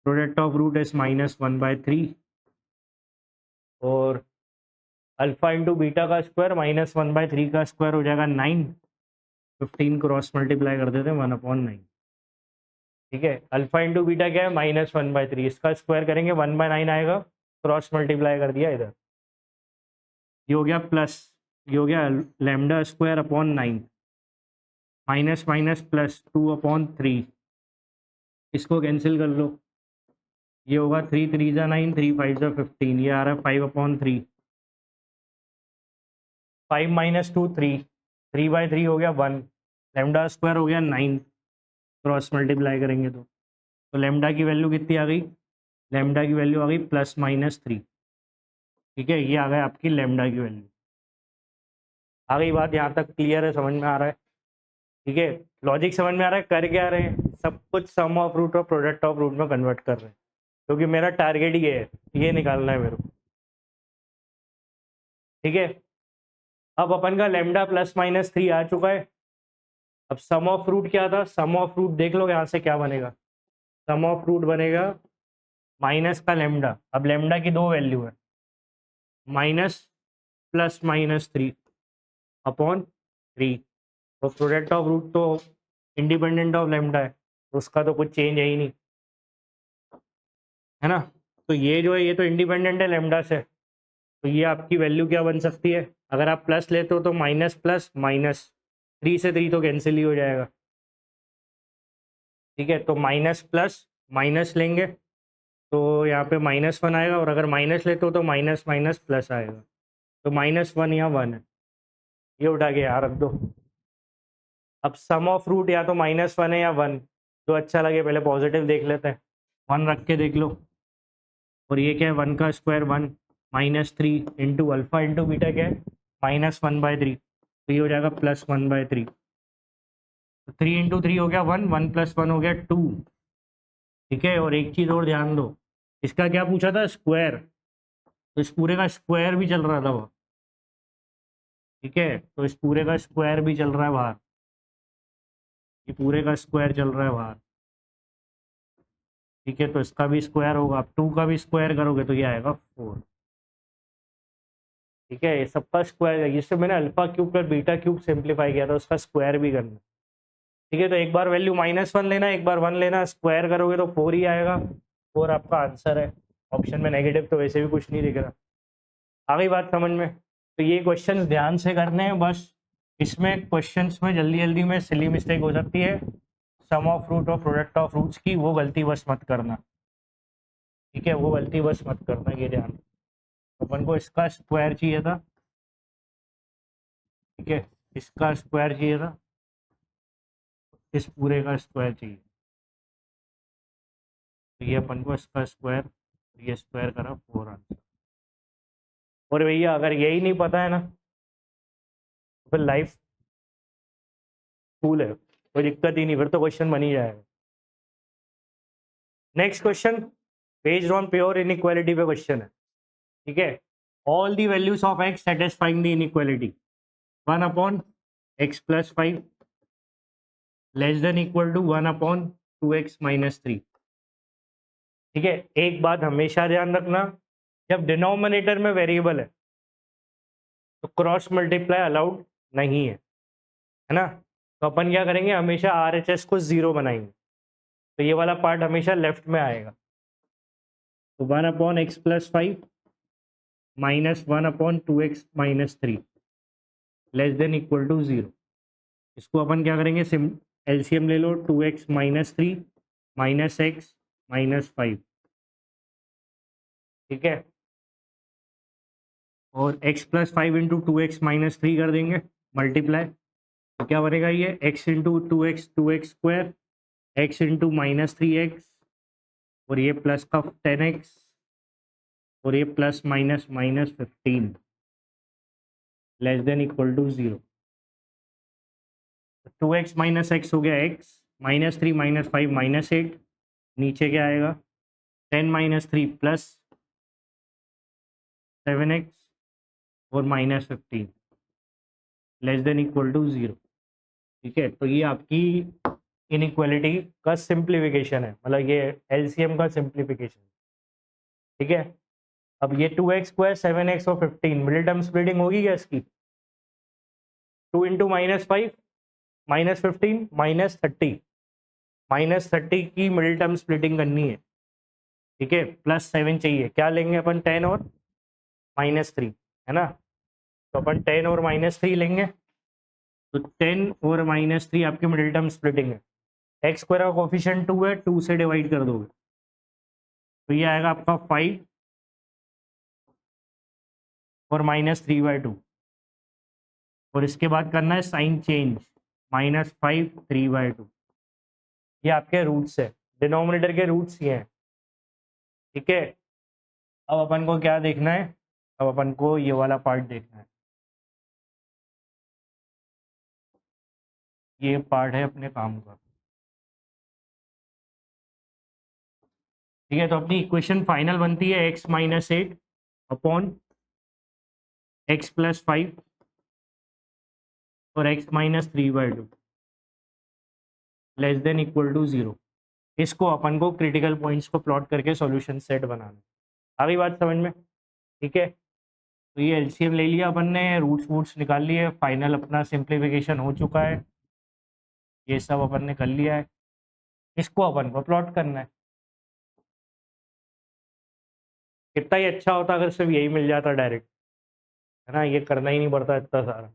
product of root is minus 1 by 3, और अल्फा इंटू बीटा का स्क्वायर माइनस 1 बाय 3 का स्क्वायर हो जाएगा 9, 15 क्रॉस मल्टीप्लाई कर देते हैं 1/9। ठीक है, अल्फा इंटू बीटा क्या है, माइनस 1 बाय 3, इसका स्क्वायर करेंगे 1/9 आएगा, क्रॉस मल्टीप्लाई कर दिया इधर, ये हो गया प्लस, ये हो गया lambda square upon 9 minus minus plus 2/3, इसको कैंसिल कर लो, ये होगा 3 3 जा 9, 3 5 जा 15, ये आ रहा है 5/3, 5 माइनस 2 3, 3/3 हो गया 1, लेमडा स्क्वायर हो गया 9, क्रॉस मल्टीप्लाई करेंगे तो लेमडा की वैल्यू कितनी आ गई, लेमडा की वैल्यू आ गई +-3। ठीक है, ये आ गया आपकी लेमडा की वैल्यू। आ गई बात, यहाँ तक क्लियर है, समझ में आ रहा है? ठीक है, लॉजिक समझ में आ रहा है, कर क्या रहे हैं, सब कुछ सम ऑफ रूट और प्रोडक्ट ऑफ रूट में कन्वर्ट कर रहे हैं, क्योंकि मेरा टारगेट ये है, ये निकालना है मेरे को। ठीक है, अब अपन का लेमडा +-3 आ चुका है। अब सम ऑफ रूट क्या था, सम ऑफ रूट देख लो यहाँ से क्या बनेगा, सम ऑफ रूट बनेगा माइनस का लेमडा। अब लेमडा की दो वैल्यू है, -+-3/3, और प्रोडक्ट ऑफ रूट तो इंडिपेंडेंट ऑफ लेमडा है, तो उसका तो कुछ चेंज है ही नहीं, है ना। तो ये जो है ये तो इंडिपेंडेंट है लेमडा से, तो ये आपकी वैल्यू क्या बन सकती है, अगर आप प्लस लेते हो तो माइनस प्लस माइनस, 3 से 3 तो कैंसिल ही हो जाएगा। ठीक है, तो माइनस प्लस माइनस लेंगे तो यहाँ पे -1 आएगा, और अगर माइनस लेते हो तो माइनस माइनस प्लस आएगा, तो -1 या 1 है, ये उठा के यहाँ रख दो। अब सम ऑफ रूट या तो -1 है या 1, जो अच्छा लगे, पहले पॉजिटिव देख लेते हैं, 1 रख के देख लो, और ये क्या है, 1 का square 1, -3 into alpha into beta क्या है, -1/3, तो ये हो जाएगा +1/3, तो 3 इंटू 3 हो गया 1, 1 + 1 हो गया 2। ठीक है, और एक चीज़ और ध्यान दो, इसका क्या पूछा था, स्क्वायर, तो इस पूरे का स्क्वायर भी चल रहा था वो। ठीक है, तो इस पूरे का स्क्वायर भी चल रहा है बाहर, ये पूरे का स्क्वायर चल रहा है बाहर। ठीक है, तो इसका भी स्क्वायर होगा, आप 2 का भी स्क्वायर करोगे तो ये आएगा 4। ठीक है, ये सबका स्क्वायर है, जिससे मैंने अल्फा क्यूब कर बीटा क्यूब सिंप्लीफाई किया था, उसका स्क्वायर भी करना। ठीक है, तो एक बार वैल्यू -1 लेना, एक बार 1 लेना, स्क्वायर करोगे तो 4 ही आएगा, 4 आपका आंसर है। ऑप्शन में नेगेटिव तो वैसे भी कुछ नहीं दिख रहा। आ गई बात समझ में? तो ये क्वेश्चन ध्यान से करने हैं बस, इसमें क्वेश्चंस में जल्दी जल्दी में सिली मिस्टेक हो सकती है, सम ऑफ रूट और प्रोडक्ट ऑफ रूट्स की, वो गलती बस मत करना। ठीक है, वो गलती बस मत करना, ये ध्यान। अपन को इसका स्क्वायर चाहिए था, ठीक है, इसका स्क्वायर चाहिए था, इस पूरे का स्क्वायर चाहिए, तो ये अपन को इसका स्क्वायर, ये स्क्वायर करा 4 आंसर। और भैया अगर यही नहीं पता है ना, तो फिर लाइफ कूल है, कोई दिक्कत ही नहीं, फिर तो क्वेश्चन बन ही जाएगा। Next question based on pure inequality पे क्वेश्चन है। ठीक है, all the values of x satisfying the inequality 1/x+5 less than equal to 1/2x-3। ठीक है, एक बात हमेशा ध्यान रखना, जब डिनोमिनेटर में वेरिएबल है तो क्रॉस मल्टीप्लाई अलाउड नहीं है ना। तो अपन क्या करेंगे, हमेशा RHS को 0 बनाएंगे, तो ये वाला पार्ट हमेशा लेफ्ट में आएगा। तो 1/x+5 -1/2x-3 less than equal to 0। इसको अपन क्या करेंगे, एलसीएम ले लो, 2x-3 -x-5। ठीक है, और x+5 इंटू 2x-3 कर देंगे मल्टीप्लाई, तो क्या बनेगा, ये x into 2x x into -3x, और ये प्लस का 10x, और ये plus minus -15 less than equal to 0। 2x - x हो गया x, -3 -5 -8, नीचे क्या आएगा, 10 - 3 प्लस 7x और -15 लेस देन इक्वल टू 0। ठीक है, तो ये आपकी इनइक्वालिटी का सिंप्लीफिकेशन है, मतलब ये एलसीएम का सिंप्लीफिकेशन। ठीक है, अब ये 2x² 7x और 15 मिडिल टर्म स्प्लिटिंग होगी क्या इसकी, 2 इंटू -5 -15 -30, -30 की मिडिल टर्म स्प्लिटिंग करनी है। ठीक है, +7 चाहिए, क्या लेंगे अपन, 10 और -3, है ना। तो अपन 10 और -3 लेंगे, तो 10 और -3 आपकी मिडिल टर्म स्प्लिटिंग है, एक्स स्क्वायर का कोफिशिएंट 2 है, 2 से डिवाइड कर दोगे तो ये आएगा आपका 5 और -3/2, और इसके बाद करना है साइन चेंज, -5 3/2। ये आपके रूट्स है, डिनोमिनेटर के रूट्स ये हैं। ठीक है, अब अपन को क्या देखना है, अब अपन को ये वाला पार्ट देखना है। ये पार्ट है अपने काम का। ठीक है, तो अपनी इक्वेशन फाइनल बनती है x-8 अपॉन x+5 और x-3/2 less than equal to 0। इसको अपन को क्रिटिकल पॉइंट्स को प्लॉट करके सॉल्यूशन सेट बनाना। आ गई बात समझ में? ठीक है, तो ये एलसीएम ले लिया अपन ने, रूट्स वूट्स निकाल लिए, फाइनल अपना सिंप्लीफिकेशन हो चुका है, ये सब अपन ने कर लिया है। इसको अपन को प्लॉट करना है। कितना ही अच्छा होता अगर सिर्फ यही मिल जाता डायरेक्ट, है ना, ये करना ही नहीं पड़ता इतना सारा,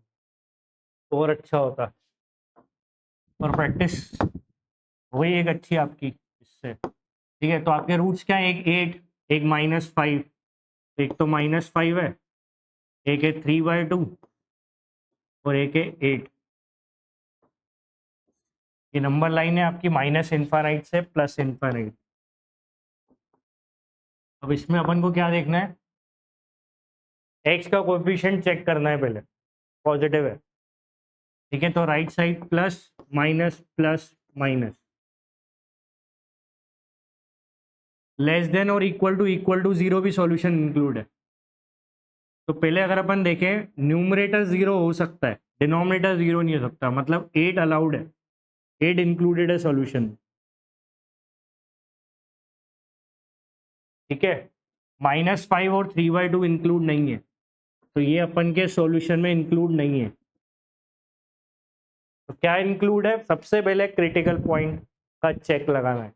तो और अच्छा होता। और प्रैक्टिस वही एक अच्छी आपकी इससे। ठीक है, तो आपके रूट्स क्या है, एक 8, एक -5, एक तो -5 है, एक है 3/2 और एक है 8। ये नंबर लाइन है आपकी -∞ से +∞। अब इसमें अपन को क्या देखना है, एक्स का कोएफिशिएंट चेक करना है पहले, पॉजिटिव है। ठीक है, तो right side plus minus plus minus, less than और इक्वल टू 0 भी सॉल्यूशन इंक्लूड है। तो पहले अगर अपन देखें, न्यूमरेटर 0 हो सकता है, डिनोमिनेटर 0 नहीं हो सकता, मतलब 8 अलाउड है, 8 इंक्लूडेड है सॉल्यूशन। ठीक है, -5 और 3/2 इंक्लूड नहीं है, तो ये अपन के सॉल्यूशन में इंक्लूड नहीं है। तो क्या इंक्लूड है, सबसे पहले क्रिटिकल पॉइंट का चेक लगाना है।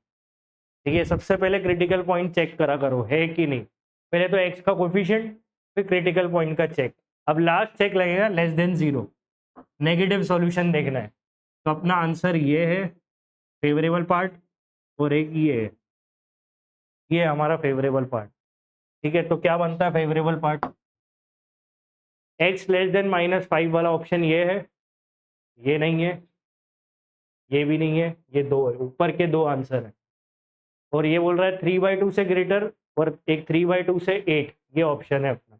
ठीक है, सबसे पहले क्रिटिकल पॉइंट चेक करा करो है कि नहीं। पहले तो एक्स का कोफिशिएंट, फिर क्रिटिकल पॉइंट का चेक। अब लास्ट चेक लगेगा लेस देन 0, नेगेटिव सॉल्यूशन देखना है। तो अपना आंसर ये है फेवरेबल पार्ट, और एक ये है, ये हमारा फेवरेबल पार्ट। ठीक है, तो क्या बनता है favourable part, x less than -5 वाला ऑप्शन ये है, ये नहीं है, ये भी नहीं है, ये दो है, ऊपर के दो आंसर है। और ये बोल रहा है 3/2 से ग्रेटर, और एक 3/2 से 8, ये ऑप्शन है अपना।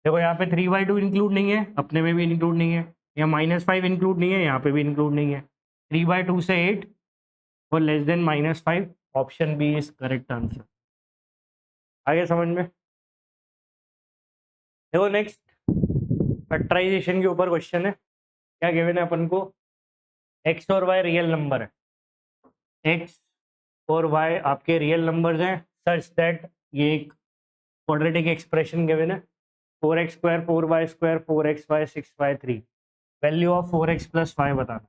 देखो यहाँ पे 3/2 इंक्लूड नहीं है, अपने में भी इंक्लूड नहीं है, यहाँ -5 इंक्लूड नहीं है, यहाँ पे भी इंक्लूड नहीं है। 3/2 से 8 और less than -5, option B is correct answer. आगे समझ में? देखो नेक्स्ट फैक्टराइजेशन के ऊपर क्वेश्चन है। क्या गिवन है अपन को, एक्स और वाई रियल नंबर है, एक्स और वाई आपके रियल नंबर्स हैं, सच दैट ये एक क्वाड्रेटिक एक्सप्रेशन गिवन है, 4x² 4y² 4xy 6y3, value of 4x+5 बताना।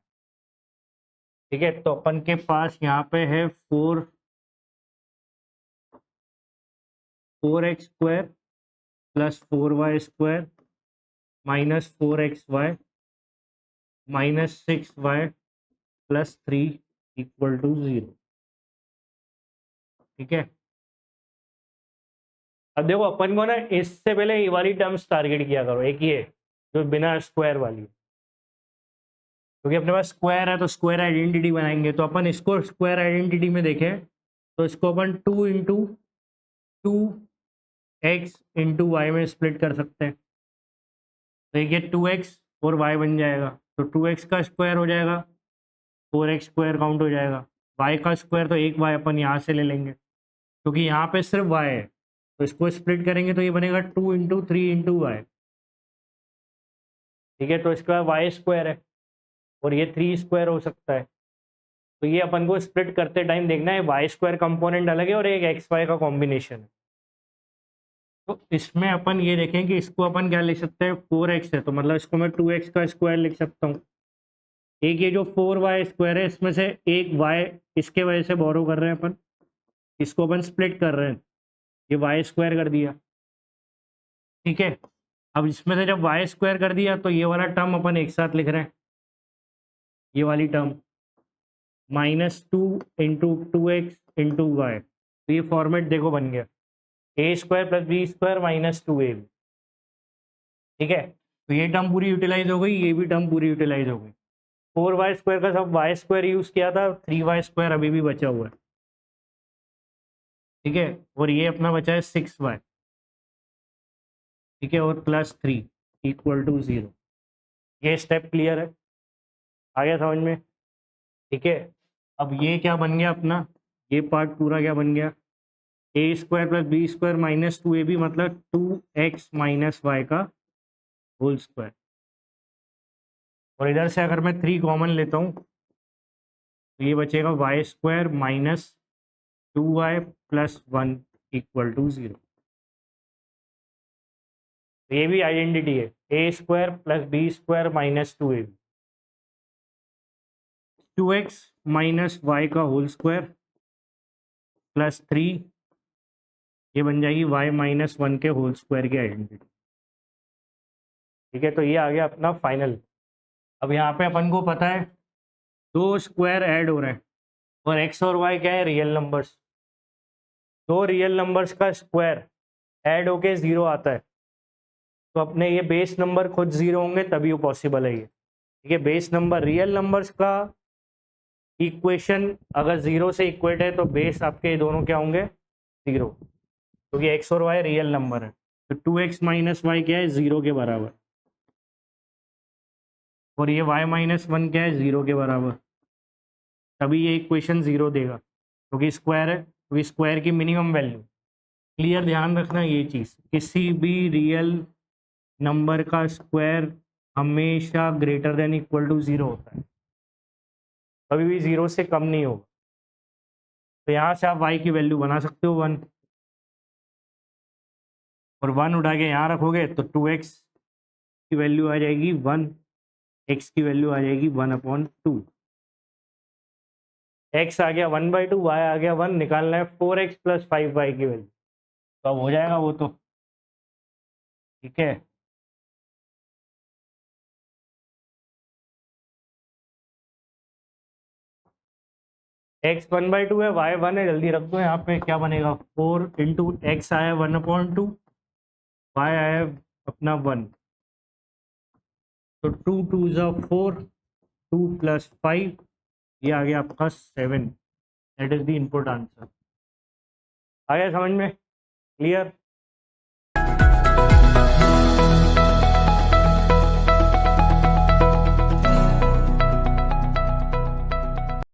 ठीक है, तो अपन के पास यहाँ पे है 4x² + 4y² -4xy -6y + 3 = 0। ठीक है, अब देखो अपन को ना इससे पहले ये वाली टर्म्स टारगेट किया करो, एक ये जो बिना स्क्वायर वाली, क्योंकि अपने पास स्क्वायर है तो स्क्वायर आइडेंटिटी बनाएंगे। तो अपन इसको स्क्वायर आइडेंटिटी में देखें तो इसको अपन 2x में स्प्लिट कर सकते हैं। तो ये 2x और y बन जाएगा, तो 2x का स्क्वायर हो जाएगा, 4x² काउंट हो जाएगा, y का स्क्वायर तो एक y अपन यहाँ से ले लेंगे, क्योंकि यहाँ पे सिर्फ y है, तो इसको स्प्लिट करेंगे तो ये बनेगा 2 × 3 × y। ठीक है, तो इसके बाद y² है, और ये 3² हो सकता है। तो ये अपन को स्प्लिट करते टाइम देखना है, y² कंपोनेंट अलग है और एक xy का कॉम्बिनेशन है। तो इसमें अपन ये देखें कि इसको अपन क्या लिख सकते हैं, 4x है तो मतलब इसको मैं 2x का स्क्वायर लिख सकता हूँ। एक ये जो 4y² है, इसमें से एक y इसके वजह से बोरो कर रहे हैं अपन, इसको अपन स्प्लिट कर रहे हैं, ये y² कर दिया। ठीक है, अब इसमें से जब y² कर दिया तो ये वाला टर्म अपन एक साथ लिख रहे हैं, ये वाली टर्म। -2 × 2x × y। तो ये फॉर्मेट देखो बन गया a² + b² - 2ab। ठीक है, तो ये टर्म पूरी यूटिलाइज हो गई, ये भी टर्म पूरी यूटिलाइज हो गई। 4y² का सब y² यूज किया था, 3y² अभी भी बचा हुआ है। ठीक है, और ये अपना बचा है 6y। ठीक है, और +3 = 0। ये स्टेप क्लियर है, आ गया समझ में? ठीक है, अब ये क्या बन गया अपना, ये पार्ट पूरा क्या बन गया, a² + b² - 2ab मतलब 2x - y का होल स्क्वायर। और इधर से अगर मैं 3 कॉमन लेता हूँ तो ये बचेगा y² - 2y + 1 = 0। तो ये भी आइडेंटिटी है, a² + b² - 2ab। 2x - y का होल स्क्वायर +3, ये बन जाएगी y - 1 के होल स्क्वायर की आइडेंटिटी। ठीक है, तो ये आ गया अपना फाइनल। अब यहाँ पे अपन को पता है 2 स्क्वायर ऐड हो रहे हैं और x और y क्या है, रियल नंबर्स। 2 रियल नंबर्स का स्क्वायर ऐड होके 0 आता है, तो अपने ये बेस नंबर खुद 0 होंगे तभी वो पॉसिबल है ये। ठीक है, बेस नंबर रियल नंबर्स का इक्वेशन अगर 0 से इक्वेट है तो बेस आपके ये दोनों क्या होंगे, 0, क्योंकि x और y रियल नंबर है। तो 2x - y क्या है, 0 के बराबर, और ये y - 1 क्या है, 0 के बराबर, तभी ये इक्वेशन 0 देगा, क्योंकि स्क्वायर है, क्योंकि स्क्वायर की मिनिमम वैल्यू। क्लियर, ध्यान रखना ये चीज़, किसी भी रियल नंबर का स्क्वायर हमेशा >= 0 होता है, कभी भी 0 से कम नहीं होगा। तो यहाँ से आप y की वैल्यू बना सकते हो 1, और 1 उठा के यहाँ रखोगे तो 2x की वैल्यू आ जाएगी 1, x की वैल्यू आ जाएगी 1/2। x आ गया 1/2, y आ गया 1, निकालना है 4x + 5y की वैल्यू, तो अब हो जाएगा वो तो। ठीक है, x 1/2 है, y 1 है, जल्दी रख दो यहाँ पे, क्या बनेगा, 4 × x आया 1/2, y आया अपना 1, तो 2 2 = 4, 2 + 5, ये आ गया आपका 7। That is the input answer. आ गया समझ में? क्लियर?